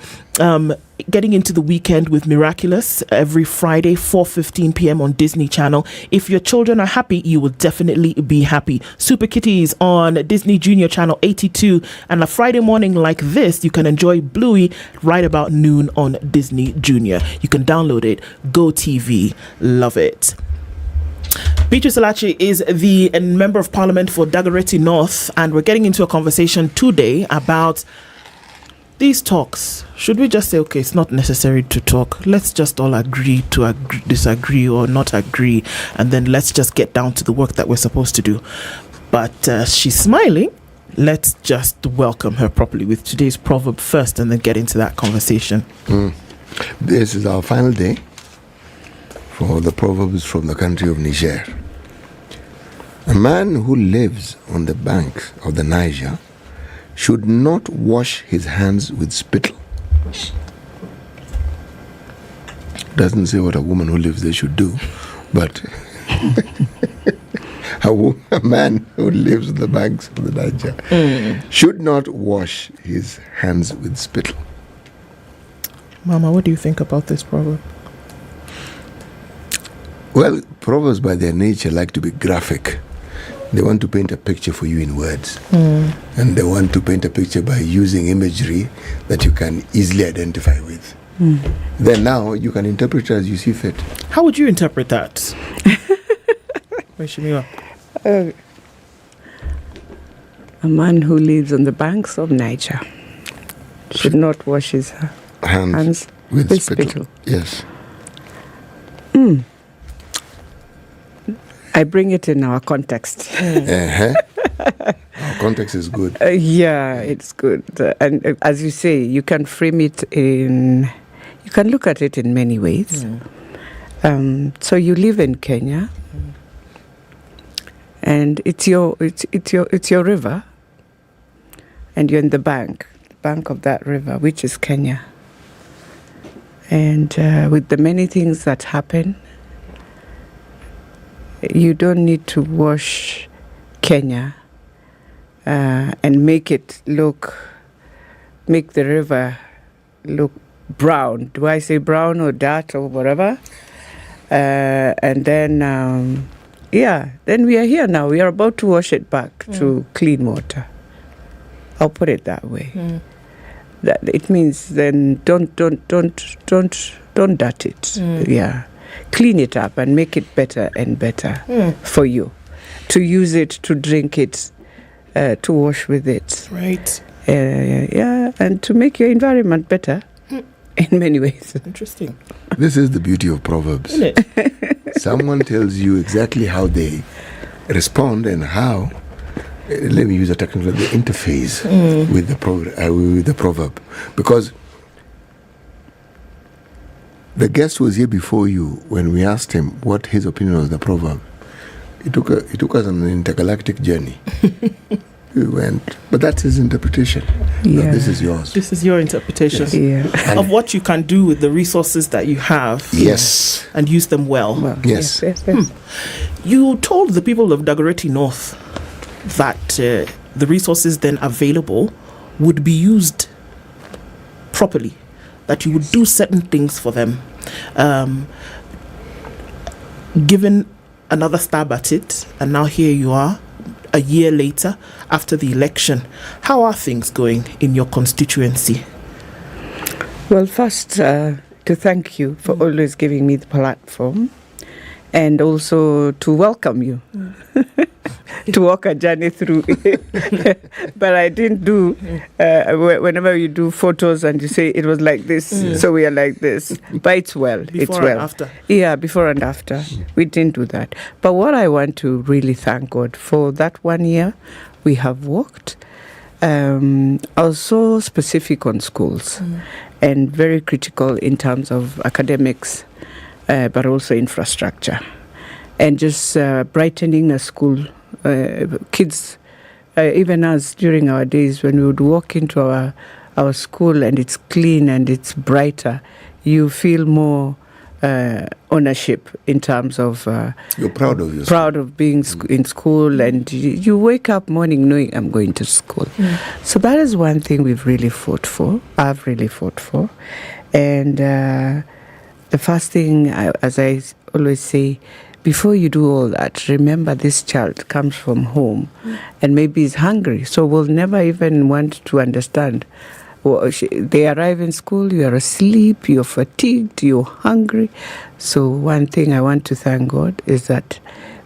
Getting into the weekend with Miraculous every Friday, 4:15 p.m. on Disney Channel. If your children are happy, you will definitely be happy. Super Kitties on Disney Junior Channel 82. And a Friday morning like this, you can enjoy Bluey right about noon on Disney Junior. You can download it. GoTV. Love it. Beatrice Alachi is the Member of Parliament for Dagoretti North, and we're getting into a conversation today about these talks. Should we just say, okay, it's not necessary to talk. Let's just all agree to disagree or not agree, and then let's just get down to the work that we're supposed to do. But she's smiling. Let's just welcome her properly with today's proverb first, and then get into that conversation. This is our final day for the proverbs from the country of Niger. A man who lives on the banks of the Niger should not wash his hands with spittle. Doesn't say what a woman who lives there should do, but a man who lives on the banks of the Niger should not wash his hands with spittle. Mama, what do you think about this proverb? Well, proverbs by their nature like to be graphic. They want to paint a picture for you in words. And they want to paint a picture by using imagery that you can easily identify with. Then now you can interpret it as you see fit. How would you interpret that? A man who lives on the banks of Niger should not wash his hands with spittle. Yes. I bring it in our context. Our context is good. Yeah, it's good. And as you say, you can frame it in, you can look at it in many ways. So you live in Kenya, and it's your river, and you're in the bank of that river, which is Kenya. And with the many things that happen, you don't need to wash Kenya and make the river look brown. Do I say brown or dirt or whatever? And then, then we are here now. We are about to wash it back to clean water. I'll put it that way. That it means then don't dirt it. Yeah. Clean it up and make it better and better for you. To use it, to drink it, to wash with it. Right. And to make your environment better in many ways. Interesting. This is the beauty of Proverbs. Isn't it? Someone tells you exactly how they respond and how, let me use a technical interface with the proverb. Because the guest was here before you when we asked him what his opinion was on the proverb. It took us on an intergalactic journey. We went, but that's his interpretation. Yeah. No, this is yours. This is your interpretation of what you can do with the resources that you have. Yes. And use them well. Yes. You told the people of Dagoretti North that the resources then available would be used properly, that you would do certain things for them. Given another stab at it, and now here you are, a year later, after the election. How are things going in your constituency? Well, first, to thank you for always giving me the platform, and also to welcome you to walk a journey through. But I didn't do, whenever you do photos and you say it was like this, so we are like this. But it's well. Before and after. Yeah, before and after. We didn't do that. But what I want to really thank God for that 1 year we have worked. Also specific on schools and very critical in terms of academics, but also infrastructure. And just brightening a school. Kids, even us during our days when we would walk into our school and it's clean and it's brighter, you feel more ownership in terms of you're proud of your proud of being in school, and you wake up morning knowing I'm going to school. So that is one thing we've really fought for. I've really fought for, and the first thing, as I always say, before you do all that, remember this child comes from home and maybe is hungry, so we'll never even want to understand. They arrive in school, you are asleep, you're fatigued, you're hungry. So one thing I want to thank God is that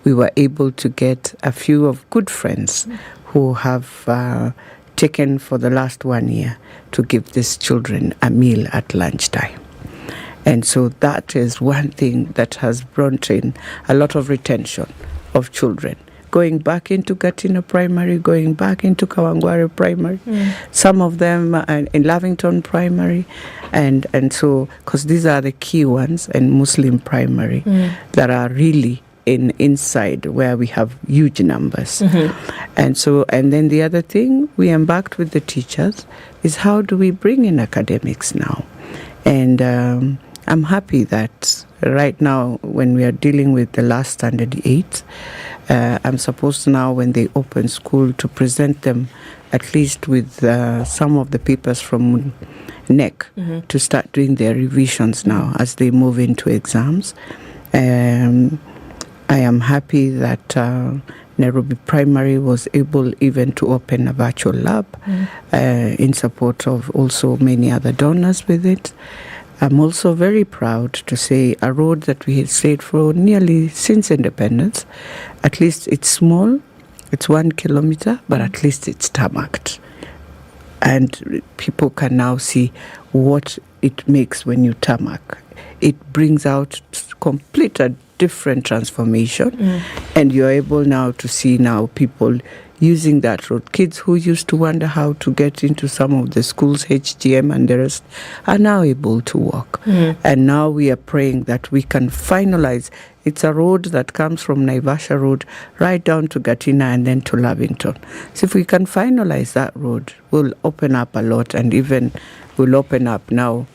we were able to get a few of good friends who have taken for the last 1 year to give these children a meal at lunchtime. And so that is one thing that has brought in a lot of retention of children. Going back into Gatina Primary, going back into Kawangware Primary, some of them in Lavington Primary, and so, because these are the key ones, and Muslim Primary, that are really inside where we have huge numbers. And so, and then the other thing we embarked with the teachers is how do we bring in academics now? And I'm happy that right now, when we are dealing with the last Standard 8, I'm supposed now, when they open school, to present them at least with some of the papers from NEC to start doing their revisions now as they move into exams. I am happy that Nairobi Primary was able even to open a virtual lab in support of also many other donors with it. I'm also very proud to say a road that we had stayed for nearly since independence, at least it's small, it's 1 kilometer, but at least it's tarmacked. And people can now see what it makes when you tarmac. It brings out complete a different transformation, and you're able now to see now people using that road. Kids who used to wonder how to get into some of the schools, HGM and the rest, are now able to walk. And now we are praying that we can finalize. It's a road that comes from Naivasha Road right down to Gatina and then to Lavington. So if we can finalize that road, we'll open up a lot, and even we'll open up now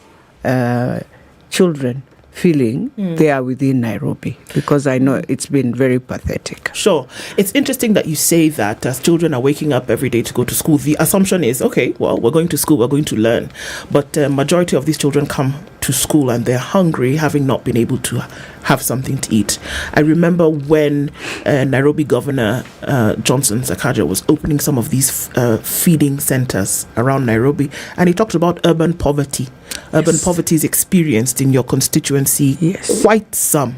children feeling they are within Nairobi, because I know it's been very pathetic. Sure. It's interesting that you say that as children are waking up every day to go to school, the assumption is, okay, well, we're going to school, we're going to learn. But majority of these children come to school and they're hungry, having not been able to have something to eat. I remember when Nairobi Governor Johnson Sakaja was opening some of these feeding centers around Nairobi, and he talked about urban poverty. Urban poverty is experienced in your constituency, quite some.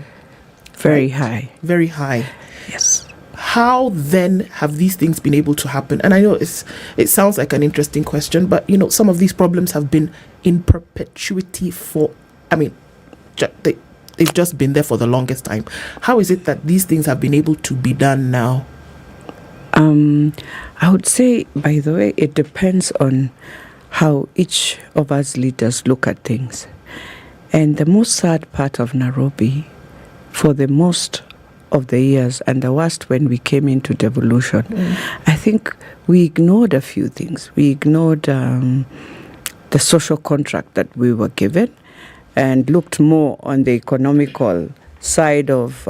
Very high. Very high. Yes. How then have these things been able to happen? And I know it sounds like an interesting question, but you know, some of these problems have been in perpetuity for, I mean, they've just been there for the longest time. How is it that these things have been able to be done now? I would say, by the way, it depends on how each of us leaders look at things. And the most sad part of Nairobi, for the most of the years, and the worst when we came into devolution. I think we ignored a few things. We ignored the social contract that we were given and looked more on the economical side of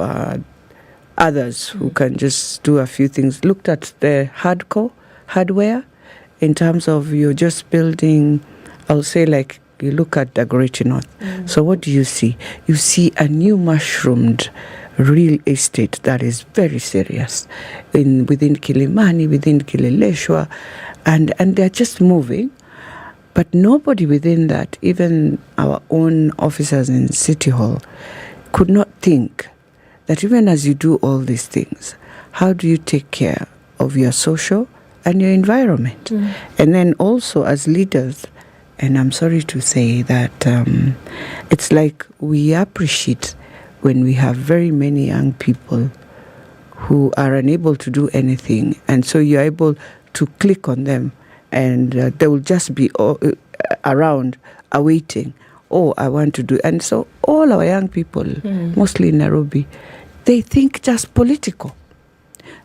others who can just do a few things. Looked at the hardware in terms of you're just building, I'll say like you look at the Great North. So what do you see? You see a new mushroomed real estate that is very serious within Kilimani, within Kileleshwa, and they're just moving. But nobody within that, even our own officers in City Hall, could not think that even as you do all these things, how do you take care of your social and your environment? And then also as leaders, and I'm sorry to say that it's like we appreciate when we have very many young people who are unable to do anything, and so you're able to click on them, and they will just be around awaiting, I want to do. And so all our young people, mostly in Nairobi, they think just political.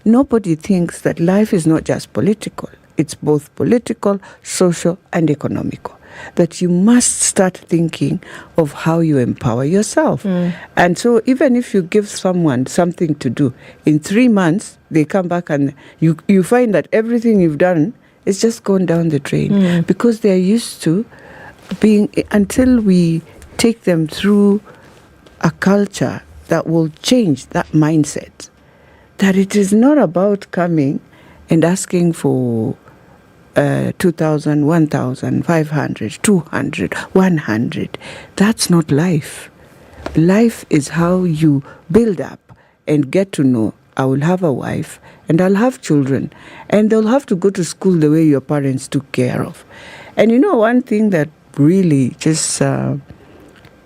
Nobody thinks that life is not just political. It's both political, social, and economical. That you must start thinking of how you empower yourself. And so even if you give someone something to do, in 3 months, they come back and you find that everything you've done is just gone down the drain. Because they're used to being, until we take them through a culture that will change that mindset, that it is not about coming and asking for 2,000, 1,000, 500, 200, 100. That's not life. Life is how you build up and get to know, I will have a wife and I'll have children and they'll have to go to school the way your parents took care of. And you know, one thing that really just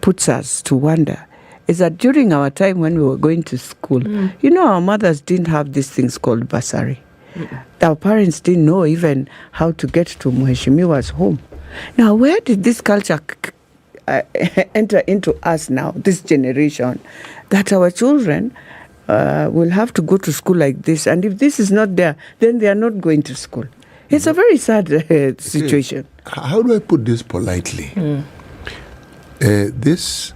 puts us to wonder is that during our time when we were going to school, you know, our mothers didn't have these things called bursary. Our parents didn't know even how to get to Mheshimiwa's home. Now, where did this culture enter into us now, this generation, that our children will have to go to school like this? And if this is not there, then they are not going to school. It's a very sad situation. How do I put this politely? This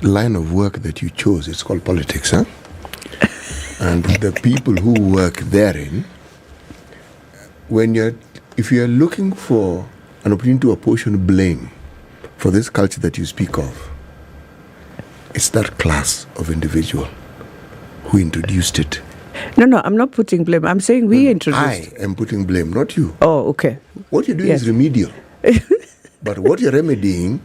line of work that you chose, it's called politics, huh? And the people who work therein, if you're looking for an opportunity to apportion blame for this culture that you speak of, it's that class of individual who introduced it. No, I'm not putting blame. I'm saying we introduced. I am putting blame, not you. Oh, okay. What you're doing is remedial. But what you're remedying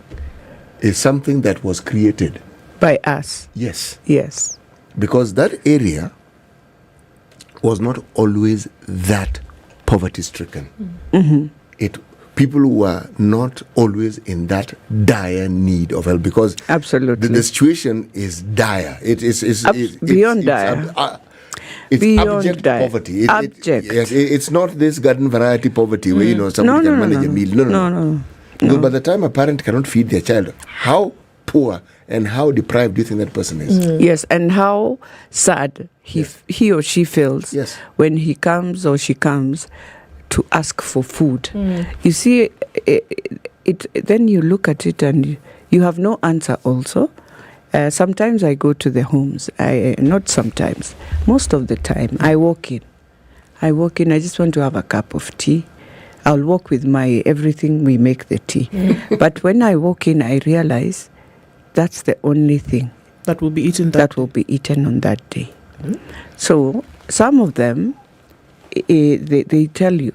is something that was created. By us. Yes. Yes. Because that area was not always that poverty-stricken. People were not always in that dire need of help, because absolutely the situation is dire. It's beyond dire. It's beyond abject dire. poverty. Abject. It's not this garden variety poverty where somebody can manage a meal. No. Because by the time a parent cannot feed their child, how poor and how deprived do you think that person is? Yes, and how sad he or she feels when he comes or she comes to ask for food. You see, then you look at it and you have no answer also. Sometimes I go to the homes. Not sometimes. Most of the time, I walk in. I just want to have a cup of tea. I'll walk with my everything, we make the tea. But when I walk in, I realize that's the only thing that will be eaten on that day. So some of them, they tell you,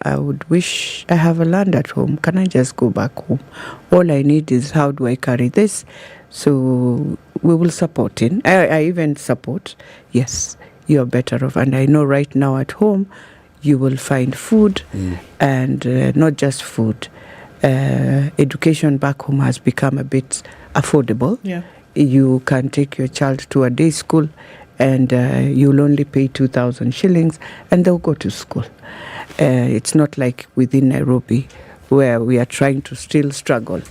I would wish I have a land at home. Can I just go back home? All I need is how do I carry this? So we will support it. I even support. Yes, you're better off. And I know right now at home, you will find food and not just food. Education back home has become a bit affordable. Yeah. You can take your child to a day school and you'll only pay 2,000 shillings and they'll go to school. It's not like within Nairobi where we are trying to still struggle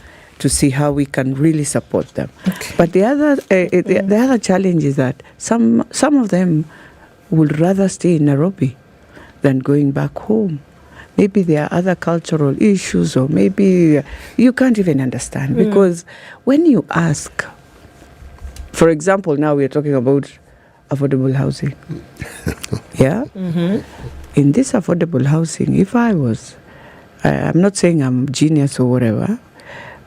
to see how we can really support them. But the other challenge is that some of them would rather stay in Nairobi than going back home. Maybe there are other cultural issues, or maybe you can't even understand. Because when you ask, for example, now we're talking about affordable housing. Yeah? In this affordable housing, if I was, I'm not saying I'm genius or whatever,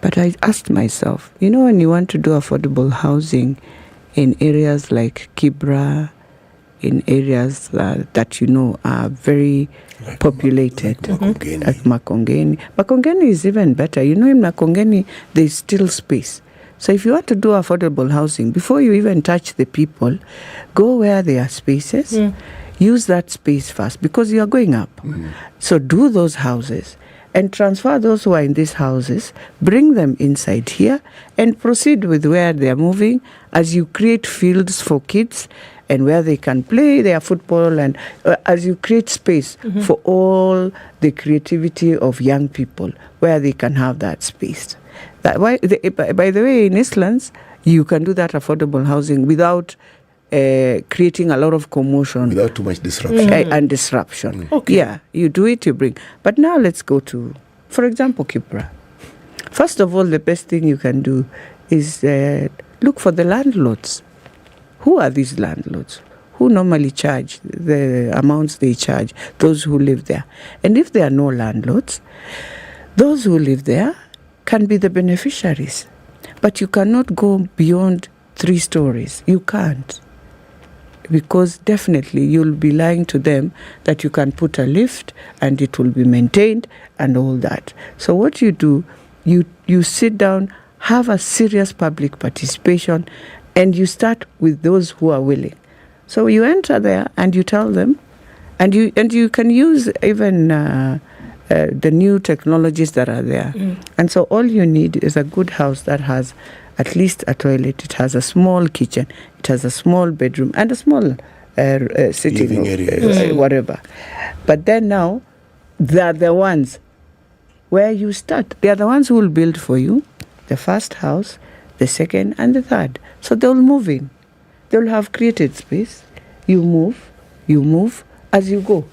but I asked myself, when you want to do affordable housing in areas like Kibra, in areas that are very populated, like Makongeni. Makongeni is even better. In Makongeni, there's still space. So if you want to do affordable housing, before you even touch the people, go where there are spaces, use that space first, because you are going up. So do those houses and transfer those who are in these houses, bring them inside here, and proceed with where they are moving as you create fields for kids and where they can play their football, and as you create space for all the creativity of young people, where they can have that space. By the way, in Eastlands, you can do that affordable housing without creating a lot of commotion. Without too much disruption. And disruption. Yeah, you do it, you bring. But now let's go to, for example, Kipra. First of all, the best thing you can do is look for the landlords. Who are these landlords? Who normally charge the amounts they charge, those who live there? And if there are no landlords, those who live there can be the beneficiaries. But you cannot go beyond 3 stories. You can't. Because definitely you'll be lying to them that you can put a lift and it will be maintained and all that. So what you do, you sit down, have a serious public participation, and you start with those who are willing. So you enter there and you tell them, and you can use even the new technologies that are there. And so all you need is a good house that has at least a toilet, it has a small kitchen, it has a small bedroom, and a small sitting area, whatever. But then now, they are the ones where you start. They are the ones who will build for you the first house, the second, and the third. So they'll move in. They'll have created space. You move as you go.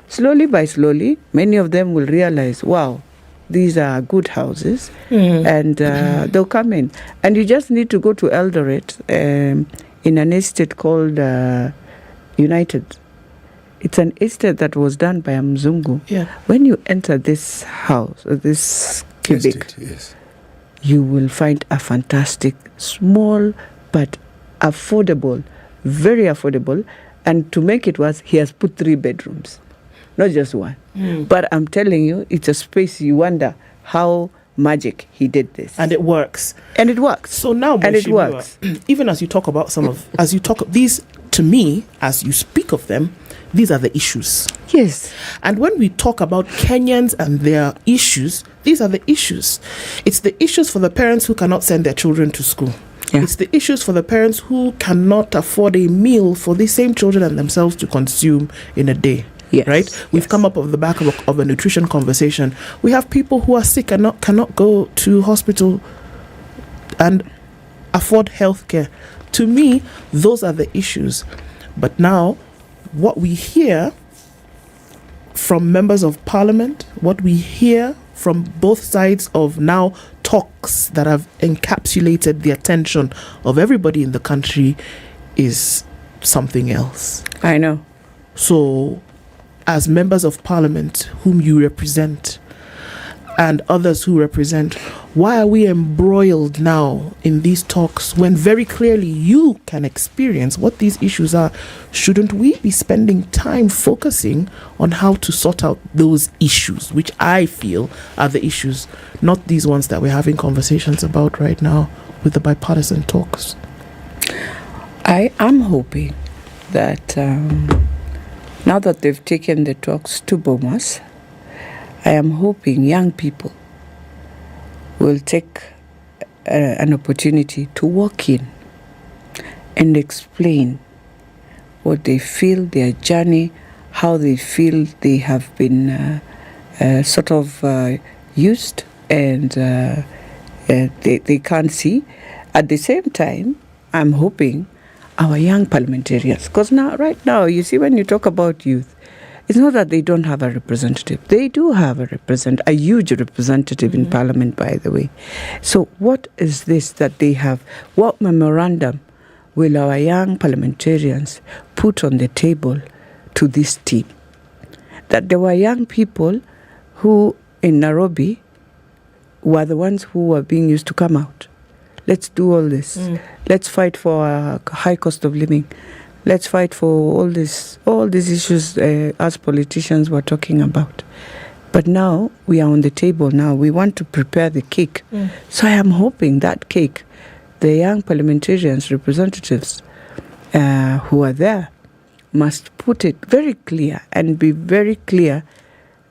Slowly by slowly, many of them will realize, wow, these are good houses, and they'll come in. And you just need to go to Eldoret in an estate called United. It's an estate that was done by a Mzungu. Yeah. When you enter this house, this cubic, you will find a fantastic, small but affordable, very affordable. And to make it worse, he has put 3 bedrooms, not just 1. But I'm telling you, it's a space you wonder how magic he did this. And it works. And it works. So now, and it works. Even as you talk about these, to me, as you speak of them, these are the issues. Yes. And when we talk about Kenyans and their issues, these are the issues. It's the issues for the parents who cannot send their children to school. Yeah. It's the issues for the parents who cannot afford a meal for these same children and themselves to consume in a day. Yes. Right? We've come up of the back of a nutrition conversation. We have people who are sick and cannot go to hospital and afford health care. To me, those are the issues. But now, what we hear from members of parliament, what we hear from both sides of now talks that have encapsulated the attention of everybody in the country is something else. I know. So, as members of parliament whom you represent and others who represent, why are we embroiled now in these talks when very clearly you can experience what these issues are? Shouldn't we be spending time focusing on how to sort out those issues, which I feel are the issues, not these ones that we're having conversations about right now with the bipartisan talks? I am hoping that now that they've taken the talks to Bomas, I am hoping young people will take an opportunity to walk in and explain what they feel, their journey, how they feel they have been sort of used and they can't see. At the same time, I'm hoping our young parliamentarians, because right now, you see, when you talk about youth, it's not that they don't have a representative. They do have a huge representative in Parliament, by the way. So what is this that they have? What memorandum will our young parliamentarians put on the table to this team? That there were young people who, in Nairobi, were the ones who were being used to come out. Let's do all this. Let's fight for a high cost of living. Let's fight for all these issues as politicians were talking about. But now we are on the table now. We want to prepare the cake. So I am hoping that cake, the young parliamentarians, representatives who are there, must put it very clear and be very clear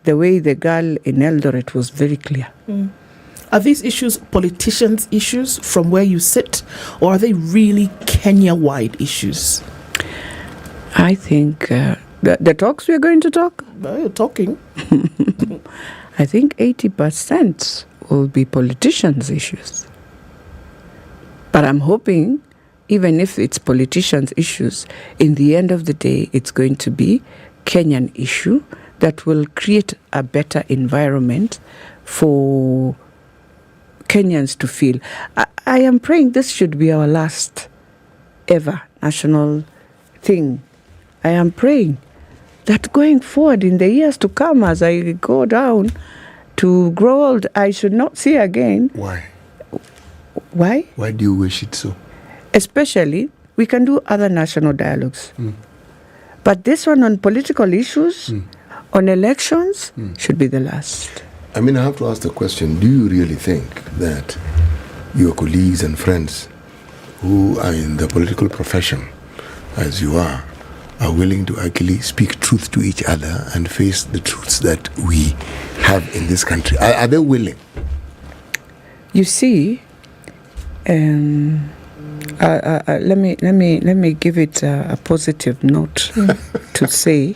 the way the girl in Eldoret was very clear. Are these issues politicians' issues from where you sit, or are they really Kenya-wide issues? I think the talks we're going to talk? You're talking. I think 80% will be politicians' issues. But I'm hoping, even if it's politicians' issues, in the end of the day, it's going to be Kenyan issue that will create a better environment for Kenyans to feel. I am praying this should be our last ever national thing. I am praying that going forward in the years to come, as I go down to grow old, I should not see again. Why? Why? Why do you wish it so? Especially, we can do other national dialogues. But this one on political issues, on elections, should be the last. I mean, I have to ask the question, do you really think that your colleagues and friends who are in the political profession, as you are willing to actually speak truth to each other and face the truths that we have in this country? Are they willing? You see, let me give it a positive note to say,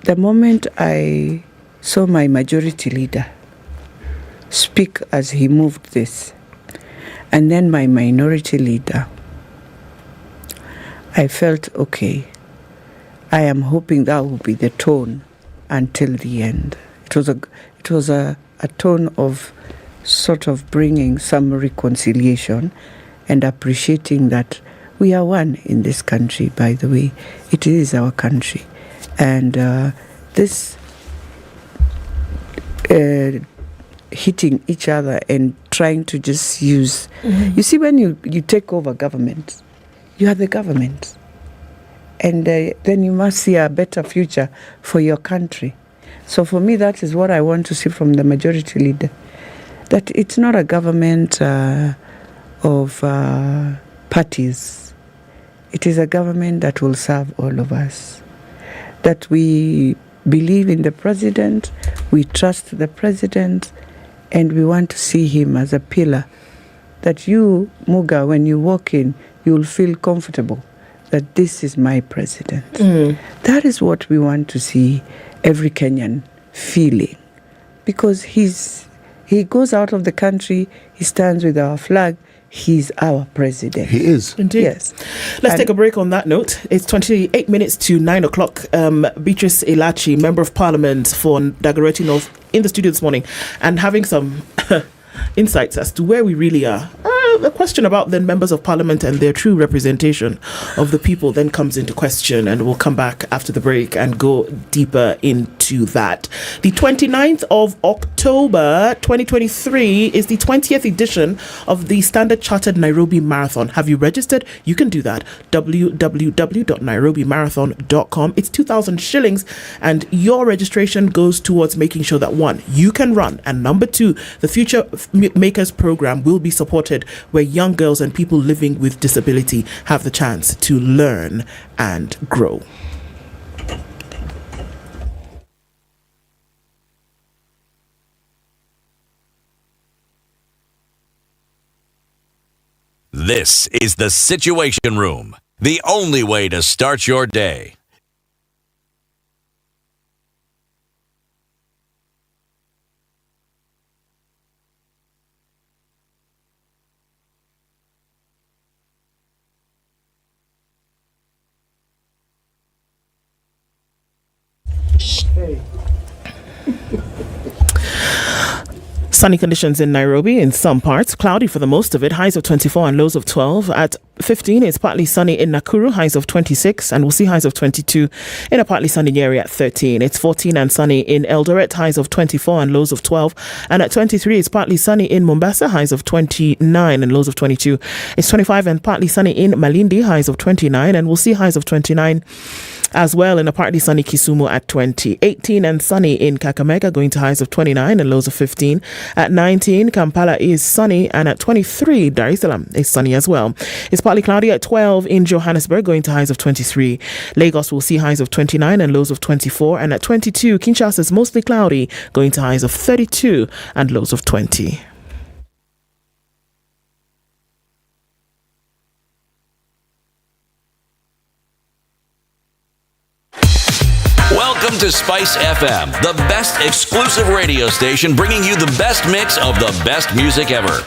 the moment I saw my majority leader speak as he moved this, and then my minority leader, I felt okay. I am hoping that will be the tone until the end. It was a tone of sort of bringing some reconciliation and appreciating that we are one in this country, by the way. It is our country. And this hitting each other and trying to just use... You see, when you take over government, you are the government. And then you must see a better future for your country. So for me, that is what I want to see from the majority leader. That it's not a government of parties. It is a government that will serve all of us. That we believe in the president, we trust the president, and we want to see him as a pillar. That you, Muga, when you walk in, you'll feel comfortable that this is my president. That is what we want to see every Kenyan feeling. Because he goes out of the country, he stands with our flag, he's our president. He is. Indeed. Yes. Let's take a break on that note. It's 28 minutes to 9 o'clock. Beatrice Elachi, Member of Parliament for Dagoretti North, in the studio this morning and having some insights as to where we really are. The question about then members of parliament and their true representation of the people then comes into question, and we'll come back after the break and go deeper into that. The 29th of October 2023 is the 20th edition of the Standard Chartered Nairobi Marathon. Have you registered? You can do that. www.nairobimarathon.com. It's 2,000 shillings, and your registration goes towards making sure that, one, you can run, and number two, the Future Makers program will be supported, where young girls and people living with disability have the chance to learn and grow. This is the Situation Room, the only way to start your day. Sunny conditions in Nairobi in some parts, cloudy for the most of it, highs of 24 and lows of 12. At 15, it's partly sunny in Nakuru, highs of 26, and we'll see highs of 22 in a partly sunny Nyeri at 13. It's 14 and sunny in Eldoret, highs of 24 and lows of 12. And at 23, it's partly sunny in Mombasa, highs of 29 and lows of 22. It's 25 and partly sunny in Malindi, highs of 29, and we'll see highs of 29 as well in a partly sunny Kisumu at 20. 18 and sunny in Kakamega, going to highs of 29 and lows of 15. At 19, Kampala is sunny, and at 23, Dar es Salaam is sunny as well. It's partly cloudy at 12 in Johannesburg, going to highs of 23. Lagos will see highs of 29 and lows of 24. And at 22, Kinshasa is mostly cloudy, going to highs of 32 and lows of 20. Welcome to Spice FM, the best exclusive radio station bringing you the best mix of the best music ever.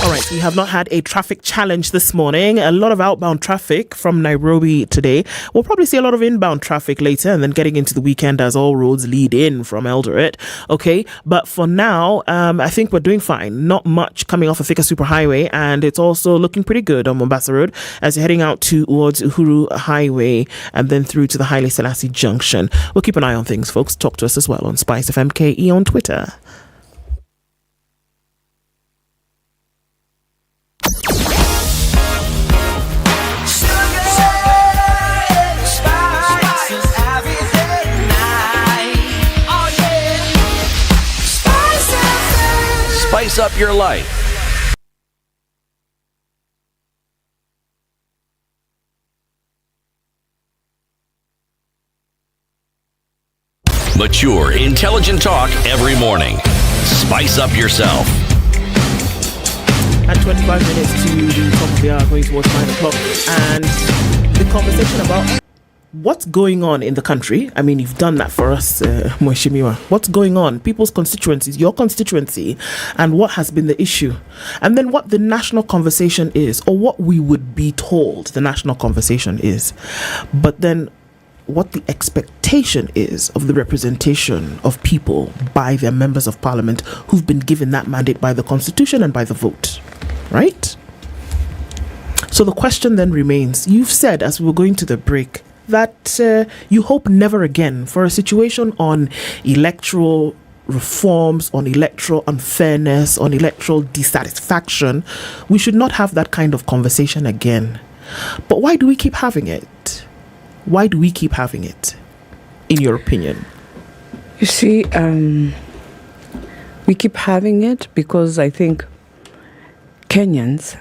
All right, we have not had a traffic challenge this morning. A lot of outbound traffic from Nairobi today. We'll probably see a lot of inbound traffic later, and then getting into the weekend as all roads lead in from Eldoret. Okay, but for now, I think we're doing fine. Not much coming off of Thika Superhighway, and it's also looking pretty good on Mombasa Road as you're heading out towards Uhuru Highway and then through to the Haile Selassie Junction. We'll keep an eye on things, folks. Talk to us as well on Spice FMKE on Twitter. Spice up your life. Mature, intelligent talk every morning. Spice up yourself. At 25 minutes to the top of the hour, going towards 9 o'clock, and the conversation about what's going on in the country. I mean, you've done that for us, Mweshimiwa. What's going on? People's constituencies, your constituency, and what has been the issue. And then what the national conversation is, or what we would be told the national conversation is. But then what the expectation is of the representation of people by their members of parliament who've been given that mandate by the constitution and by the vote. Right? So the question then remains, you've said as we were going to the break, that you hope never again for a situation on electoral reforms, on electoral unfairness, on electoral dissatisfaction. We should not have that kind of conversation again. But why do we keep having it? Why do we keep having it, in your opinion? You see, we keep having it because I think Kenyans,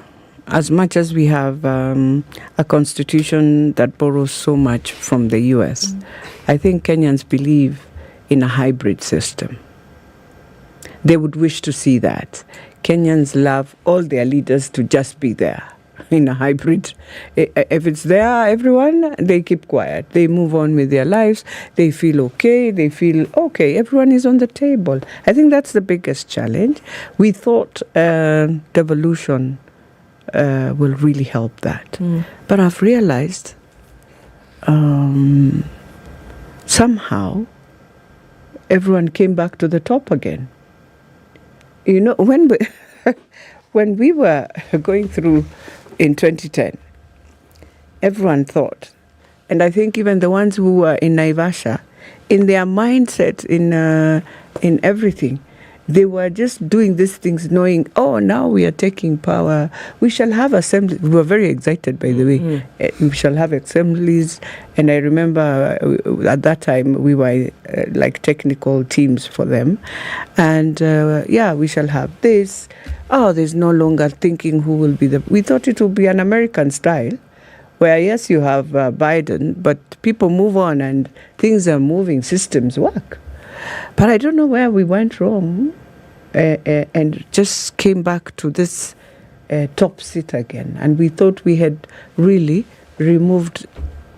as much as we have a constitution that borrows so much from the US, I think Kenyans believe in a hybrid system. They would wish to see that. Kenyans love all their leaders to just be there in a hybrid. If it's there, everyone, they keep quiet. They move on with their lives. They feel okay. They feel okay. Everyone is on the table. I think that's the biggest challenge. We thought devolution will really help that. But I've realized somehow everyone came back to the top again. You know, when we were going through in 2010, everyone thought, and I think even the ones who were in Naivasha, in their mindset, in everything, they were just doing these things knowing, oh, now we are taking power. We shall have assemblies. We were very excited, by the way. We shall have assemblies. And I remember at that time we were like technical teams for them. And we shall have this. Oh, there's no longer thinking who will be we thought it would be an American style, where yes, you have Biden, but people move on and things are moving, systems work. But I don't know where we went wrong and just came back to this top seat again. And we thought we had really removed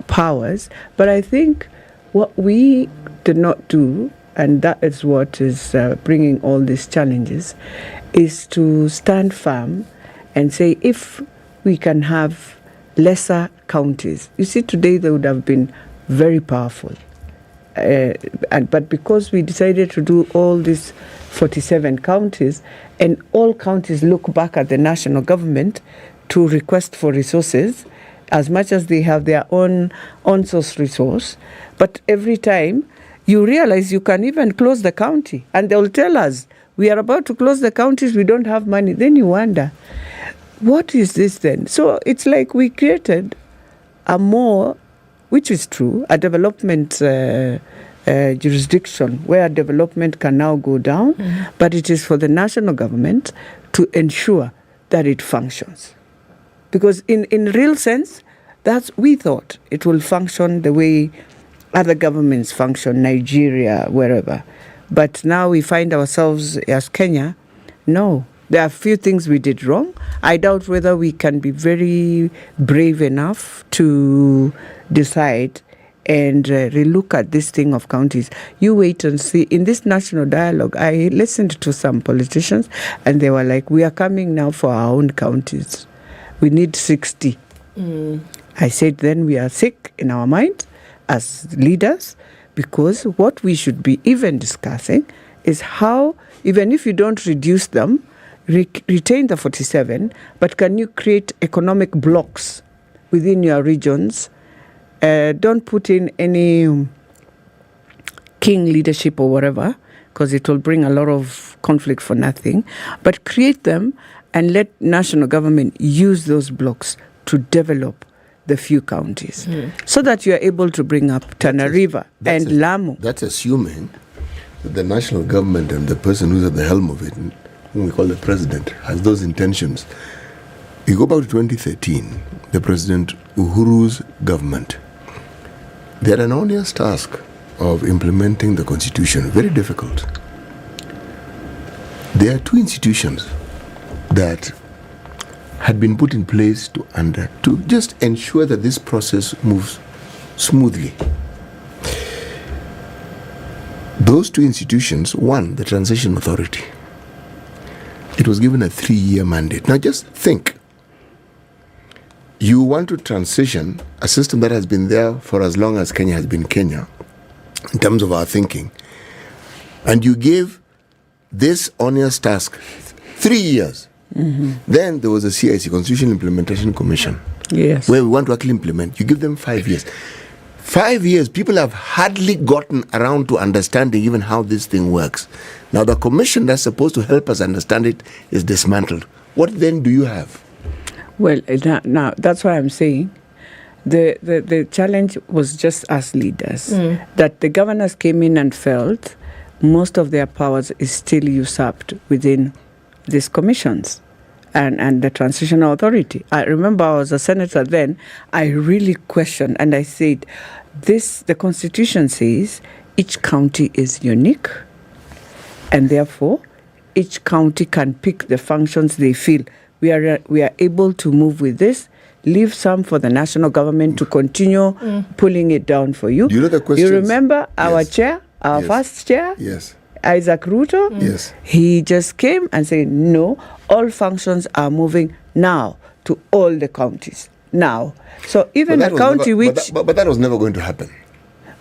powers. But I think what we did not do, and that is what is bringing all these challenges, is to stand firm and say if we can have lesser counties. You see, today they would have been very powerful But because we decided to do all these 47 counties, and all counties look back at the national government to request for resources, as much as they have their own on-source resource, but every time you realize you can even close the county, and they will tell us, we are about to close the counties, we don't have money. Then you wonder, what is this then? So it's like we created a more, which is true, a development jurisdiction where development can now go down, but it is for the national government to ensure that it functions. Because in real sense, we thought it will function the way other governments function, Nigeria, wherever. But now we find ourselves as Kenya, no. There are a few things we did wrong. I doubt whether we can be very brave enough to decide and relook at this thing of counties. You wait and see. In this national dialogue, I listened to some politicians, and they were like, we are coming now for our own counties. We need 60. I said, then we are sick in our mind as leaders, because what we should be even discussing is how, even if you don't reduce them, retain the 47, but can you create economic blocks within your regions? Don't put in any king leadership or whatever, because it will bring a lot of conflict for nothing, but create them and let national government use those blocks to develop the few counties, so that you are able to bring up Tana River and Lamu. That's assuming that the national government and the person who's at the helm of it, whom we call the president, has those intentions. You go back to 2013, the President Uhuru's government, they had an onerous task of implementing the constitution, very difficult. There are two institutions that had been put in place to just ensure that this process moves smoothly. Those two institutions, one, the Transition Authority, it was given a 3-year mandate. Now just think, you want to transition a system that has been there for as long as Kenya has been Kenya, in terms of our thinking, and you give this onerous task 3 years. Then there was a CIC, Constitutional Implementation Commission, yes, where we want to actually implement. You give them 5 years. 5 years, people have hardly gotten around to understanding even how this thing works. Now the commission that's supposed to help us understand it is dismantled. What then do you have? Well, now that's why I'm saying the challenge was just as leaders, that the governors came in and felt most of their powers is still usurped within these commissions and the Transitional Authority. I remember I was a senator then. I really questioned, and I said, the Constitution says each county is unique, and therefore each county can pick the functions they feel. We are able to move with this, leave some for the national government to continue pulling it down for you. Do you know the questions? You remember our chair, our first chair? Yes. Isaac Ruto, yes, he just came and said, no, all functions are moving now to all the counties now. So even a county but that was never going to happen.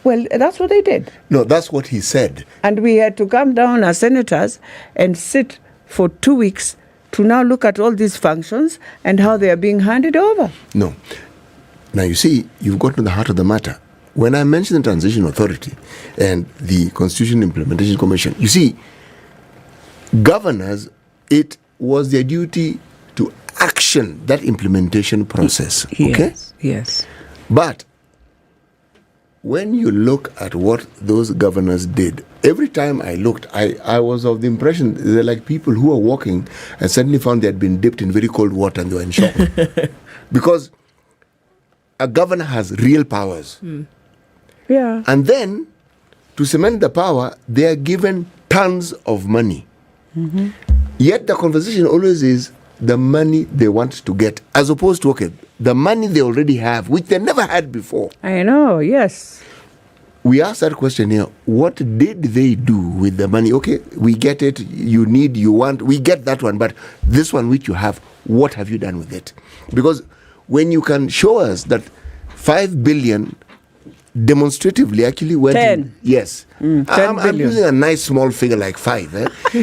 Well, that's what they did. No, that's what he said. And we had to come down as senators and sit for 2 weeks to now look at all these functions and how they are being handed over. No. Now, you see, you've got to the heart of the matter. When I mentioned the Transition Authority and the Constitution Implementation Commission, you see, governors, it was their duty to action that implementation process. Okay? Yes. But when you look at what those governors did, every time I looked, I was of the impression they're like people who were walking and suddenly found they had been dipped in very cold water and they were in shock. Because a governor has real powers. Yeah. And then, to cement the power, they are given tons of money. Yet the conversation always is the money they want to get, as opposed to, okay, the money they already have, which they never had before. I know, yes. We asked that question here, what did they do with the money? Okay, we get it, you need, you want, we get that one, but this one which you have, what have you done with it? Because when you can show us that 5 billion demonstratively actually went 10. in. Yes. 10 I'm billion. using a nice small figure like 5,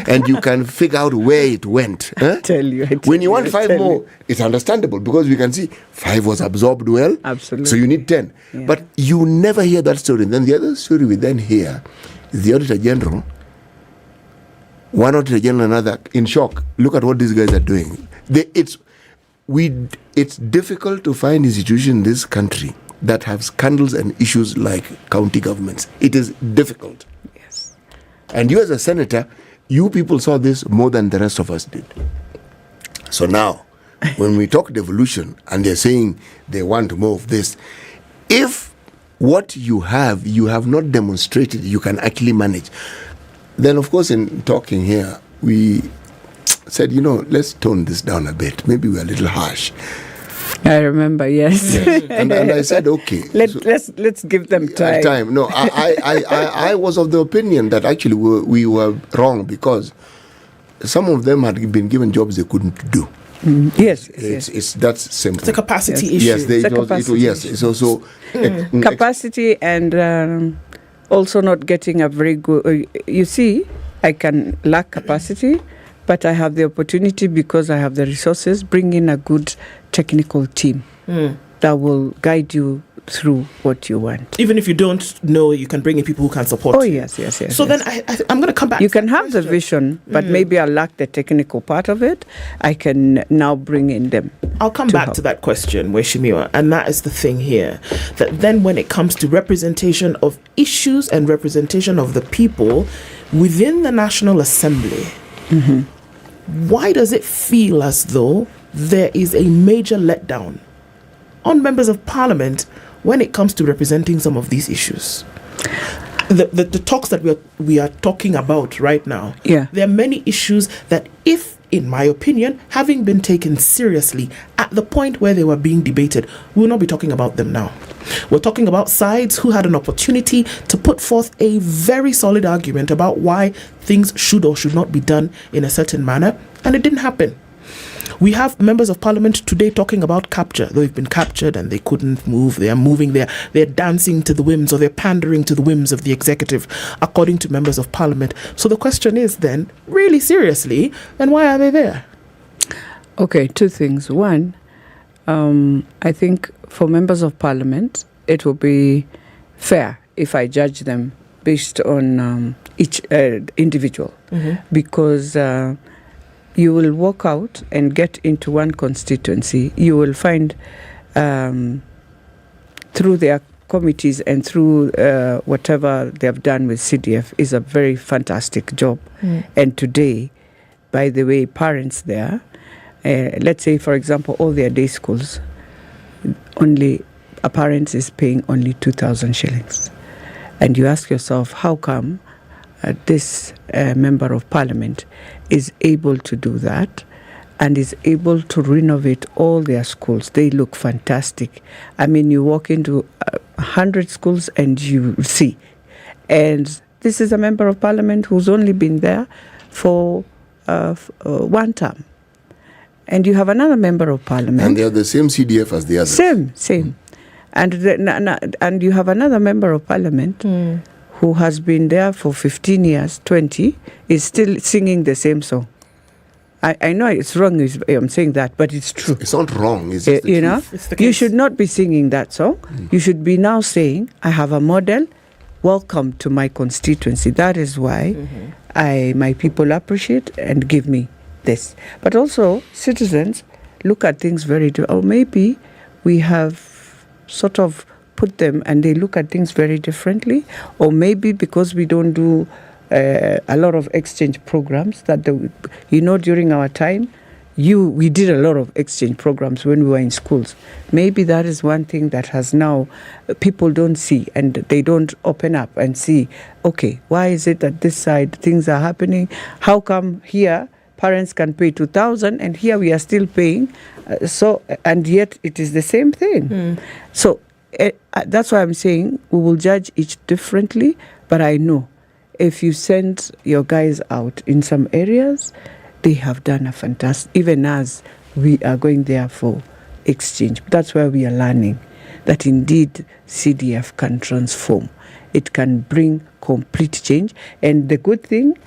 and you can figure out where it went. I tell you. When you want 5 more, it's understandable because we can see 5 was absorbed well. Absolutely. So you need 10. Yeah. But you never hear that story. Then the other story we then hear is the Auditor General, one Auditor General, another, in shock. Look at what these guys are doing. It's difficult to find institutions in this country that have scandals and issues like county governments. It is difficult. Yes. And you as a senator, you people saw this more than the rest of us did. So now, when we talk devolution and they're saying they want more of this, if what you have not demonstrated you can actually manage, then of course in talking here, we said, let's tone this down a bit. Maybe we're a little harsh. I remember, yes. And I said, okay. Let's give them time. No, I was of the opinion that actually we were wrong because some of them had been given jobs they couldn't do. Yes, it's that's simple. It's a capacity issue. Yes, it's also capacity and also not getting a very good. You see, I can lack capacity, but I have the opportunity because I have the resources. Bring in a good technical team that will guide you through what you want. Even if you don't know, you can bring in people who can support you. Yes. So then I'm going to come back. You can have the vision, but maybe I lack the technical part of it. I can now bring in them. I'll come back to that question, Weshimiwa, and that is the thing here. That then when it comes to representation of issues and representation of the people within the National Assembly, why does it feel as though there is a major letdown on members of parliament when it comes to representing some of these issues? The talks that we are talking about right now, there are many issues that, if, in my opinion, having been taken seriously at the point where they were being debated, we will not be talking about them now. We're talking about sides who had an opportunity to put forth a very solid argument about why things should or should not be done in a certain manner, and it didn't happen. We have members of parliament today talking about capture. They've been captured and they couldn't move. They are moving. They're dancing to the whims, or they're pandering to the whims of the executive, according to members of parliament. So the question is then, really seriously, then why are they there? Okay, 2 things. One, I think for members of parliament, it will be fair if I judge them based on each individual, because you will walk out and get into one constituency. You will find through their committees and through whatever they have done with CDF is a very fantastic job. And today, by the way, parents there, let's say, for example, all their day schools, only a parent is paying only 2,000 shillings. And you ask yourself, how come this member of parliament is able to do that and is able to renovate all their schools? They look fantastic. I mean, you walk into 100 schools and you see. And this is a member of parliament who's only been there for 1 term. And you have another member of parliament. And they are the same CDF as the others. Same. And you have another member of parliament who has been there for 15 years, 20, is still singing the same song. I know it's wrong, I'm saying that, but it's true. It's not wrong. It's just the truth. You should not be singing that song. You should be now saying, I have a model, welcome to my constituency. That is why my people appreciate and give me this. But also, citizens look at things very different. Or maybe we have sort of put them and they look at things very differently. Or maybe because we don't do a lot of exchange programs that, during our time, we did a lot of exchange programs when we were in schools. Maybe that is one thing that has now, people don't see and they don't open up and see, okay, why is it that this side things are happening? How come here parents can pay 2,000 and here we are still paying? And yet it is the same thing. So that's why I'm saying we will judge each differently, but I know if you send your guys out in some areas, they have done a fantastic, even as we are going there for exchange. That's where we are learning. that indeed CDF can transform. It can bring complete change. And the good thing,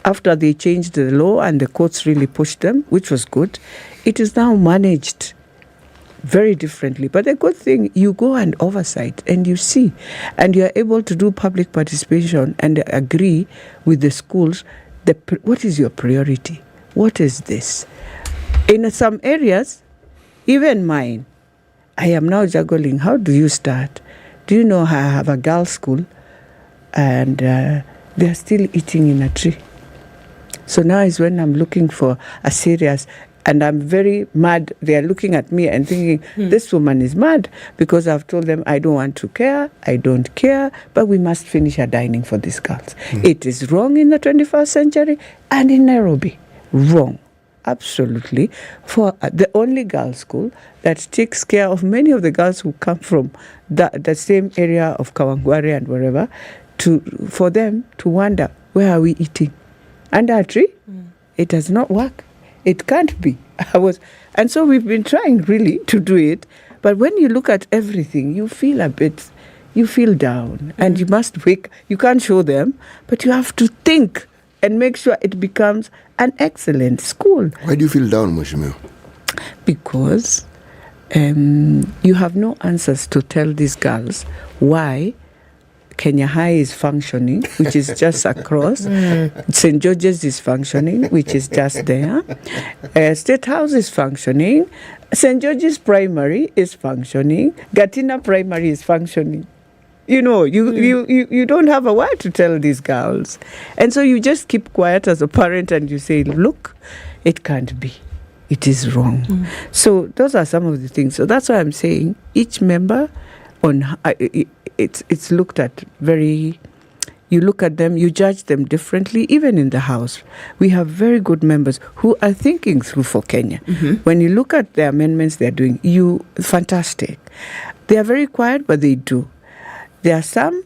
after they changed the law and the courts really pushed them, which was good, it is now managed very differently. But the good thing, you go and oversight and you see, and you are able to do public participation and agree with the schools, what is your priority? What is this? In some areas, even mine, I am now juggling. How do you start? Do you know I have a girls' school and they are still eating in a tree? So now is when I'm looking for a serious, and I'm very mad. They are looking at me and thinking, this woman is mad, because I've told them I don't want to care, I don't care, but we must finish our dining for these girls. It is wrong in the 21st century and in Nairobi. Wrong. Absolutely. For the only girls' school that takes care of many of the girls who come from the same area of Kawangware and wherever, for them to wonder, where are we eating? Under a tree? It does not work. It can't be. And so we've been trying really to do it. But when you look at everything, you feel down. And you must wake. You can't show them, but you have to think and make sure it becomes an excellent school. Why do you feel down, Mheshimiwa? Because you have no answers to tell these girls why Kenya High is functioning, which is just across. St. George's is functioning, which is just there. State House is functioning. St. George's Primary is functioning. Gatina Primary is functioning. You know, you don't have a word to tell these girls. And so you just keep quiet as a parent and you say, look, it can't be. It is wrong. So those are some of the things. So that's why I'm saying each member it's looked at very, you look at them, you judge them differently, even in the House. We have very good members who are thinking through for Kenya. When you look at the amendments they're doing, fantastic. They are very quiet, but they do. There are some,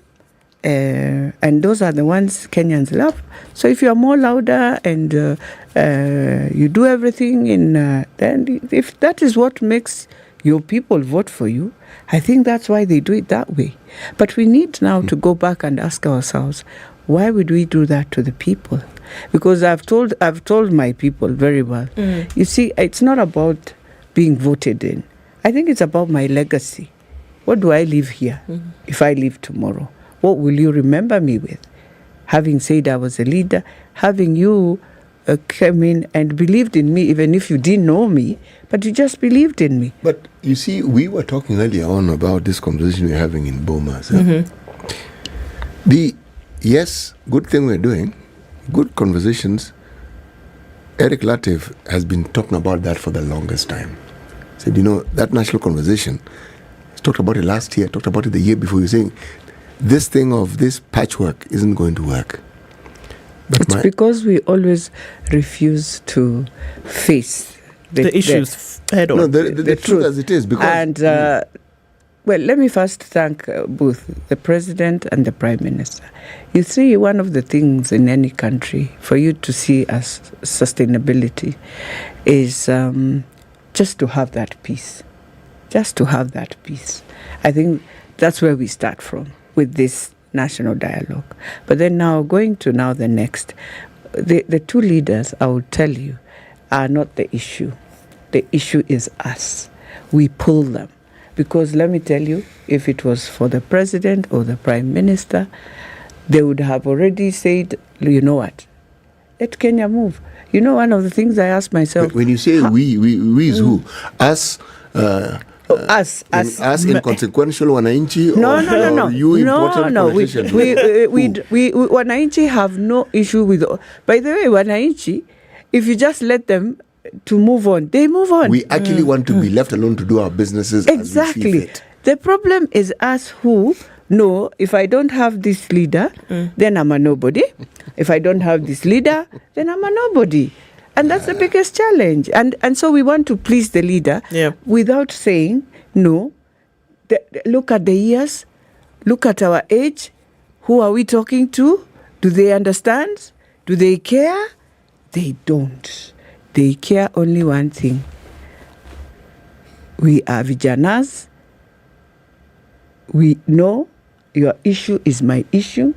and those are the ones Kenyans love. So if you are more louder and you do everything then if that is what makes your people vote for you, I think that's why they do it that way. But we need now to go back and ask ourselves, why would we do that to the people? Because I've told my people very well. You see, it's not about being voted in. I think it's about my legacy. What do I leave here? If I leave tomorrow, what will you remember me with? Having said I was a leader, having you came in and believed in me, even if you didn't know me, but you just believed in me. But you see, we were talking earlier on about this conversation we're having in Bomas. Yes, good thing we're doing, good conversations. Eric Latiff has been talking about that for the longest time. Said, that national conversation, he's talked about it last year, talked about it the year before. You're saying, this thing of this patchwork isn't going to work. But it's because we always refuse to face the issues head on. No, the truth as it is. Because and well, let me first thank both the President and the Prime Minister. You see, one of the things in any country for you to see as sustainability is just to have that peace. Just to have that peace. I think that's where we start from with this national dialogue. But then now, going to the next, the two leaders, I will tell you, are not the issue. The issue is us. We pull them. Because let me tell you, if it was for the President or the Prime Minister, they would have already said, you know what, let Kenya move. One of the things I ask myself... But when you say we is who? Us... Us inconsequential wananchi, no. You important politicians? We wananchi have no issue with. By the way, wananchi, if you just let them to move on, they move on. We actually want to be left alone to do our businesses exactly. As we see fit. The problem is us who know, if I don't have this leader, then I'm a nobody. If I don't have this leader, then I'm a nobody. And that's the biggest challenge. And so we want to please the leader without saying, no, look at the years, look at our age, who are we talking to? Do they understand? Do they care? They don't. They care only one thing. We are vijanas, we know your issue is my issue.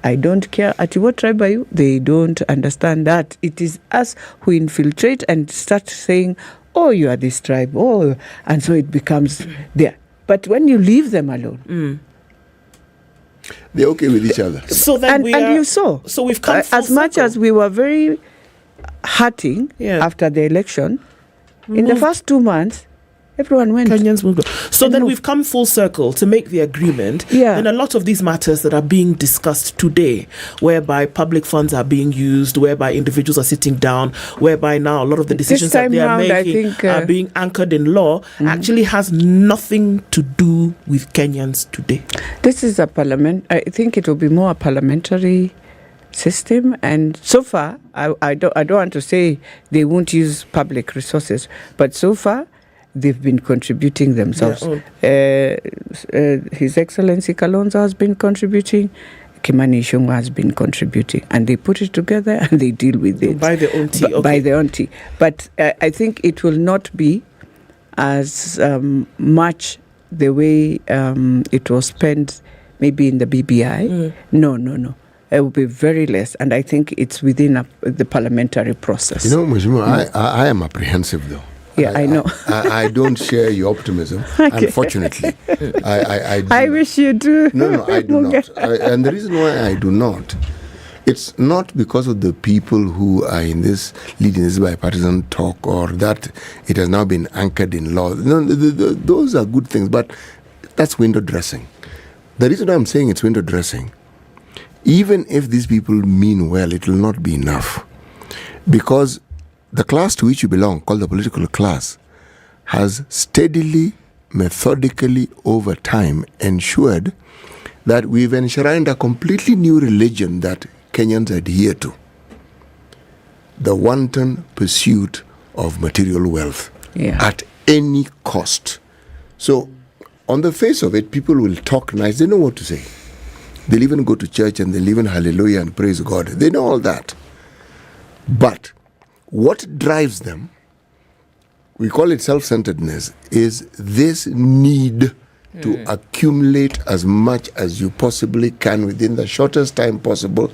I don't care at what tribe are you. They don't understand that. It is us who infiltrate and start saying, oh, you are this tribe. Oh, and so it becomes there. But when you leave them alone, they're okay with each other. So then you saw. So we've come full as much circle. as we were very hurting after the election. In the first 2 months, everyone went. Kenyans will go. So then we've come full circle to make the agreement. Yeah. And a lot of these matters that are being discussed today, whereby public funds are being used, whereby individuals are sitting down, whereby now a lot of the decisions that they are making are being anchored in law, actually has nothing to do with Kenyans today. This is a parliament. I think it will be more a parliamentary system, and so far, I don't want to say they won't use public resources, but so far, they've been contributing themselves. His Excellency Kalonzo has been contributing, Kimani Ichung'wah has been contributing, and they put it together and they deal with it. By their own tea. By their own tea. But I think it will not be as much the way it was spent maybe in the BBI. No. It will be very less, and I think it's within the parliamentary process. You know, Mheshimiwa, I am apprehensive though. Yeah, I know. I don't share your optimism, Okay. Unfortunately. I I wish you do. No, I do not. And the reason why I do not, it's not because of the people who are leading this bipartisan talk, or that it has now been anchored in law. No, those are good things, but that's window dressing. The reason I'm saying it's window dressing, even if these people mean well, it will not be enough. Because the class to which you belong, called the political class, has steadily, methodically, over time, ensured that we've enshrined a completely new religion that Kenyans adhere to. The wanton pursuit of material wealth at any cost. So, on the face of it, people will talk nice. They know what to say. They'll even go to church and they'll even hallelujah and praise God. They know all that. But what drives them, we call it self-centeredness, is this need to accumulate as much as you possibly can within the shortest time possible,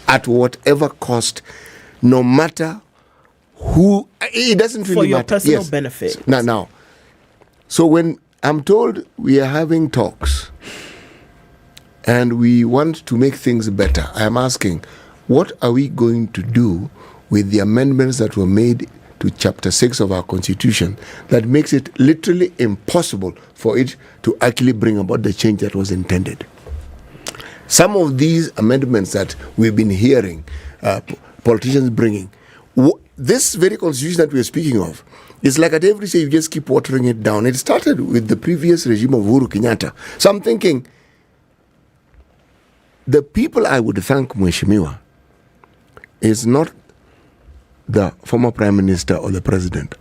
at whatever cost, no matter who. It doesn't really matter. For your personal benefit. Now, so when I'm told we are having talks and we want to make things better, I am asking, what are we going to do with the amendments that were made to Chapter 6 of our Constitution that makes it literally impossible for it to actually bring about the change that was intended? Some of these amendments that we've been hearing politicians bringing, this very Constitution that we're speaking of, is like at every stage you just keep watering it down. It started with the previous regime of Uhuru Kenyatta. So I'm thinking, the people I would thank, Mheshimiwa, is not the former prime minister or the president.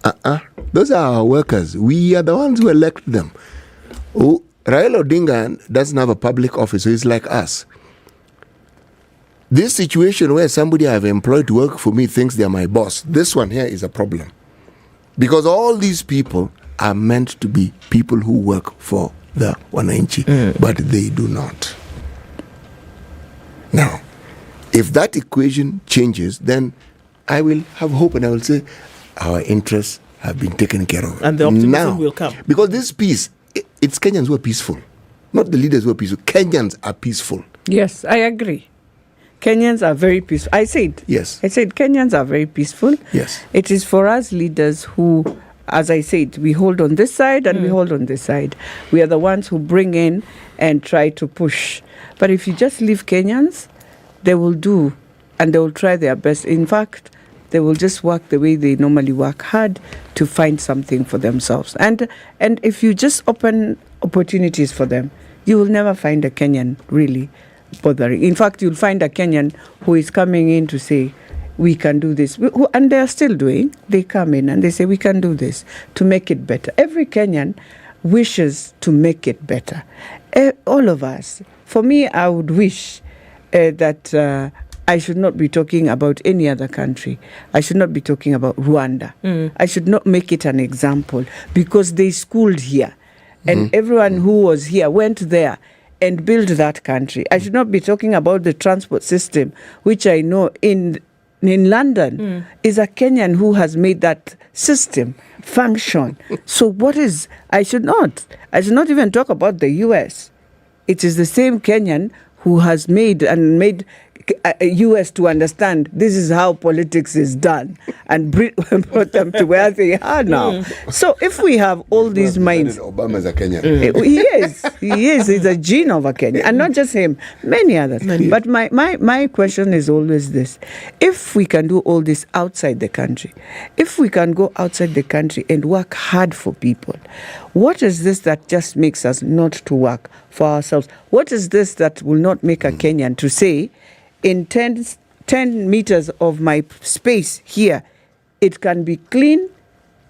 Those are our workers. We are the ones who elect them. Raila Odinga doesn't have a public office, so he's like us. This situation where somebody I've employed to work for me thinks they're my boss, this one here is a problem. Because all these people are meant to be people who work for the wananchi, but they do not. Now, if that equation changes, then I will have hope and I will say our interests have been taken care of. And the optimism now will come. Because this peace, it's Kenyans who are peaceful, not the leaders who are peaceful. Kenyans are peaceful. Yes, I agree. Kenyans are very peaceful. I said Kenyans are very peaceful. Yes. It is for us leaders who, as I said, we hold on this side and we hold on this side. We are the ones who bring in and try to push. But if you just leave Kenyans, they will do and they will try their best. In fact, they will just work the way they normally work hard to find something for themselves. And if you just open opportunities for them, you will never find a Kenyan really bothering. In fact, you'll find a Kenyan who is coming in to say, we can do this. And they are still doing. They come in and they say, we can do this to make it better. Every Kenyan wishes to make it better. All of us. For me, I would wish that I should not be talking about any other country. I should not be talking about Rwanda. I should not make it an example because they schooled here. and everyone who was here went there and built that country. I should not be talking about the transport system, which I know in London is a Kenyan who has made that system function. So I should not even talk about the US. It is the same Kenyan who has made US to understand this is how politics is done and brought them to where they are now. So if we have all these minds, Obama's a Kenyan. He is. He's a gene of a Kenyan, and not just him, many others. But my question is always this: if we can do all this outside the country, if we can go outside the country and work hard for people, what is this that just makes us not to work for ourselves? What is this that will not make a Kenyan to say, in 10 meters of my space here, it can be clean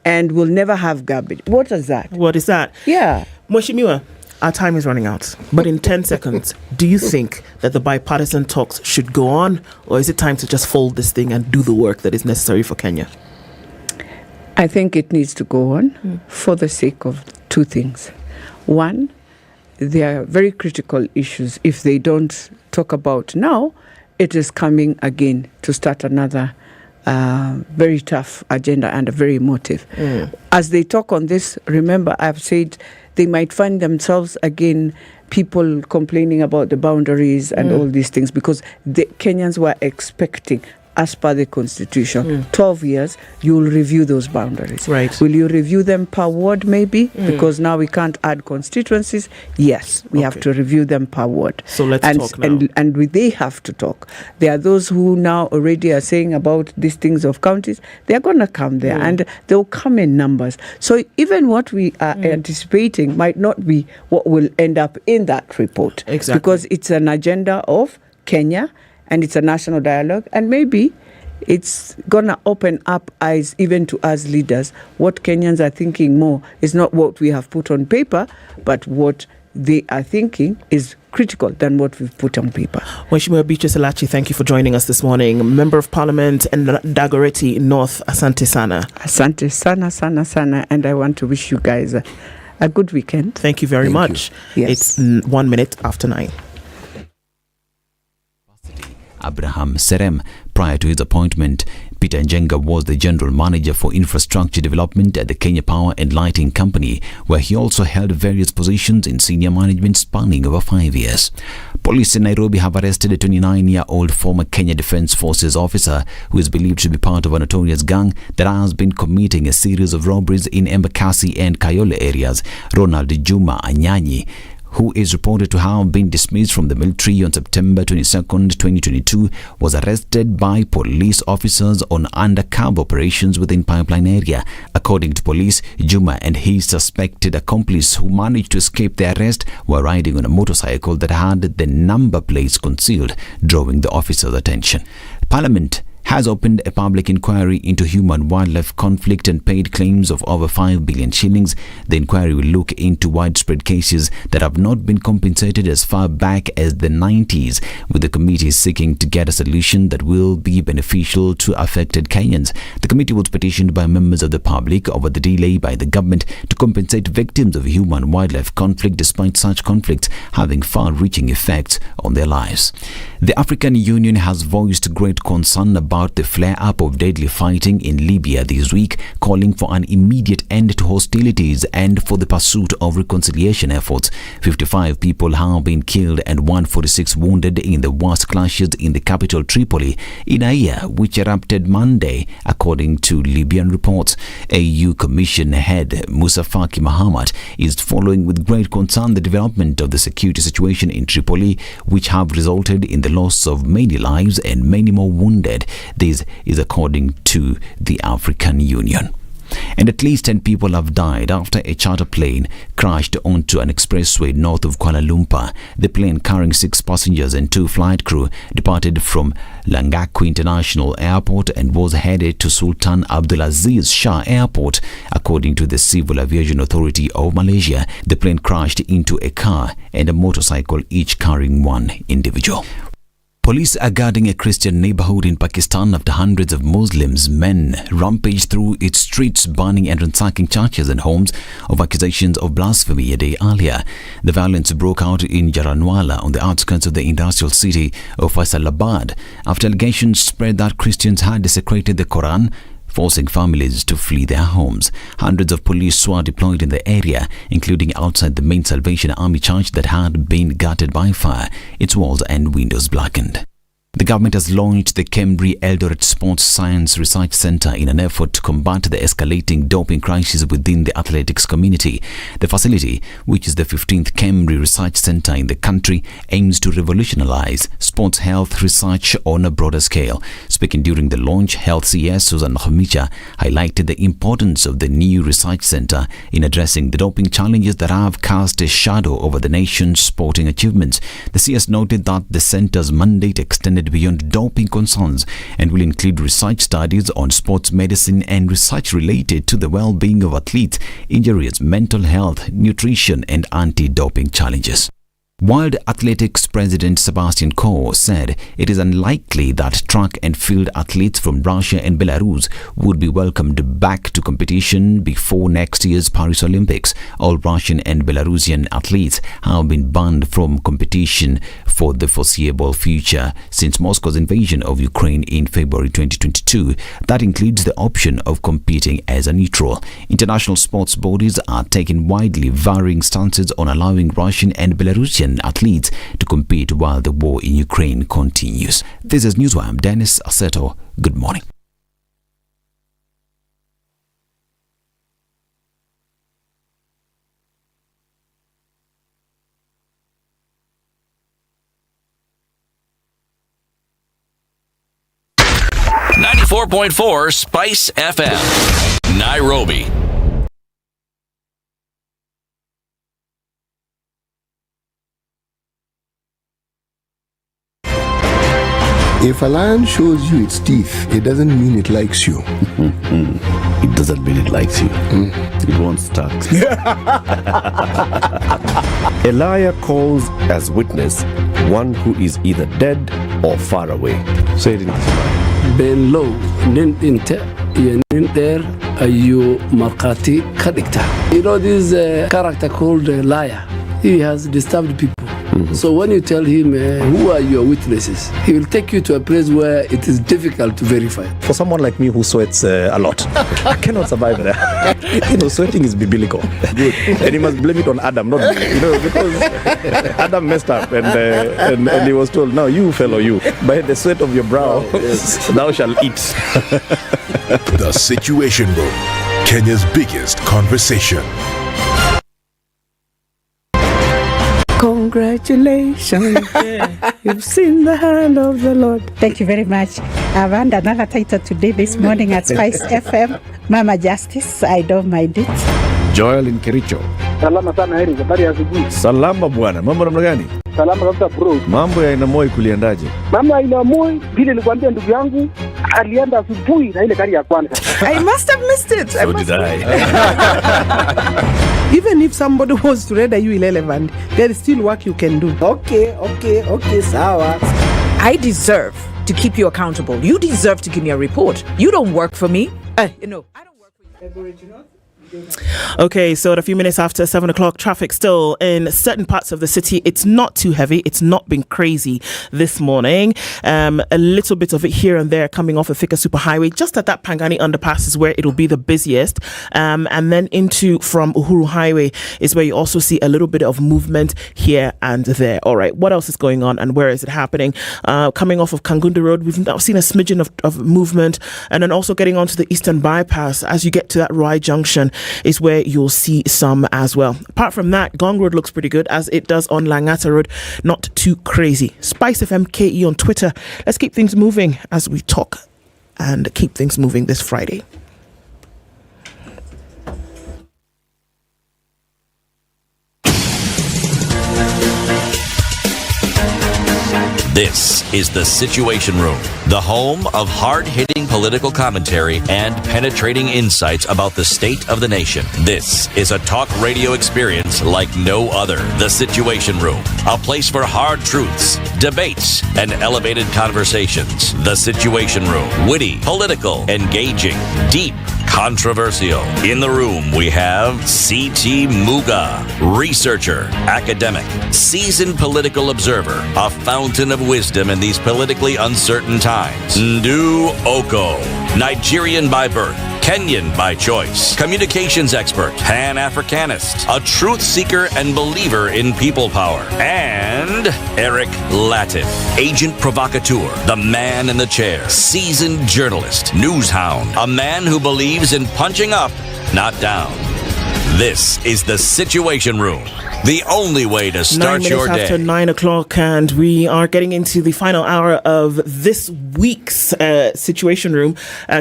and will never have garbage? What is that? What is that? Yeah. Mheshimiwa, our time is running out. But in 10 seconds, do you think that the bipartisan talks should go on, or is it time to just fold this thing and do the work that is necessary for Kenya? I think it needs to go on for the sake of two things. One, there are very critical issues. If they don't talk about now, it is coming again to start another very tough agenda and a very emotive. As they talk on this, remember I've said they might find themselves again people complaining about the boundaries and all these things, because the Kenyans were expecting, as per the constitution, 12 years, you'll review those boundaries. Right. Will you review them per ward maybe? Because now we can't add constituencies. Yes, we have to review them per ward. So let's talk now. And they have to talk. There are those who now already are saying about these things of counties. They're going to come there and they'll come in numbers. So even what we are anticipating might not be what will end up in that report. Exactly. Because it's an agenda of Kenya, and it's a national dialogue, and maybe it's going to open up eyes even to us leaders. What Kenyans are thinking more is not what we have put on paper, but what they are thinking is critical than what we've put on paper. Mheshimiwa Beatrice Elachi, thank you for joining us this morning. Member of Parliament in Dagoretti North, asante sana. Asante sana, sana, sana, and I want to wish you guys a good weekend. Thank you very much. Yes. It's 1 minute after 9. Abraham Serem. Prior to his appointment, Peter Njenga was the General Manager for Infrastructure Development at the Kenya Power and Lighting Company, where he also held various positions in senior management spanning over 5 years. Police in Nairobi have arrested a 29-year-old former Kenya Defence Forces officer who is believed to be part of a notorious gang that has been committing a series of robberies in Embakasi and Kayole areas. Ronald Juma Anyanyi, who is reported to have been dismissed from the military on September 22nd, 2022, was arrested by police officers on undercover operations within Pipeline area. According to police, Juma and his suspected accomplice, who managed to escape the arrest, were riding on a motorcycle that had the number plates concealed, drawing the officers' attention. Parliament has opened a public inquiry into human-wildlife conflict and paid claims of over 5 billion shillings. The inquiry will look into widespread cases that have not been compensated as far back as the 90s, with the committee seeking to get a solution that will be beneficial to affected Kenyans. The committee was petitioned by members of the public over the delay by the government to compensate victims of human-wildlife conflict, despite such conflicts having far-reaching effects on their lives. The African Union has voiced great concern about the flare-up of deadly fighting in Libya this week, calling for an immediate end to hostilities and for the pursuit of reconciliation efforts. 55 people have been killed and 146 wounded in the worst clashes in the capital Tripoli in a year which erupted Monday, according to Libyan reports. AU Commission head Musa Faki Mahamat is following with great concern the development of the security situation in Tripoli, which have resulted in the loss of many lives and many more wounded. This is according to the African Union. And at least 10 people have died after a charter plane crashed onto an expressway north of Kuala Lumpur. The plane, carrying 6 passengers and 2 flight crew, departed from Langaku International Airport and was headed to Sultan Abdulaziz Shah Airport. According to the Civil Aviation Authority of Malaysia, the plane crashed into a car and a motorcycle, each carrying 1 individual. Police are guarding a Christian neighborhood in Pakistan after hundreds of Muslims men rampaged through its streets, burning and ransacking churches and homes of accusations of blasphemy a day earlier. The violence broke out in Jaranwala on the outskirts of the industrial city of Faisalabad after allegations spread that Christians had desecrated the Quran, forcing families to flee their homes. Hundreds of police were deployed in the area, including outside the main Salvation Army church that had been gutted by fire, its walls and windows blackened. The government has launched the Cambry Eldoret Sports Science Research Centre in an effort to combat the escalating doping crisis within the athletics community. The facility, which is the 15th Cambry Research Centre in the country, aims to revolutionise sports health research on a broader scale. Speaking during the launch, Health CS Susan Khamicha highlighted the importance of the new research centre in addressing the doping challenges that have cast a shadow over the nation's sporting achievements. The CS noted that the centre's mandate extended beyond doping concerns and will include research studies on sports medicine and research related to the well-being of athletes, injuries, mental health, nutrition and anti-doping challenges. World Athletics President Sebastian Coe said it is unlikely that track and field athletes from Russia and Belarus would be welcomed back to competition before next year's Paris Olympics. All Russian and Belarusian athletes have been banned from competition for the foreseeable future since Moscow's invasion of Ukraine in February 2022. That includes the option of competing as a neutral. International sports bodies are taking widely varying stances on allowing Russian and Belarusian athletes to compete while the war in Ukraine continues. This is Newswire. I'm Dennis Aseto. Good morning. .4 Spice FM, Nairobi. If a lion shows you its teeth, it doesn't mean it likes you. It doesn't mean it likes you. It won't start. A liar calls as witness one who is either dead or far away. Say it in Kiswahili. Ben low, nin inte, nin there, ayu markati kadikta. You know this character called liar. He has disturbed people. So when you tell him who are your witnesses, he will take you to a place where it is difficult to verify. For someone like me who sweats a lot, I cannot survive there. Sweating is biblical. Good. And he must blame it on Adam, not me. Because Adam messed up and he was told, "Now you fellow, you, by the sweat of your brow, thou shalt eat." The Situation Room, Kenya's biggest conversation. Congratulations. You've seen the hand of the Lord. Thank you very much. I've earned another title today, this morning at Spice FM. Mama Justice, I don't mind it. Joel in Kericho. Salama sana Heri, habari ya asubuhi. Salama bwana, mambo namna gani? Salama kabisa bro. Mambo ya Inamoi kuliendaje? Mambo ya Inamoi, vile nilikwambia ndugu yangu, alienda asubuhi na ile gari ya kwanza. I must have missed it. So did I. Even if somebody was to render you irrelevant, there is still work you can do. Okay, sawa. I deserve to keep you accountable. You deserve to give me a report. You don't work for me. I don't work for you. Okay, so at a few minutes after 7 o'clock, traffic still in certain parts of the city. It's not too heavy. It's not been crazy this morning. A little bit of it here and there coming off a Thika Superhighway. Just at that Pangani underpass is where it'll be the busiest. And then into from Uhuru Highway is where you also see a little bit of movement here and there. All right, what else is going on and where is it happening? Coming off of Kangundi Road, we've now seen a smidgen of movement. And then also getting onto the Eastern Bypass as you get to that Rai Junction is where you'll see some as well. Apart from that, Gong Road looks pretty good as it does on Langata Road. Not too crazy. Spice FM KE on Twitter. Let's keep things moving as we talk and keep things moving this Friday. This is The Situation Room, the home of hard-hitting political commentary and penetrating insights about the state of the nation. This is a talk radio experience like no other. The Situation Room, a place for hard truths, debates, and elevated conversations. The Situation Room, witty, political, engaging, deep, controversial. In the room, we have C.T. Muga, researcher, academic, seasoned political observer, a fountain of wisdom in these politically uncertain times. Ndu Okoh, Nigerian by birth, Kenyan by choice, communications expert, Pan-Africanist, a truth seeker and believer in people power, and Eric Latiff, agent provocateur, the man in the chair, seasoned journalist, news hound, a man who believes in punching up, not down. This is The Situation Room, the only way to start your day. 9 minutes after 9 o'clock, and we are getting into the final hour of this week's Situation Room.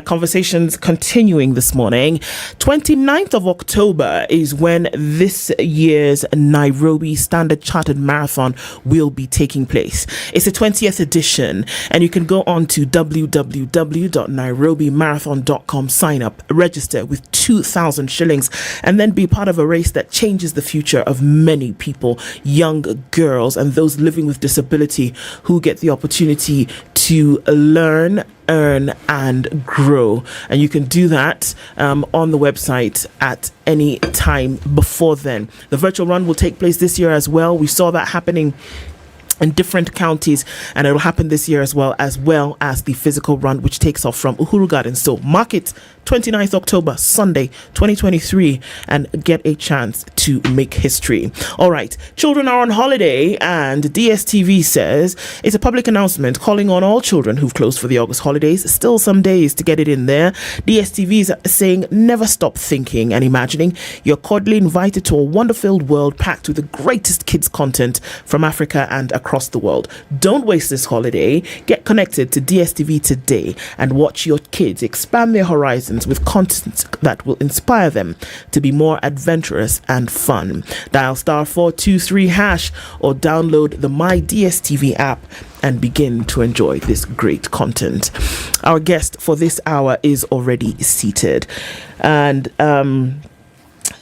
Conversations continuing this morning. 29th of October is when this year's Nairobi Standard Chartered Marathon will be taking place. It's the 20th edition, and you can go on to www.nairobimarathon.com, sign up, register with 2,000 shillings, and then be part of a race that changes the future of many people, young girls and those living with disability, who get the opportunity to learn, earn and grow. And you can do that on the website at any time before then. The virtual run will take place this year as well. We saw that happening in different counties, and it will happen this year as well as the physical run, which takes off from Uhuru Gardens. So mark it 29th October, Sunday, 2023, and get a chance to make history. All right, children are on holiday, and DSTV says it's a public announcement calling on all children who've closed for the August holidays. Still some days to get it in there. DSTV is saying never stop thinking and imagining. You're cordially invited to a wonder-filled world packed with the greatest kids content from Africa and across the world. Don't waste this holiday. Get connected to DSTV today and watch your kids expand their horizons with content that will inspire them to be more adventurous and fun. Dial *423# or download the My DSTV app and begin to enjoy this great content. Our guest for this hour is already seated, and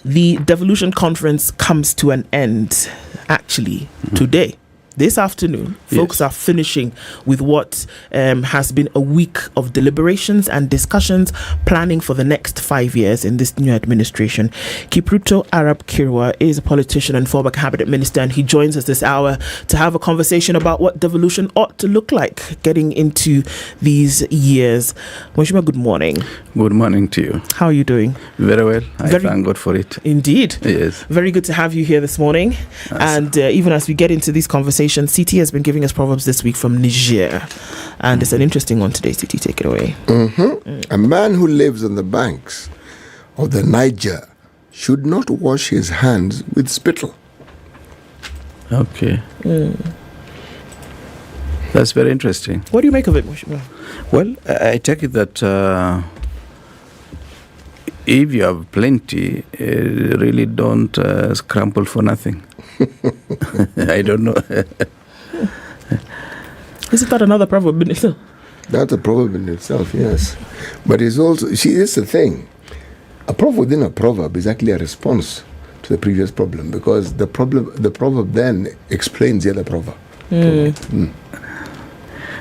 the Devolution conference comes to an end actually today. This afternoon, folks are finishing with what has been a week of deliberations and discussions, planning for the next 5 years in this new administration. Kipruto Arab Kirwa is a politician and former cabinet minister, and he joins us this hour to have a conversation about what devolution ought to look like getting into these years. Mheshimiwa, good morning. Good morning to you. How are you doing? Very well. I thank God for it. Indeed. Yes. Very good to have you here this morning. And even as we get into these conversations, CT has been giving us proverbs this week from Niger, and it's an interesting one today. CT, take it away. A man who lives on the banks of the Niger should not wash his hands with spittle. Okay. That's very interesting. What do you make of it, Mheshimiwa? Well, I take it that if you have plenty, really don't scramble for nothing. I don't know. Isn't that another proverb in itself? That's a proverb in itself, yes. But it's also, it's the thing. A proverb within a proverb is actually a response to the previous problem, because the proverb then explains the other proverb.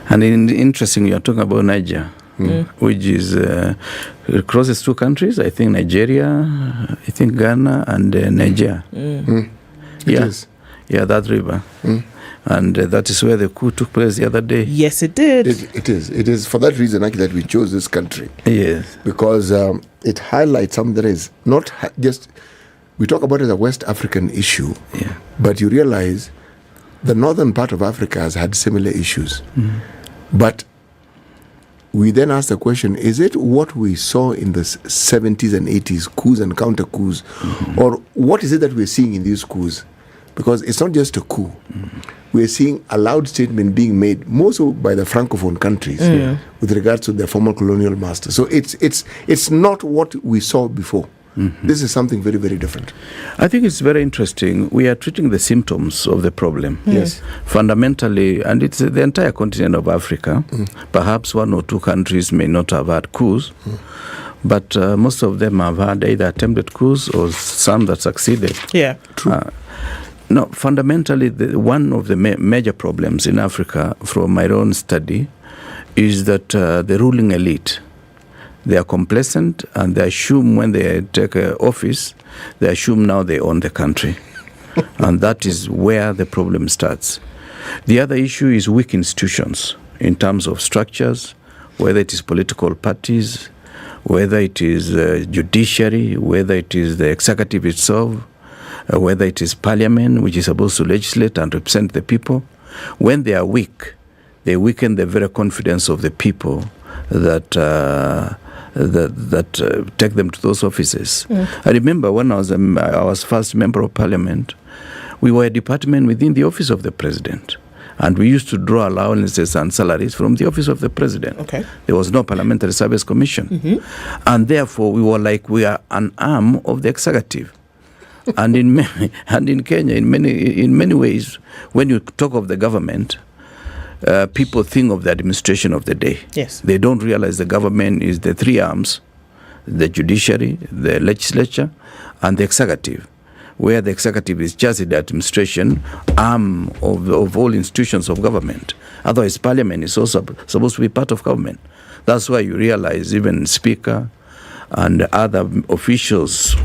And interesting, you are talking about Niger, which is crosses two countries. I think Nigeria, I think Ghana, and Niger. Yeah, that river. And that is where the coup took place the other day. Yes, it did. It is for that reason actually that we chose this country. Yes. Because it highlights something that is not just, we talk about it as a West African issue, but you realize the northern part of Africa has had similar issues. But we then ask the question, is it what we saw in the 70s and 80s, coups and counter coups, or what is it that we're seeing in these coups? Because it's not just a coup. We're seeing a loud statement being made, more so by the Francophone countries, with regards to their former colonial masters. So it's not what we saw before. This is something very, very different. I think it's very interesting. We are treating the symptoms of the problem. Yes. Fundamentally, and it's the entire continent of Africa. Perhaps 1 or 2 countries may not have had coups, but most of them have had either attempted coups or some that succeeded. Yeah, true. No, fundamentally, one of the major problems in Africa, from my own study, is that the ruling elite, they are complacent and they assume when they take office, they assume now they own the country. And that is where the problem starts. The other issue is weak institutions in terms of structures, whether it is political parties, whether it is judiciary, whether it is the executive itself, whether it is parliament, which is supposed to legislate and represent the people. When they are weak, they weaken the very confidence of the people that take them to those offices. I remember when I was first member of parliament, we were a department within the office of the president. And we used to draw allowances and salaries from the office of the president. Okay. There was no parliamentary service commission. And therefore, we are an arm of the executive. And in Kenya, in many ways, when you talk of the government, people think of the administration of the day. Yes. They don't realize the government is the 3 arms: the judiciary, the legislature, and the executive, where the executive is just the administration arm of all institutions of government. Otherwise, parliament is also supposed to be part of government. That's why you realize even speaker and other officials,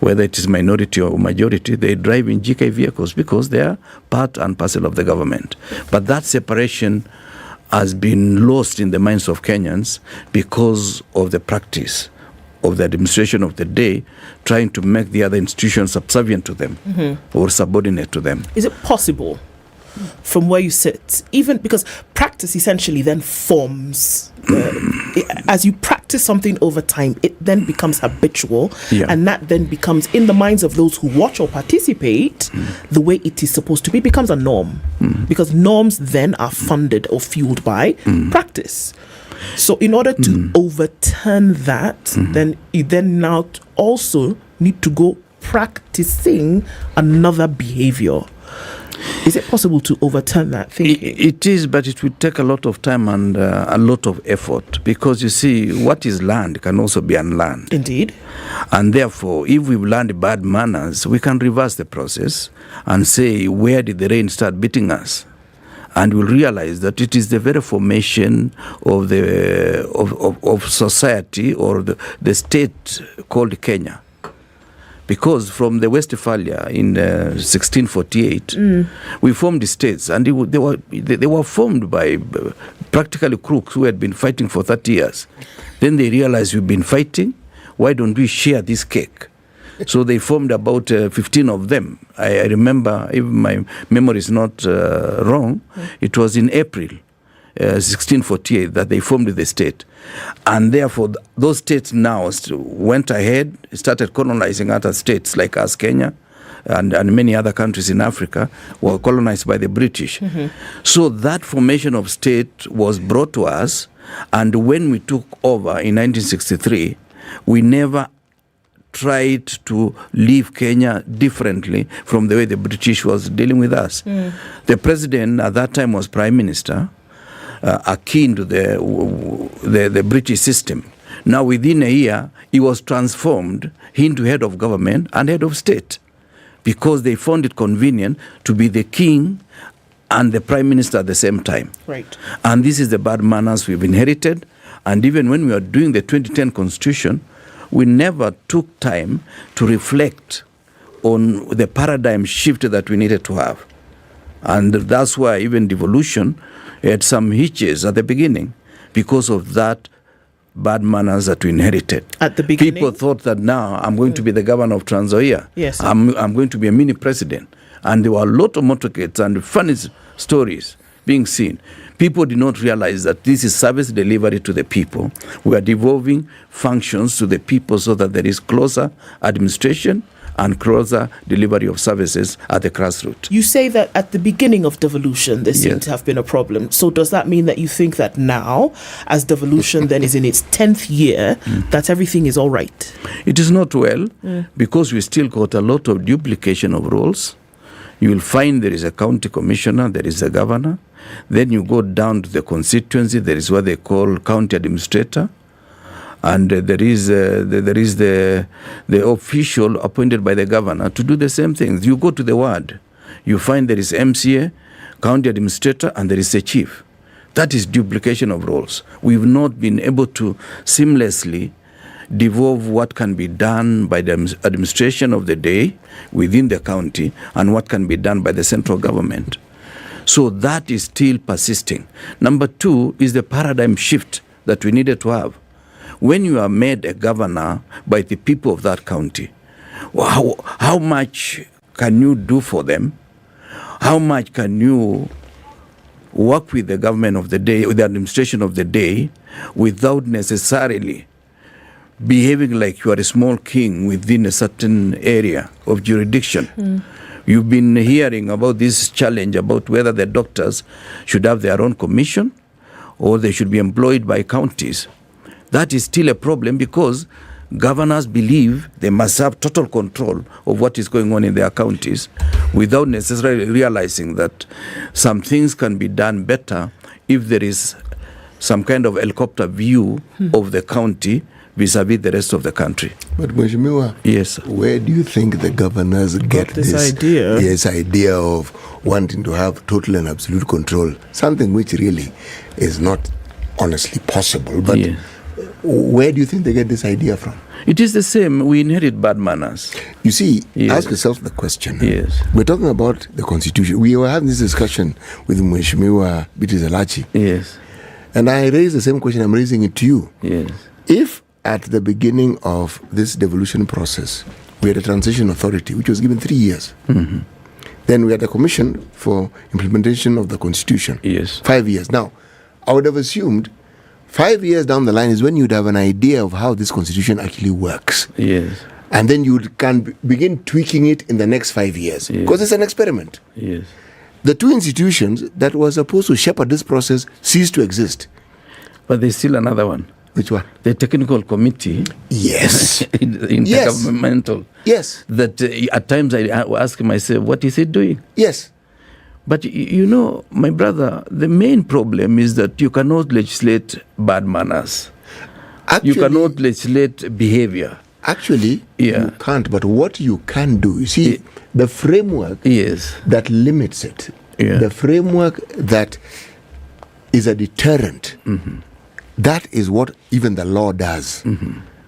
whether it is minority or majority, they drive in GK vehicles because they are part and parcel of the government. But that separation has been lost in the minds of Kenyans because of the practice of the administration of the day, trying to make the other institutions subservient to them or subordinate to them. Is it possible, from where you sit, even because practice essentially then forms, as you practice something over time, it then becomes habitual, and that then becomes, in the minds of those who watch or participate, the way it is supposed to be, becomes a norm, because norms then are funded or fueled by practice. So in order to overturn that, then you then now also need to go practicing another behavior. Is it possible to overturn that thinking? It is, but it will take a lot of time and a lot of effort, because you see, what is learned can also be unlearned. Indeed. And therefore, if we've learned bad manners, we can reverse the process and say, where did the rain start beating us? And we'll realize that it is the very formation of of society or the state called Kenya. Because from the Westphalia in 1648, we formed the states, and they were formed by practically crooks who had been fighting for 30 years. Then they realized, we've been fighting, why don't we share this cake? So they formed about 15 of them. I remember, if my memory is not wrong, it was in April 1648 that they formed the state. And therefore, those states now went ahead, started colonizing other states like us, Kenya, and many other countries in Africa were colonized by the British. So that formation of state was brought to us, and when we took over in 1963, we never tried to leave Kenya differently from the way the British was dealing with us. The president at that time was prime minister, akin to the British system. Now within a year, he was transformed into head of government and head of state, because they found it convenient to be the king and the prime minister at the same time. Right. And this is the bad manners we've inherited. And even when we were doing the 2010 constitution, we never took time to reflect on the paradigm shift that we needed to have. And that's why even devolution had some hitches at the beginning, because of that bad manners that we inherited. At the beginning? People thought that now I'm going to be the governor of Trans Nzoia. Yes. I'm going to be a mini president. And there were a lot of motorcades and funny stories being seen. People did not realize that this is service delivery to the people. We are devolving functions to the people so that there is closer administration and closer delivery of services at the grassroots. You say that at the beginning of devolution, there seemed to have been a problem. So does that mean that you think that now, as devolution then is in its 10th year, that everything is all right? It is not well, because we still got a lot of duplication of roles. You will find there is a county commissioner, there is a governor. Then you go down to the constituency, there is what they call county administrator. And there is the official appointed by the governor to do the same things. You go to the ward, you find there is MCA, county administrator, and there is a chief. That is duplication of roles. We've not been able to seamlessly devolve what can be done by the administration of the day within the county and what can be done by the central government. So that is still persisting. Number two is the paradigm shift that we needed to have. When you are made a governor by the people of that county, how much can you do for them? How much can you work with the government of the day, with the administration of the day, without necessarily behaving like you are a small king within a certain area of jurisdiction? You've been hearing about this challenge about whether the doctors should have their own commission or they should be employed by counties. That is still a problem because governors believe they must have total control of what is going on in their counties without necessarily realizing that some things can be done better if there is some kind of helicopter view of the county vis-a-vis the rest of the country. But Mheshimiwa, yes, where do you think the governors get this idea of wanting to have total and absolute control? Something which really is not honestly possible. But where do you think they get this idea from? It is the same. We inherit bad manners. You see, ask yourself the question. Yes. We're talking about the Constitution. We were having this discussion with Mheshimiwa Bitizalachi. Yes. And I raised the same question. I'm raising it to you. Yes. If at the beginning of this devolution process, we had a transition authority, which was given 3 years. Then we had a commission for implementation of the Constitution. Yes. 5 years. Now, I would have assumed 5 years down the line is when you'd have an idea of how this Constitution actually works. Yes. And then you can begin tweaking it in the next 5 years. Because it's an experiment. Yes. The two institutions that were supposed to shepherd this process ceased to exist. But there's still another one. Which one? The technical committee. Yes. Intergovernmental. Yes. That at times I ask myself, what is it doing? Yes. But you know, my brother, the main problem is that you cannot legislate bad manners. Actually, you cannot legislate behavior. Actually, you can't. But what you can do, you see, the framework that limits it, the framework that is a deterrent, that is what even the law does.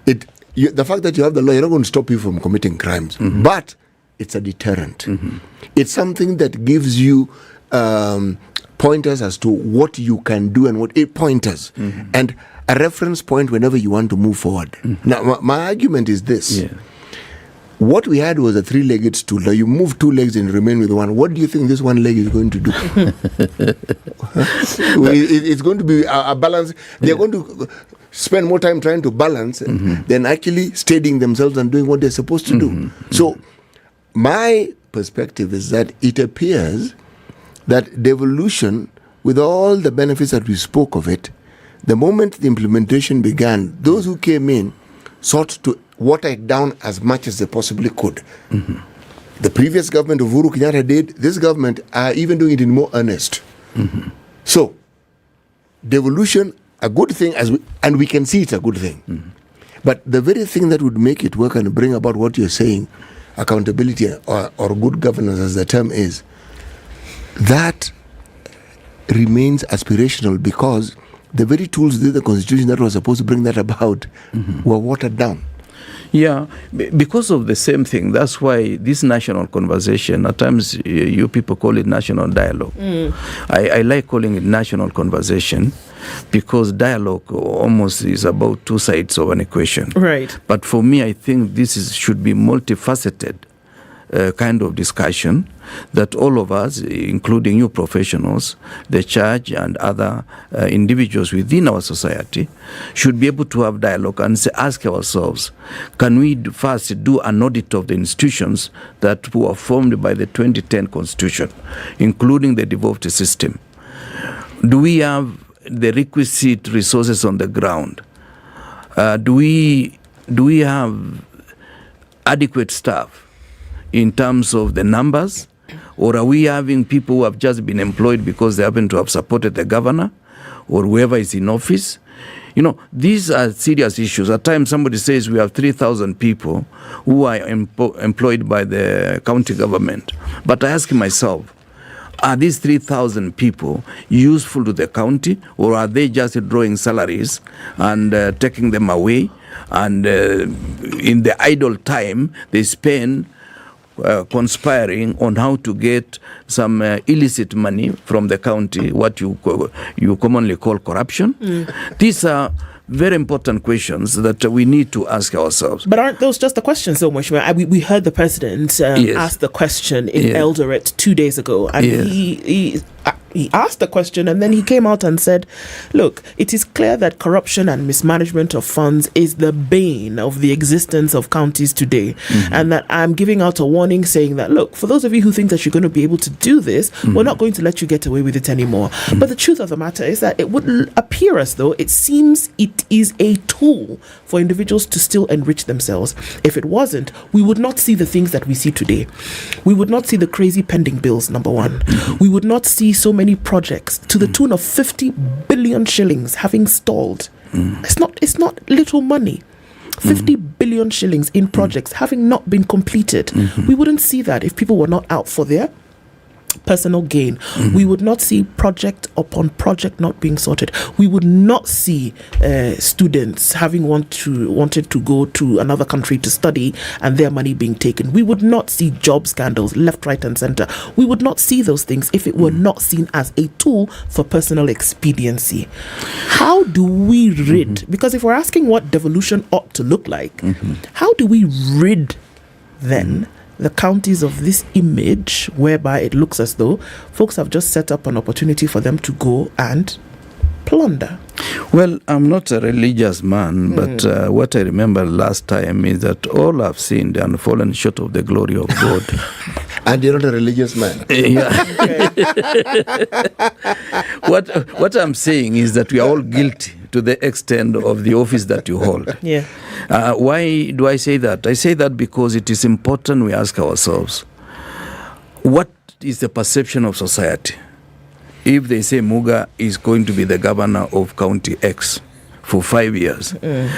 The fact that you have the law, you're not going to stop you from committing crimes. But it's a deterrent. It's something that gives you pointers as to what you can do and what pointers. And a reference point whenever you want to move forward. Now, my argument is this. What we had was a three-legged stool. Now you move two legs and remain with one. What do you think this one leg is going to do? It's going to be a balance. They're going to spend more time trying to balance than actually steadying themselves and doing what they're supposed to do. So my perspective is that it appears that devolution, with all the benefits that we spoke of it, the moment the implementation began, those who came in sought to water it down as much as they possibly could. The previous government of Uhuru Kenyatta did. This government are even doing it in more earnest. So, devolution, a good thing, and we can see it's a good thing. But the very thing that would make it work and bring about what you're saying, accountability or good governance as the term is, that remains aspirational because the very tools within the Constitution that was supposed to bring that about were watered down. Yeah, because of the same thing. That's why this national conversation, at times you people call it national dialogue. I like calling it national conversation because dialogue almost is about two sides of an equation. Right. But for me, I think this should be multifaceted kind of discussion that all of us, including you professionals, the church and other individuals within our society, should be able to have dialogue and ask ourselves, can we first do an audit of the institutions that were formed by the 2010 Constitution, including the devolved system? Do we have the requisite resources on the ground? Do we have adequate staff in terms of the numbers, or are we having people who have just been employed because they happen to have supported the governor or whoever is in office? You know, these are serious issues. At times somebody says we have 3,000 people who are employed by the county government. But I ask myself, are these 3,000 people useful to the county, or are they just drawing salaries and taking them away? And in the idle time, they spend conspiring on how to get some illicit money from the county, what you commonly call corruption. These are very important questions that we need to ask ourselves. But aren't those just the questions, though, Mheshimiwa? We heard the president ask the question in Eldoret 2 days ago, and he asked the question, and then he came out and said, look, it is clear that corruption and mismanagement of funds is the bane of the existence of counties today, and that I'm giving out a warning saying that, look, for those of you who think that you're going to be able to do this, we're not going to let you get away with it anymore. But the truth of the matter is that it would appear as though it seems it is a tool for individuals to still enrich themselves. If it wasn't, we would not see the things that we see today. We would not see the crazy pending bills, number one. We would not see so many projects to the tune of 50 billion shillings having stalled. It's not little money. 50 billion shillings in projects having not been completed. We wouldn't see that if people were not out for their personal gain. We would not see project upon project not being sorted. We would not see students having wanted to go to another country to study and their money being taken. We would not see job scandals left, right and center. We would not see those things if it were not seen as a tool for personal expediency. How do we rid? Because if we're asking what devolution ought to look like, how do we rid then the counties of this image whereby it looks as though folks have just set up an opportunity for them to go and plunder? Well, I'm not a religious man, but what I remember last time is that all I've sinned and fallen short of the glory of God. And you're not a religious man. What I'm saying is that we are all guilty to the extent of the office that you hold. Why do I say that? I say that because it is important we ask ourselves, what is the perception of society? If they say Muga is going to be the governor of County X for 5 years,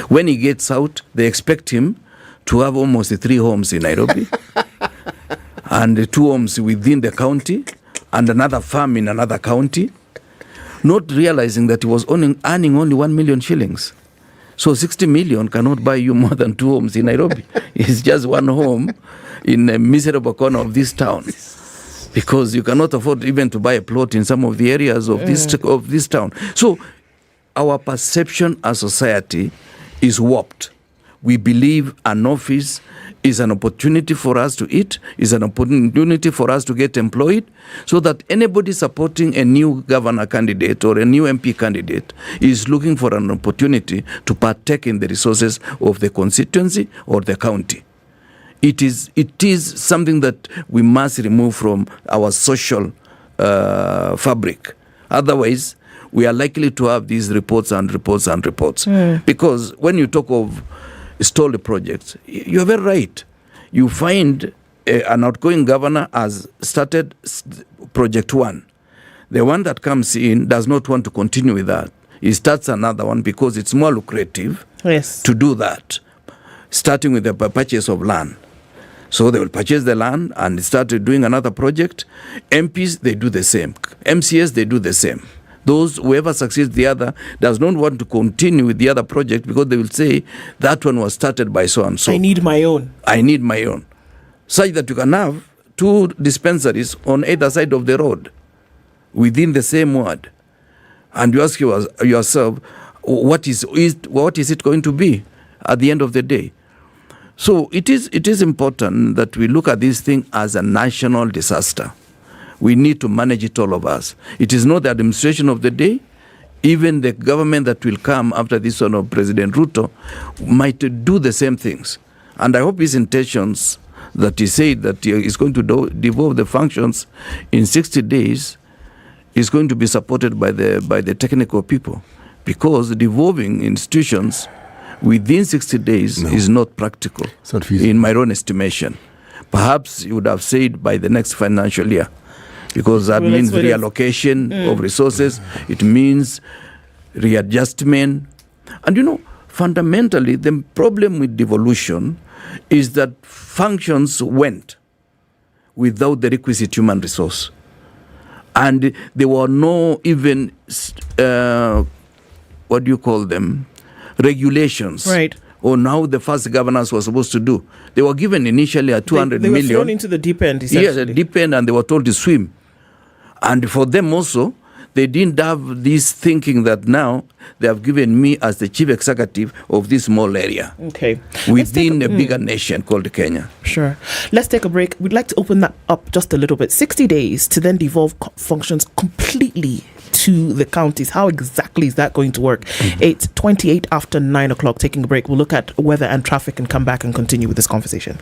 when he gets out, they expect him to have almost 3 homes in Nairobi and 2 homes within the county and another farm in another county, not realizing that he was earning only 1 million shillings. So 60 million cannot buy you more than 2 homes in Nairobi. It's just 1 home in a miserable corner of this town, because you cannot afford even to buy a plot in some of the areas of this town. So our perception as society is warped. We believe an office is an opportunity for us to eat, is an opportunity for us to get employed, so that anybody supporting a new governor candidate or a new MP candidate is looking for an opportunity to partake in the resources of the constituency or the county. It is something that we must remove from our social fabric. Otherwise, we are likely to have these reports and reports and reports. Because when you talk of stalled projects, you are very right. You find an outgoing governor has started project 1. The one that comes in does not want to continue with that. He starts another one because it's more lucrative to do that, starting with the purchase of land. So they will purchase the land and start doing another project. MPs, they do the same. MCS, they do the same. Those, whoever succeeds the other, does not want to continue with the other project because they will say, that one was started by so-and-so. I need my own. Such that you can have 2 dispensaries on either side of the road within the same ward. And you ask yourself, what is it going to be at the end of the day? So it is important that we look at this thing as a national disaster. We need to manage it, all of us. It is not the administration of the day. Even the government that will come after this one of President Ruto might do the same things. And I hope his intentions that he said that he is going to devolve the functions in 60 days is going to be supported by the technical people, because devolving institutions within 60 days is not practical, in my own estimation. Perhaps you would have said by the next financial year, because that means reallocation of resources, it means readjustment. And fundamentally, the problem with devolution is that functions went without the requisite human resource. And there were no even, what do you call them, regulations. Right. On how the first governance was supposed to do. They were given initially a 200 million. They were thrown into the deep end, essentially. Yes, the deep end, and they were told to swim. And for them also, they didn't have this thinking that now they have given me as the chief executive of this small area. Okay. Within a bigger nation called Kenya. Sure. Let's take a break. We'd like to open that up just a little bit. 60 days to then devolve functions completely to the counties. How exactly is that going to work? 8:28 after 9 o'clock. Taking a break. We'll look at weather and traffic and come back and continue with this conversation.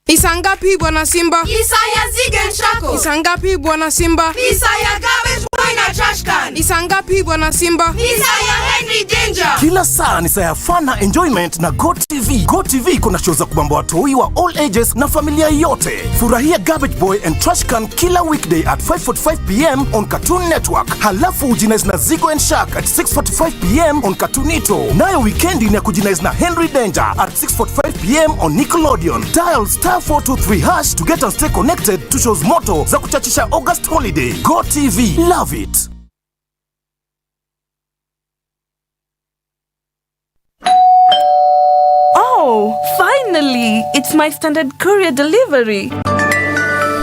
Isangapi bwana Simba? Isaya Zigen Shako. Isangapi bwana Simba? Isaya Garbage Boy na Trash Can. Isangapi bwana Simba? Isaya Henry Danger. Kila saa ni saa ya fun na enjoyment na Go TV. Go TV kuna show za kubamba watoi wa all ages na familia yote. Furahia Garbage Boy and Trash Can kila weekday at 5:45 p.m. on Cartoon Network. Halafu ujinaiz na Zigo and Shark at 6:45 p.m. on Cartoon Ito. Nayo weekendi ni ya kujinaiz na Henry Danger at 6:45 p.m. on Nickelodeon. Dial *423# to get and stay connected to shows moto za kuchachisha August holiday. Go TV, love it. Oh, finally! It's my Standard Courier delivery.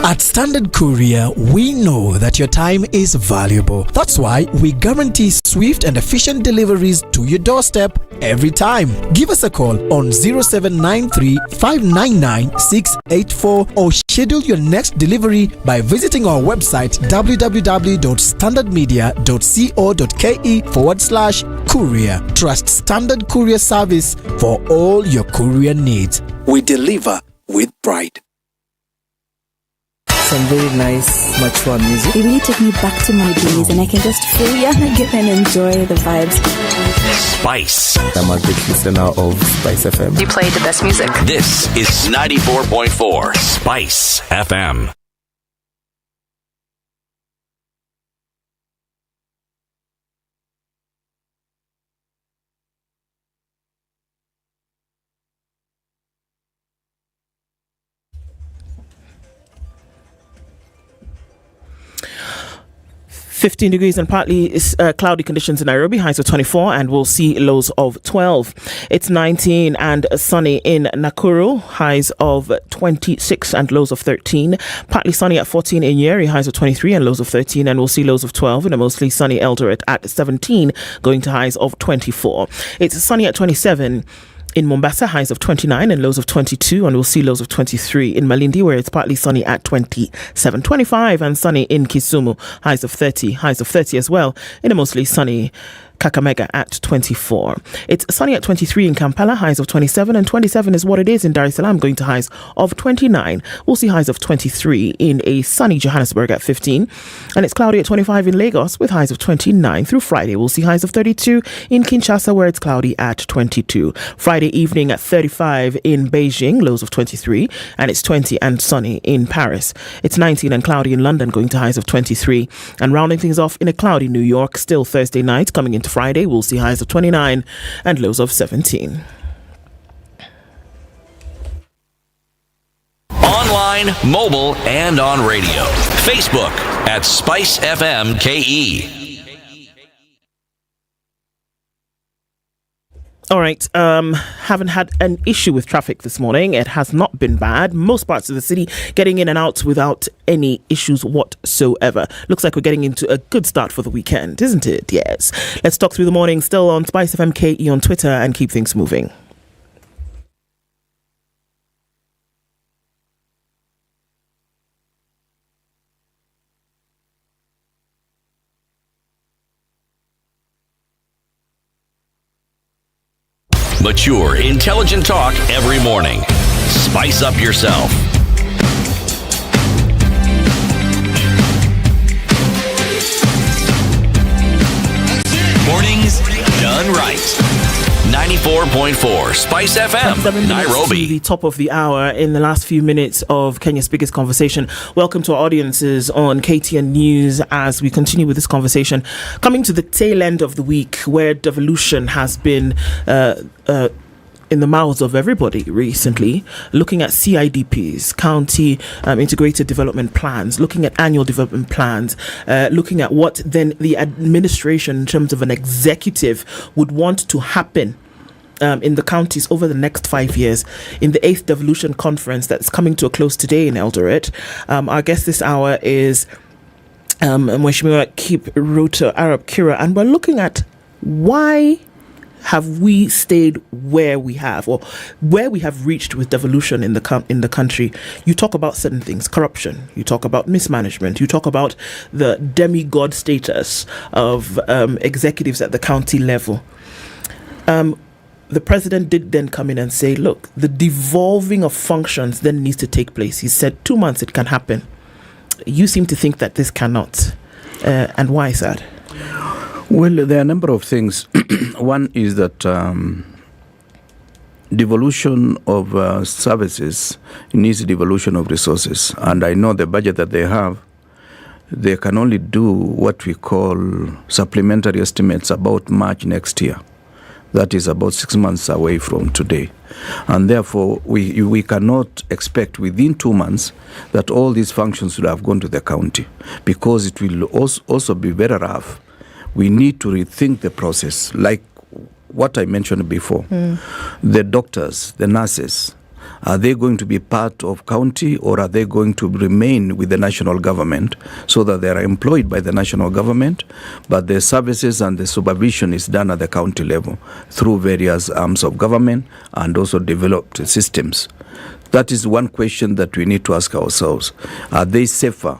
At Standard Courier, we know that your time is valuable. That's why we guarantee swift and efficient deliveries to your doorstep every time. Give us a call on 0793 599 684 or schedule your next delivery by visiting our website www.standardmedia.co.ke/courier. Trust Standard Courier service for all your courier needs. We deliver with pride. Some very nice, mature music. They really take me back to my days, and I can just feel young again and enjoy the vibes. Spice. I'm a big listener of Spice FM. You play the best music. This is 94.4 Spice FM. .15 degrees and partly cloudy conditions in Nairobi, highs of 24, and we'll see lows of 12. It's 19 and sunny in Nakuru, highs of 26 and lows of 13. Partly sunny at 14 in Nyeri, highs of 23 and lows of 13, and we'll see lows of 12 in a mostly sunny Eldoret at 17, going to highs of 24. It's sunny at 27 in Mombasa, highs of 29 and lows of 22, and we'll see lows of 23 in Malindi, where it's partly sunny at 27, 25 and sunny in Kisumu, highs of 30 as well in a mostly sunny Kakamega at 24. It's sunny at 23 in Kampala, highs of 27, and 27 is what it is in Dar es Salaam, going to highs of 29. We'll see highs of 23 in a sunny Johannesburg at 15, and it's cloudy at 25 in Lagos with highs of 29 through Friday. We'll see highs of 32 in Kinshasa, where it's cloudy at 22. Friday evening at 35 in Beijing, lows of 23, and it's 20 and sunny in Paris. It's 19 and cloudy in London, going to highs of 23, and rounding things off in a cloudy New York, still Thursday night, coming into Friday, we'll see highs of 29 and lows of 17. Online, mobile, and on radio. Facebook at Spice FM KE. All right. Haven't had an issue with traffic this morning. It has not been bad. Most parts of the city getting in and out without any issues whatsoever. Looks like we're getting into a good start for the weekend, isn't it? Yes. Let's talk through the morning. Still on Spice FM KE on Twitter and keep things moving. Mature, intelligent talk every morning. Spice up yourself. Mornings done right. 94.4 Spice FM, Nairobi. The top of the hour in the last few minutes of Kenya's biggest conversation. Welcome to our audiences on KTN News as we continue with this conversation. Coming to the tail end of the week where devolution has been in the mouths of everybody recently, looking at CIDPs, county integrated development plans, looking at annual development plans, looking at what then the administration in terms of an executive would want to happen in the counties over the next 5 years. In the 8th Devolution Conference that's coming to a close today in Eldoret, our guest this hour is Mheshimiwa Kip Ruto Arab Kira, and we're looking at why have we stayed where we have, or where we have reached with devolution in the country. You talk about certain things, corruption, you talk about mismanagement, you talk about the demigod status of executives at the county level. The president did then come in and say, look, the devolving of functions then needs to take place. He said 2 months it can happen. You seem to think that this cannot. And why is that? Well, there are a number of things. One is that devolution of services needs devolution of resources. And I know the budget that they have, they can only do what we call supplementary estimates about March next year. That is about 6 months away from today. And therefore, we cannot expect within 2 months that all these functions would have gone to the county, because it will also be very rough. We need to rethink the process, like what I mentioned before. The doctors, the nurses, are they going to be part of county, or are they going to remain with the national government so that they are employed by the national government, but the services and the supervision is done at the county level through various arms of government and also developed systems? That is one question that we need to ask ourselves. Are they safer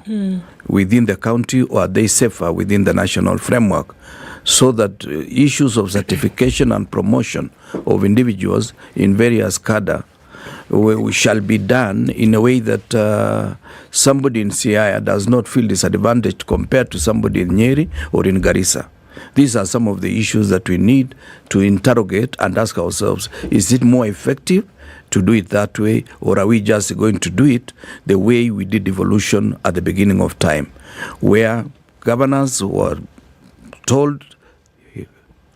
within the county, or are they safer within the national framework, so that issues of certification and promotion of individuals in various cadre we shall be done in a way that somebody in Siaya does not feel disadvantaged compared to somebody in Nyeri or in Garissa. These are some of the issues that we need to interrogate and ask ourselves, is it more effective to do it that way, or are we just going to do it the way we did devolution at the beginning of time, where governors were told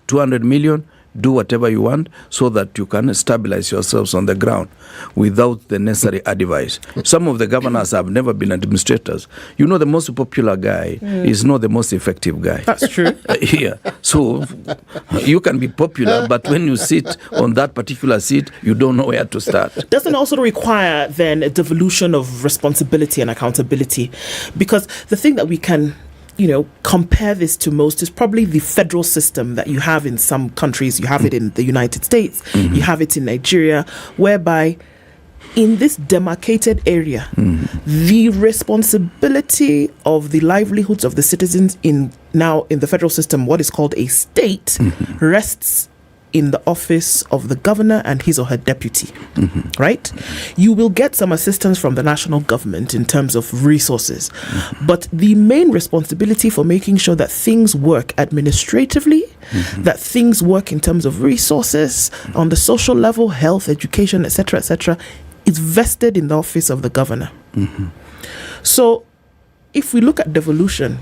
200 million, do whatever you want so that you can stabilize yourselves on the ground without the necessary advice. Some of the governors have never been administrators. You know, the most popular guy is not the most effective guy. That's true. Yeah. So you can be popular, but when you sit on that particular seat, you don't know where to start. Doesn't also require then a devolution of responsibility and accountability? Because the thing that we can compare this to most is probably the federal system that you have in some countries. You have it in the United States, you have it in Nigeria, whereby in this demarcated area, the responsibility of the livelihoods of the citizens in the federal system, what is called a state, rests in the office of the governor and his or her deputy, right? You will get some assistance from the national government in terms of resources, but the main responsibility for making sure that things work administratively, that things work in terms of resources on the social level, health, education, etc., is vested in the office of the governor. So if we look at devolution,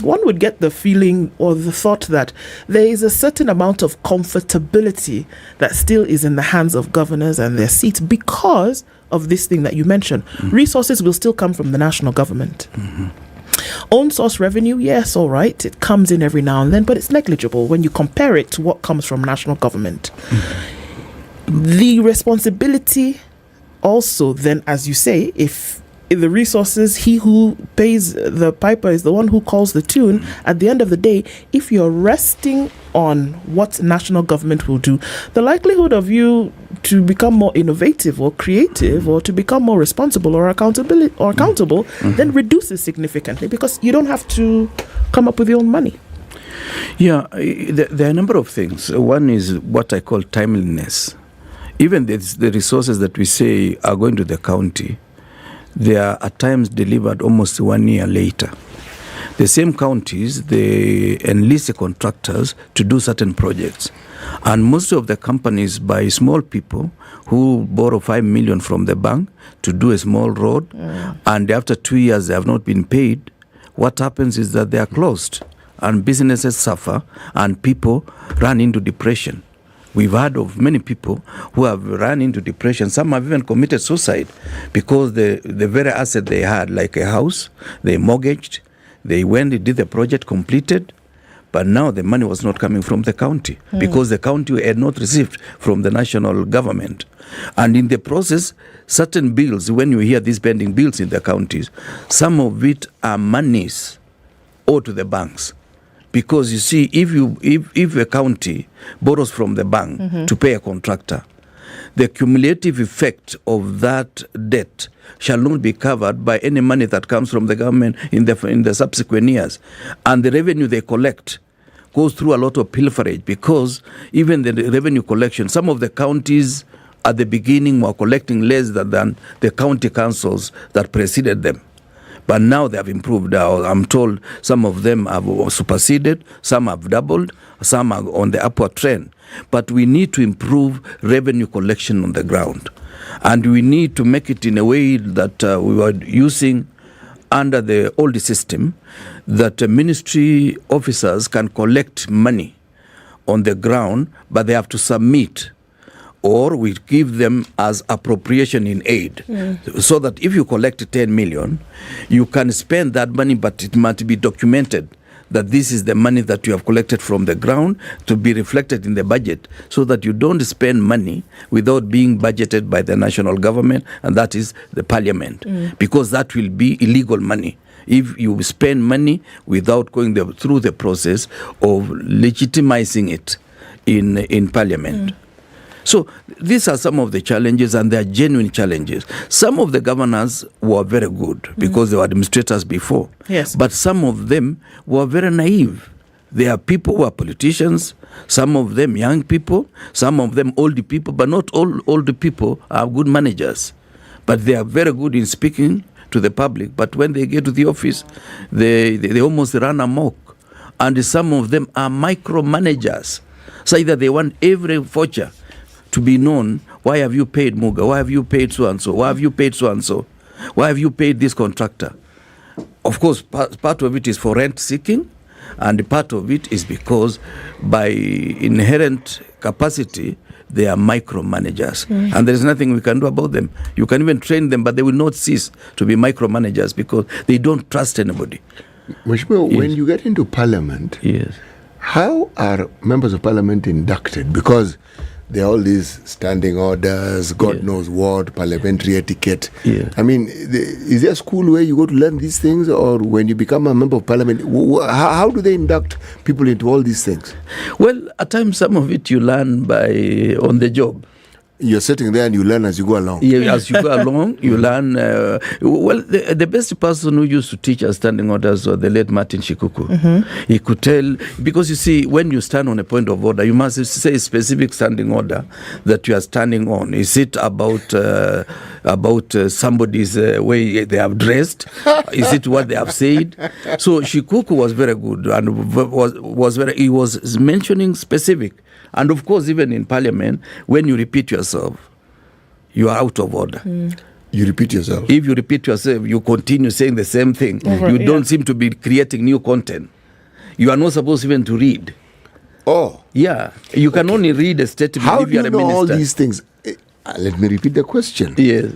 one would get the feeling or the thought that there is a certain amount of comfortability that still is in the hands of governors and their seats because of this thing that you mentioned. Resources will still come from the national government. Own source revenue, yes, all right, it comes in every now and then, but it's negligible when you compare it to what comes from national government. The responsibility also then, as you say, if the resources, he who pays the piper is the one who calls the tune. At the end of the day, if you're resting on what national government will do, the likelihood of you to become more innovative or creative or to become more responsible or accountable then reduces significantly, because you don't have to come up with your own money. Yeah, there are a number of things. One is what I call timeliness. Even the resources that we say are going to the county, they are at times delivered almost 1 year later. The same counties, they enlist the contractors to do certain projects. And most of the companies buy small people who borrow 5 million from the bank to do a small road. And after 2 years, they have not been paid. What happens is that they are closed and businesses suffer and people run into depression. We've heard of many people who have run into depression. Some have even committed suicide because the very asset they had, like a house, they mortgaged, they went, they did the project, completed, but now the money was not coming from the county because the county had not received from the national government. And in the process, certain bills, when you hear these pending bills in the counties, some of it are monies owed to the banks. Because you see, if a county borrows from the bank to pay a contractor, the cumulative effect of that debt shall not be covered by any money that comes from the government in the subsequent years. And the revenue they collect goes through a lot of pilferage, because even the revenue collection, some of the counties at the beginning were collecting less than the county councils that preceded them. But now they have improved. I'm told some of them have superseded, some have doubled, some are on the upward trend. But we need to improve revenue collection on the ground. And we need to make it in a way that we were using under the old system, that ministry officers can collect money on the ground, but they have to submit, or we give them as appropriation in aid. So that if you collect 10 million, you can spend that money, but it must be documented that this is the money that you have collected from the ground to be reflected in the budget, so that you don't spend money without being budgeted by the national government, and that is the parliament, because that will be illegal money. If you spend money without going through the process of legitimizing it in parliament. So these are some of the challenges, and they are genuine challenges. Some of the governors were very good because they were administrators before. Yes. But some of them were very naive. There are people who are politicians, some of them young people, some of them old people, but not all old people are good managers. But they are very good in speaking to the public. But when they get to the office, they almost run amok. And some of them are micromanagers. So either they want every voucher to be known. Why have you paid Muga? Why have you paid so-and-so? Why have you paid so-and-so? Why have you paid this contractor? Of course, part of it is for rent seeking, and part of it is because by inherent capacity, they are micromanagers. And there is nothing we can do about them. You can even train them, but they will not cease to be micromanagers because they don't trust anybody. Mheshimiwa, when you get into parliament, how are members of parliament inducted? Because there are all these standing orders, God knows what, parliamentary etiquette. I mean, is there a school where you go to learn these things, or when you become a member of parliament, how do they induct people into all these things? Well, at times some of it you learn by on the job. You're sitting there and you learn as you go along. Yeah, as you go along, you learn. Well, the best person who used to teach us standing orders was the late Martin Shikuku. He could tell, because you see, when you stand on a point of order, you must say a specific standing order that you are standing on. Is it about somebody's way they have dressed? Is it what they have said? So Shikuku was very good and he was mentioning specific. And of course, even in parliament, when you repeat yourself, you are out of order. You repeat yourself. If you repeat yourself, you continue saying the same thing. You don't seem to be creating new content. You are not supposed even to read. Oh. Yeah. You can only read a statement How if you are a minister. How do you know all these things? Let me repeat the question. Yes.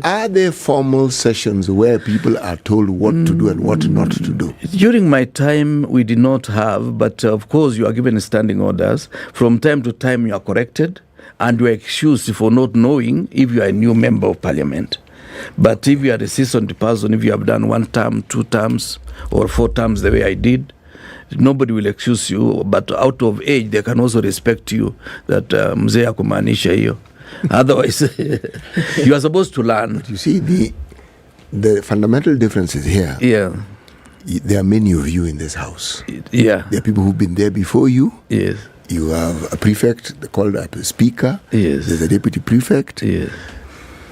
Are there formal sessions where people are told what to do and what not to do? During my time, we did not have, but of course, you are given standing orders. From time to time, you are corrected and you are excused for not knowing if you are a new member of parliament. But if you are a seasoned person, if you have done 1 term, 2 terms, or 4 terms the way I did, nobody will excuse you. But out of age, they can also respect you that mzee akumaanisha hiyo. Otherwise, you are supposed to learn. But you see, the fundamental difference is here. Yeah. There are many of you in this house. Yeah. There are people who've been there before you. Yes. You have a prefect called a speaker. Yes. There's a deputy prefect. Yes.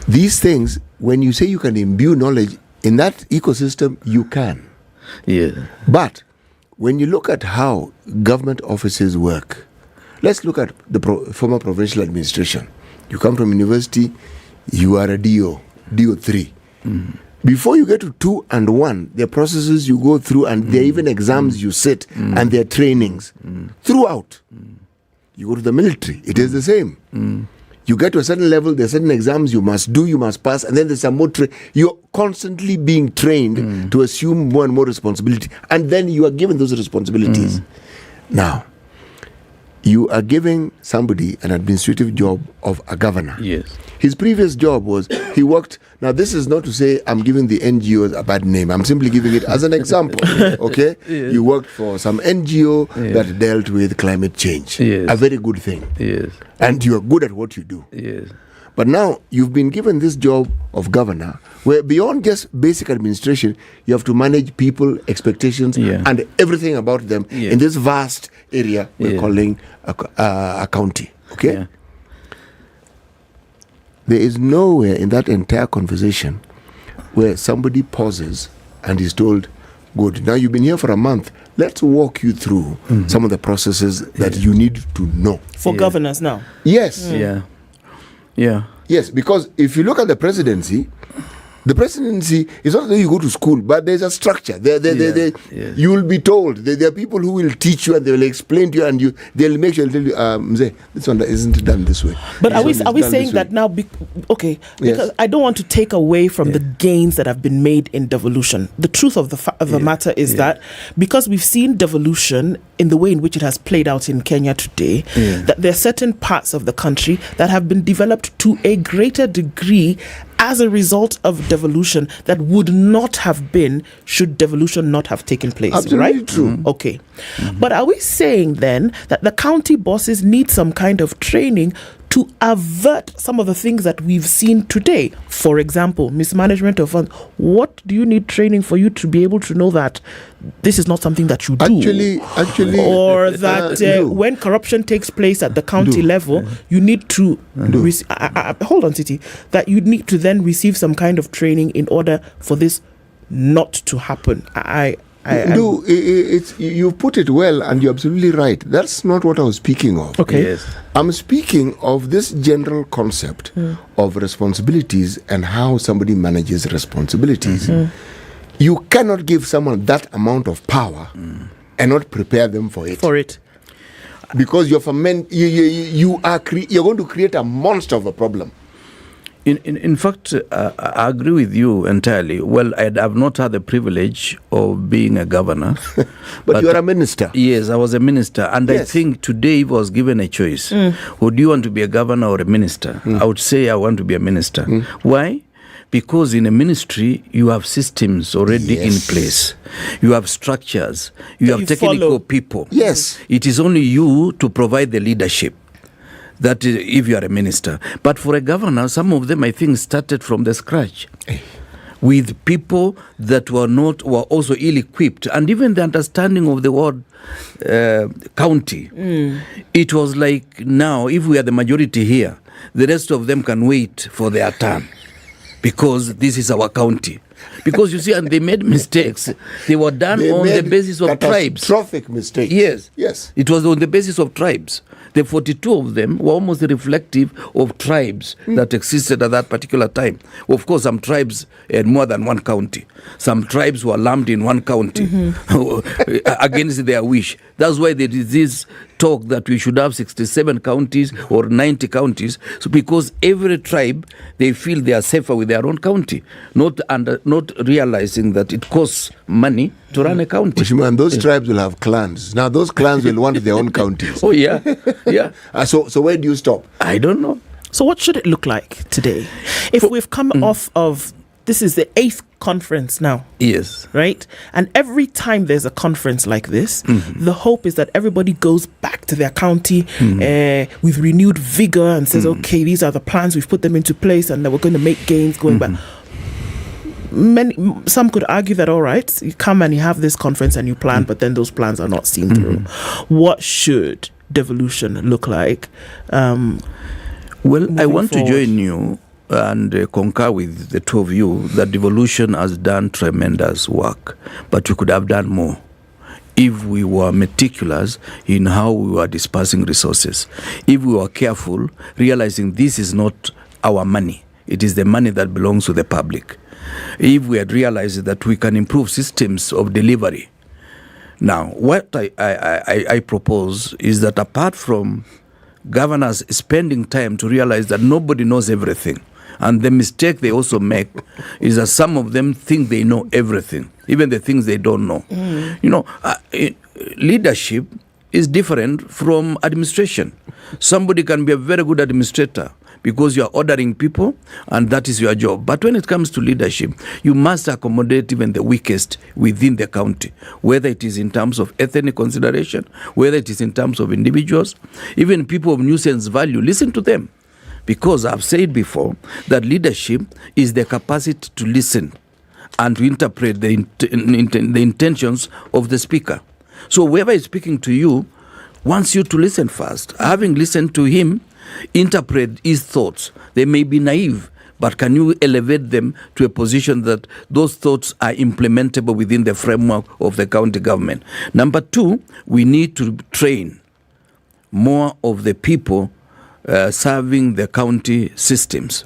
These things, when you say you can imbue knowledge in that ecosystem, you can. Yeah. But when you look at how government offices work, let's look at the former provincial administration. You come from university, you are a DO3. Before you get to 2 and 1, there are processes you go through, and there are even exams you sit, and there are trainings throughout. You go to the military, it is the same. You get to a certain level, there are certain exams you must do, you must pass, and then there's some more you're constantly being trained to assume more and more responsibility, and then you are given those responsibilities. Now, you are giving somebody an administrative job of a governor. Yes. His previous job was, he worked, now this is not to say I'm giving the NGOs a bad name, I'm simply giving it as an example, okay? Yes. You worked for some NGO that dealt with climate change. Yes. A very good thing. Yes. And you are good at what you do. Yes. But now you've been given this job of governor, where beyond just basic administration, you have to manage people, expectations, and everything about them in this vast area we're calling a county. Okay? Yeah. There is nowhere in that entire conversation where somebody pauses and is told, good, now you've been here for a month, let's walk you through some of the processes that you need to know. For governors now? Yes. Yeah. Yeah. Yes, because if you look at the presidency is not that you go to school, but there's a structure. You will be told. There are people who will teach you and they will explain to you, and they'll make sure they'll tell you, Mzee, this one isn't done this way. But are we saying that now? Because I don't want to take away from the gains that have been made in devolution. The truth of the matter is that because we've seen devolution in the way in which it has played out in Kenya today, that there are certain parts of the country that have been developed to a greater degree as a result of devolution that would not have been should devolution not have taken place. Absolutely right? True. Okay. But are we saying then that the county bosses need some kind of training to avert some of the things that we've seen today? For example, mismanagement of funds. What do you need training for you to be able to know that this is not something that you do? Actually, or that when corruption takes place at the county level, you need to hold on, Titi. That you need to then receive some kind of training in order for this not to happen. You put it well, and you're absolutely right. That's not what I was speaking of. Okay. Yes. I'm speaking of this general concept of responsibilities and how somebody manages responsibilities. You cannot give someone that amount of power and not prepare them for it. Because you're going to create a monster of a problem. In fact, I agree with you entirely. Well, I have not had the privilege of being a governor. but you're a minister. Yes, I was a minister. And I think today, if I was given a choice, would you want to be a governor or a minister? I would say I want to be a minister. Why? Because in a ministry, you have systems already in place. You have structures. You have technical people. Yes. It is only you to provide the leadership. That if you are a minister. But for a governor, some of them, I think, started from the scratch with people that were also ill-equipped. And even the understanding of the word county, it was like, now, if we are the majority here, the rest of them can wait for their turn because this is our county. Because you see, and they made mistakes. They were done on the basis of tribes. Catastrophic mistakes. Yes. Yes. It was on the basis of tribes. The 42 of them were almost reflective of tribes that existed at that particular time. Of course, some tribes had more than one county. Some tribes were lumped in one county against their wish. That's why there is this talk that we should have 67 counties or 90 counties. So because every tribe, they feel they are safer with their own county, not realizing that it costs money to run a county. And those tribes will have clans. Now those clans will want their own counties. Oh yeah, yeah. So where do you stop? I don't know. So what should it look like today? If we've come off of, this is the 8th conference now. Yes. Right? And every time there's a conference like this, the hope is that everybody goes back to their county with renewed vigor and says, okay, these are the plans, we've put them into place and that we're going to make gains going back. Some could argue that, all right, you come and you have this conference and you plan, but then those plans are not seen through. What should devolution look like? Well, I want to join you and concur with the two of you that devolution has done tremendous work, but we could have done more if we were meticulous in how we were dispersing resources, if we were careful, realizing this is not our money, it is the money that belongs to the public. If we had realized that we can improve systems of delivery. Now, what I propose is that apart from governors spending time to realize that nobody knows everything, and the mistake they also make is that some of them think they know everything, even the things they don't know. Leadership is different from administration. Somebody can be a very good administrator because you are ordering people and that is your job. But when it comes to leadership, you must accommodate even the weakest within the county, whether it is in terms of ethnic consideration, whether it is in terms of individuals, even people of nuisance value. Listen to them. Because I've said before that leadership is the capacity to listen and to interpret the intentions of the speaker. So whoever is speaking to you wants you to listen first. Having listened to him, interpret his thoughts. They may be naive, but can you elevate them to a position that those thoughts are implementable within the framework of the county government? Number two, we need to train more of the people serving the county systems,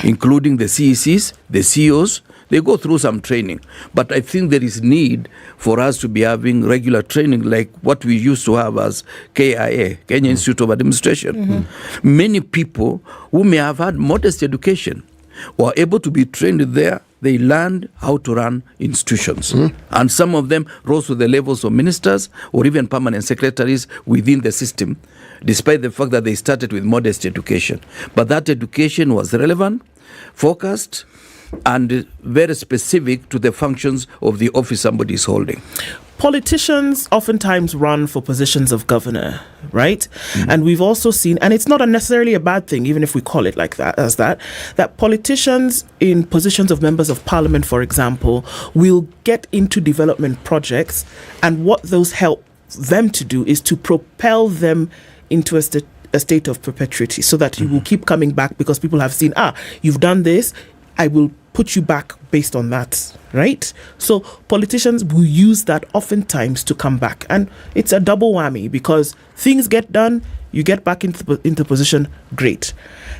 including the CECs, the CEOs. They go through some training. But I think there is need for us to be having regular training like what we used to have as KIA, Kenya Institute of Administration. Many people who may have had modest education were able to be trained there. They learned how to run institutions. And some of them rose to the levels of ministers or even permanent secretaries within the system, despite the fact that they started with modest education. But that education was relevant, focused, and very specific to the functions of the office somebody is holding. Politicians oftentimes run for positions of governor, right? And we've also seen, and it's not necessarily a bad thing, even if we call it like that, that politicians in positions of members of parliament, for example, will get into development projects, and what those help them to do is to propel them into a state of perpetuity, so that you will keep coming back because people have seen, you've done this, I will put you back based on that, right? So politicians will use that oftentimes to come back. And it's a double whammy because things get done, you get back into position, great.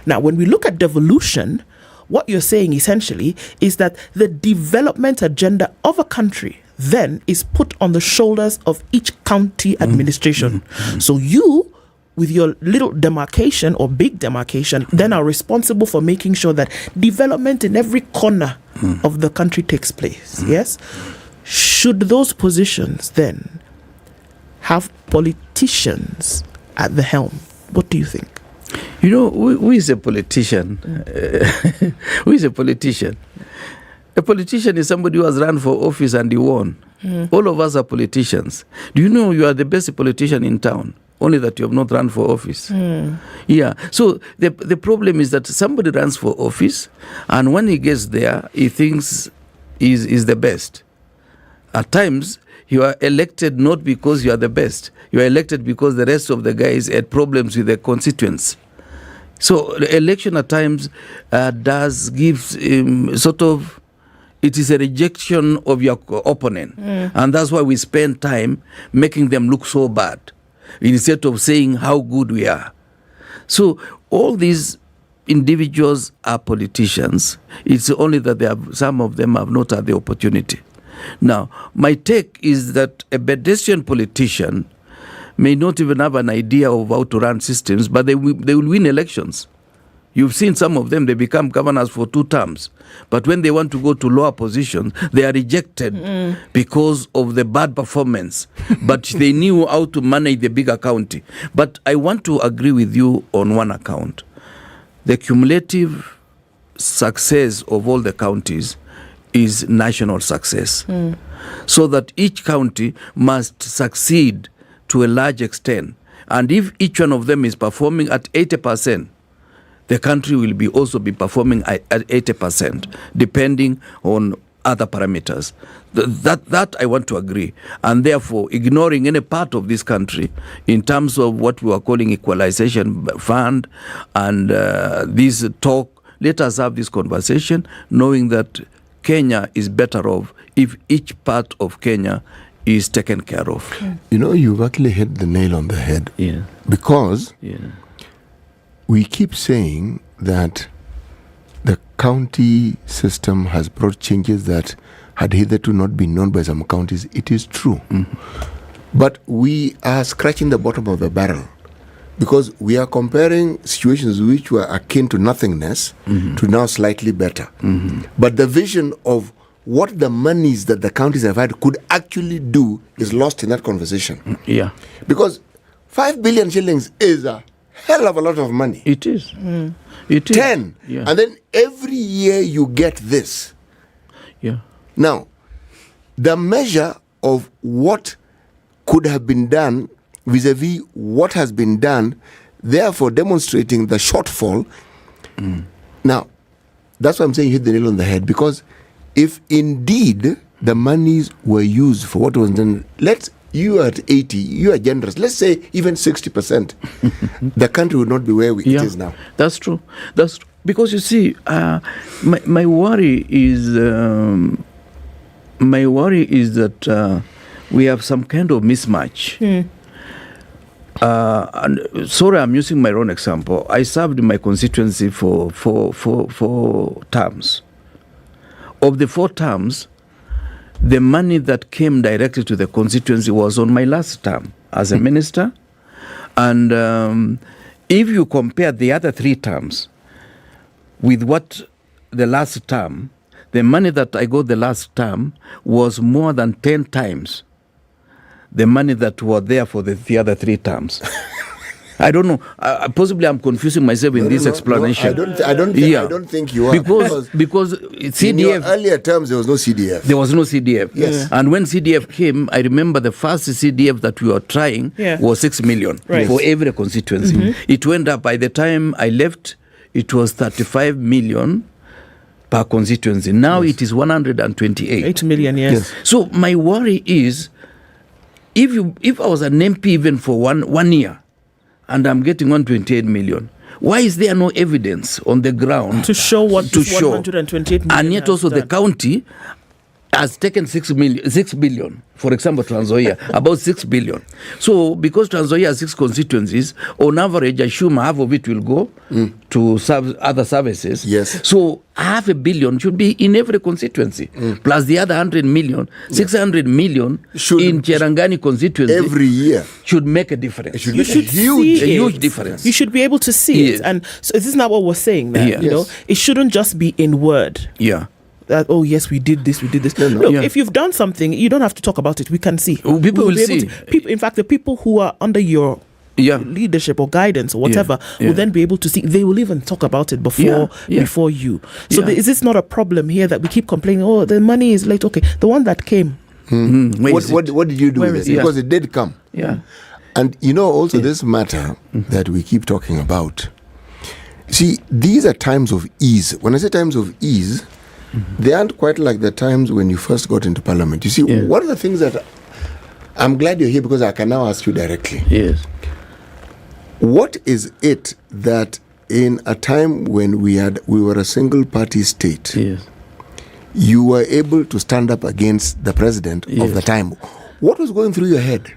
Now, when we look at devolution, what you're saying essentially is that the development agenda of a country then is put on the shoulders of each county administration. So you, with your little demarcation or big demarcation, then are responsible for making sure that development in every corner of the country takes place. Yes? Should those positions then have politicians at the helm? What do you think? You know, who is a politician? Who is a politician? A politician is somebody who has run for office and he won. All of us are politicians. Do you know you are the best politician in town? Only that you have not run for office. Yeah. So the problem is that somebody runs for office, and when he gets there, he thinks is the best. At times, you are elected not because you are the best. You are elected because the rest of the guys had problems with their constituents. So the election at times does give sort of, it is a rejection of your opponent. And that's why we spend time making them look so bad. instead of saying how good we are. So all these individuals are politicians. It's only that some of them have not had the opportunity. Now, my take is that a pedestrian politician may not even have an idea of how to run systems, but they will win elections. You've seen some of them, they become governors for 2 terms. But when they want to go to lower positions, they are rejected because of the bad performance. But they knew how to manage the bigger county. But I want to agree with you on one account. The cumulative success of all the counties is national success. So that each county must succeed to a large extent. And if each one of them is performing at 80%, the country will also be performing at 80%, depending on other parameters. That I want to agree. And therefore, ignoring any part of this country in terms of what we are calling equalization fund and this talk, let us have this conversation, knowing that Kenya is better off if each part of Kenya is taken care of. You know, you've actually hit the nail on the head. Yeah. Because we keep saying that the county system has brought changes that had hitherto not been known by some counties. It is true. But we are scratching the bottom of the barrel because we are comparing situations which were akin to nothingness to now slightly better. But the vision of what the monies that the counties have had could actually do is lost in that conversation. Yeah. Because 5 billion shillings is a hell of a lot of money. It is. It is. 10. Yeah. And then every year you get this. Yeah. Now, the measure of what could have been done vis-a-vis what has been done, therefore demonstrating the shortfall. Now, that's why I'm saying you hit the nail on the head, because if indeed the monies were used for what was done, you are at 80, you are generous, let's say even 60%, the country would not be where it is now. That's true. That's true. Because you see, my worry is that we have some kind of mismatch. And sorry, I'm using my own example. I served in my constituency for 4 terms. Of the 4 terms, the money that came directly to the constituency was on my last term as a minister. And if you compare the other 3 terms with what the last term, the money that I got the last term was more than 10 times the money that were there for the other 3 terms. I don't know. Possibly I'm confusing myself in this explanation. I don't think you are. Because CDF... In your earlier terms, there was no CDF. There was no CDF. Yes. And when CDF came, I remember the first CDF that we were trying was 6 million for every constituency. It went up. By the time I left, it was 35 million per constituency. Now it is 128. 8 million, yes. So my worry is, if I was an MP even for one year, and I'm getting 128 million, why is there no evidence on the ground to show what to show 128 million? And yet also the county has taken 6 billion. For example, Trans Nzoia, about 6 billion. So because Trans Nzoia has 6 constituencies, on average, I assume half of it will go to other services. Yes. So $500 million should be in every constituency, plus the other 100 million, 600 million in Cherangani constituency every year should make a difference. It should make a huge difference. You should be able to see it. And so this is not what we're saying. That you know, it shouldn't just be in word. Yeah. That, oh yes, we did this. Look, if you've done something, you don't have to talk about it. We can see. People will see. In fact, the people who are under your leadership or guidance or whatever will then be able to see. They will even talk about it before you. So is this not a problem here that we keep complaining? Oh, the money is late. Okay, the one that came. What did you do with it? Because it did come. Yeah. And you know also this matter that we keep talking about. See, these are times of ease. When I say times of ease, they aren't quite like the times when you first got into parliament. You see, one of the things that I'm glad you're here because I can now ask you directly. Yes. What is it that in a time when we were a single party state, you were able to stand up against the president of the time? What was going through your head?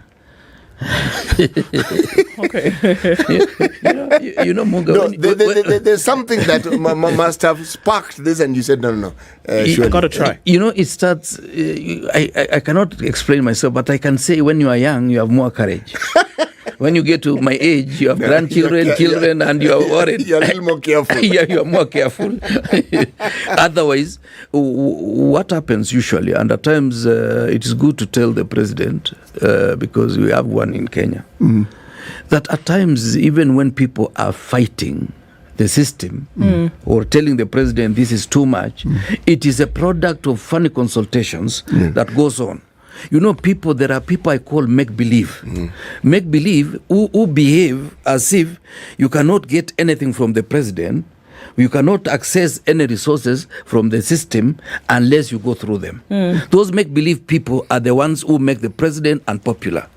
Okay. you know, Muga. No, there's something that must have sparked this, and you said no. You got to try. You know, it starts. I cannot explain myself, but I can say when you are young, you have more courage. When you get to my age, you have grandchildren, children, and you are worried. You're a little more careful. You are more careful. Otherwise, what happens usually, and at times it is good to tell the president, because we have one in Kenya, that at times, even when people are fighting the system or telling the president this is too much, it is a product of funny consultations that goes on. You know, there are people I call make-believe. Make-believe who behave as if you cannot get anything from the president, you cannot access any resources from the system unless you go through them. Those make-believe people are the ones who make the president unpopular.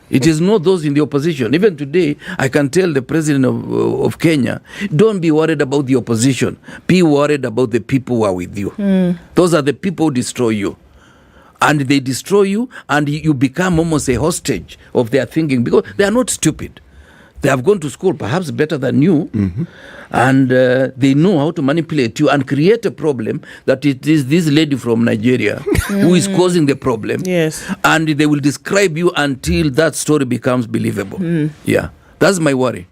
It is not those in the opposition. Even today, I can tell the president of Kenya, don't be worried about the opposition. Be worried about the people who are with you. Those are the people who destroy you. And they destroy you, and you become almost a hostage of their thinking, because they are not stupid. They have gone to school, perhaps better than you, and they know how to manipulate you and create a problem that it is this lady from Nigeria who is causing the problem. Yes. And they will describe you until that story becomes believable. Yeah, that's my worry.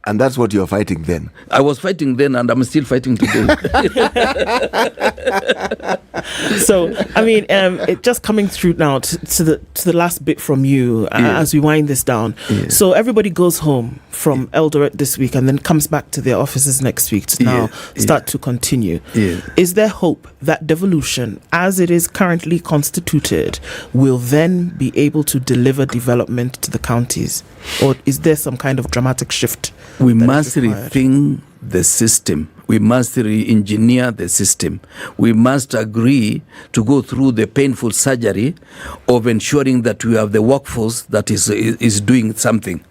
And that's what you're fighting then. I was fighting then, and I'm still fighting today. So, I mean, it just coming through now to the last bit from you as we wind this down. So everybody goes home from Eldoret this week and then comes back to their offices next week to now start to continue. Is there hope that devolution, as it is currently constituted, will then be able to deliver development to the counties? Or is there some kind of dramatic shift? We must rethink the system. We must re-engineer the system. We must agree to go through the painful surgery of ensuring that we have the workforce that is doing something.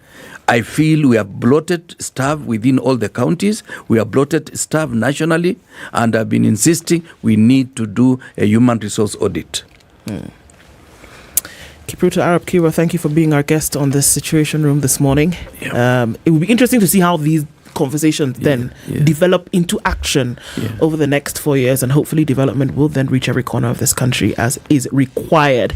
I feel we have bloated staff within all the counties. We have bloated staff nationally, and I've been insisting we need to do a human resource audit. Kipruto Arab Kira, thank you for being our guest on this Situation Room this morning. It will be interesting to see how these conversations then develop into action over the next 4 years, and hopefully development will then reach every corner of this country as is required.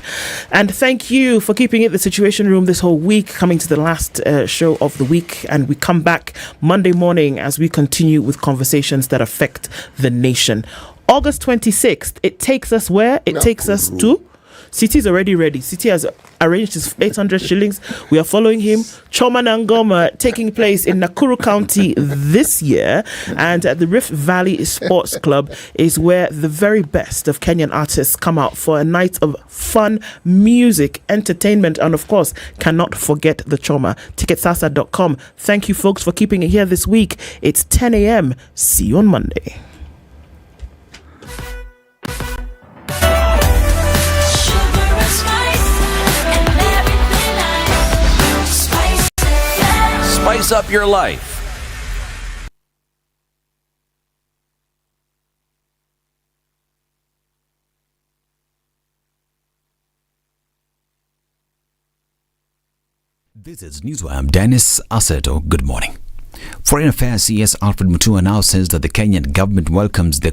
And thank you for keeping it the Situation Room this whole week, coming to the last show of the week, and we come back Monday morning as we continue with conversations that affect the nation. August 26th, it takes us where? It takes us to City is already ready. City has arranged his 800 shillings. We are following him. Choma Nangoma taking place in Nakuru County this year. And at the Rift Valley Sports Club is where the very best of Kenyan artists come out for a night of fun, music, entertainment, and of course, cannot forget the Choma. Ticketsasa.com. Thank you, folks, for keeping it here this week. It's 10 a.m. See you on Monday. Spice up your life. This is Newswire. I'm Dennis Aseto. Good morning. Foreign Affairs CS Alfred Mutua now says that the Kenyan government welcomes the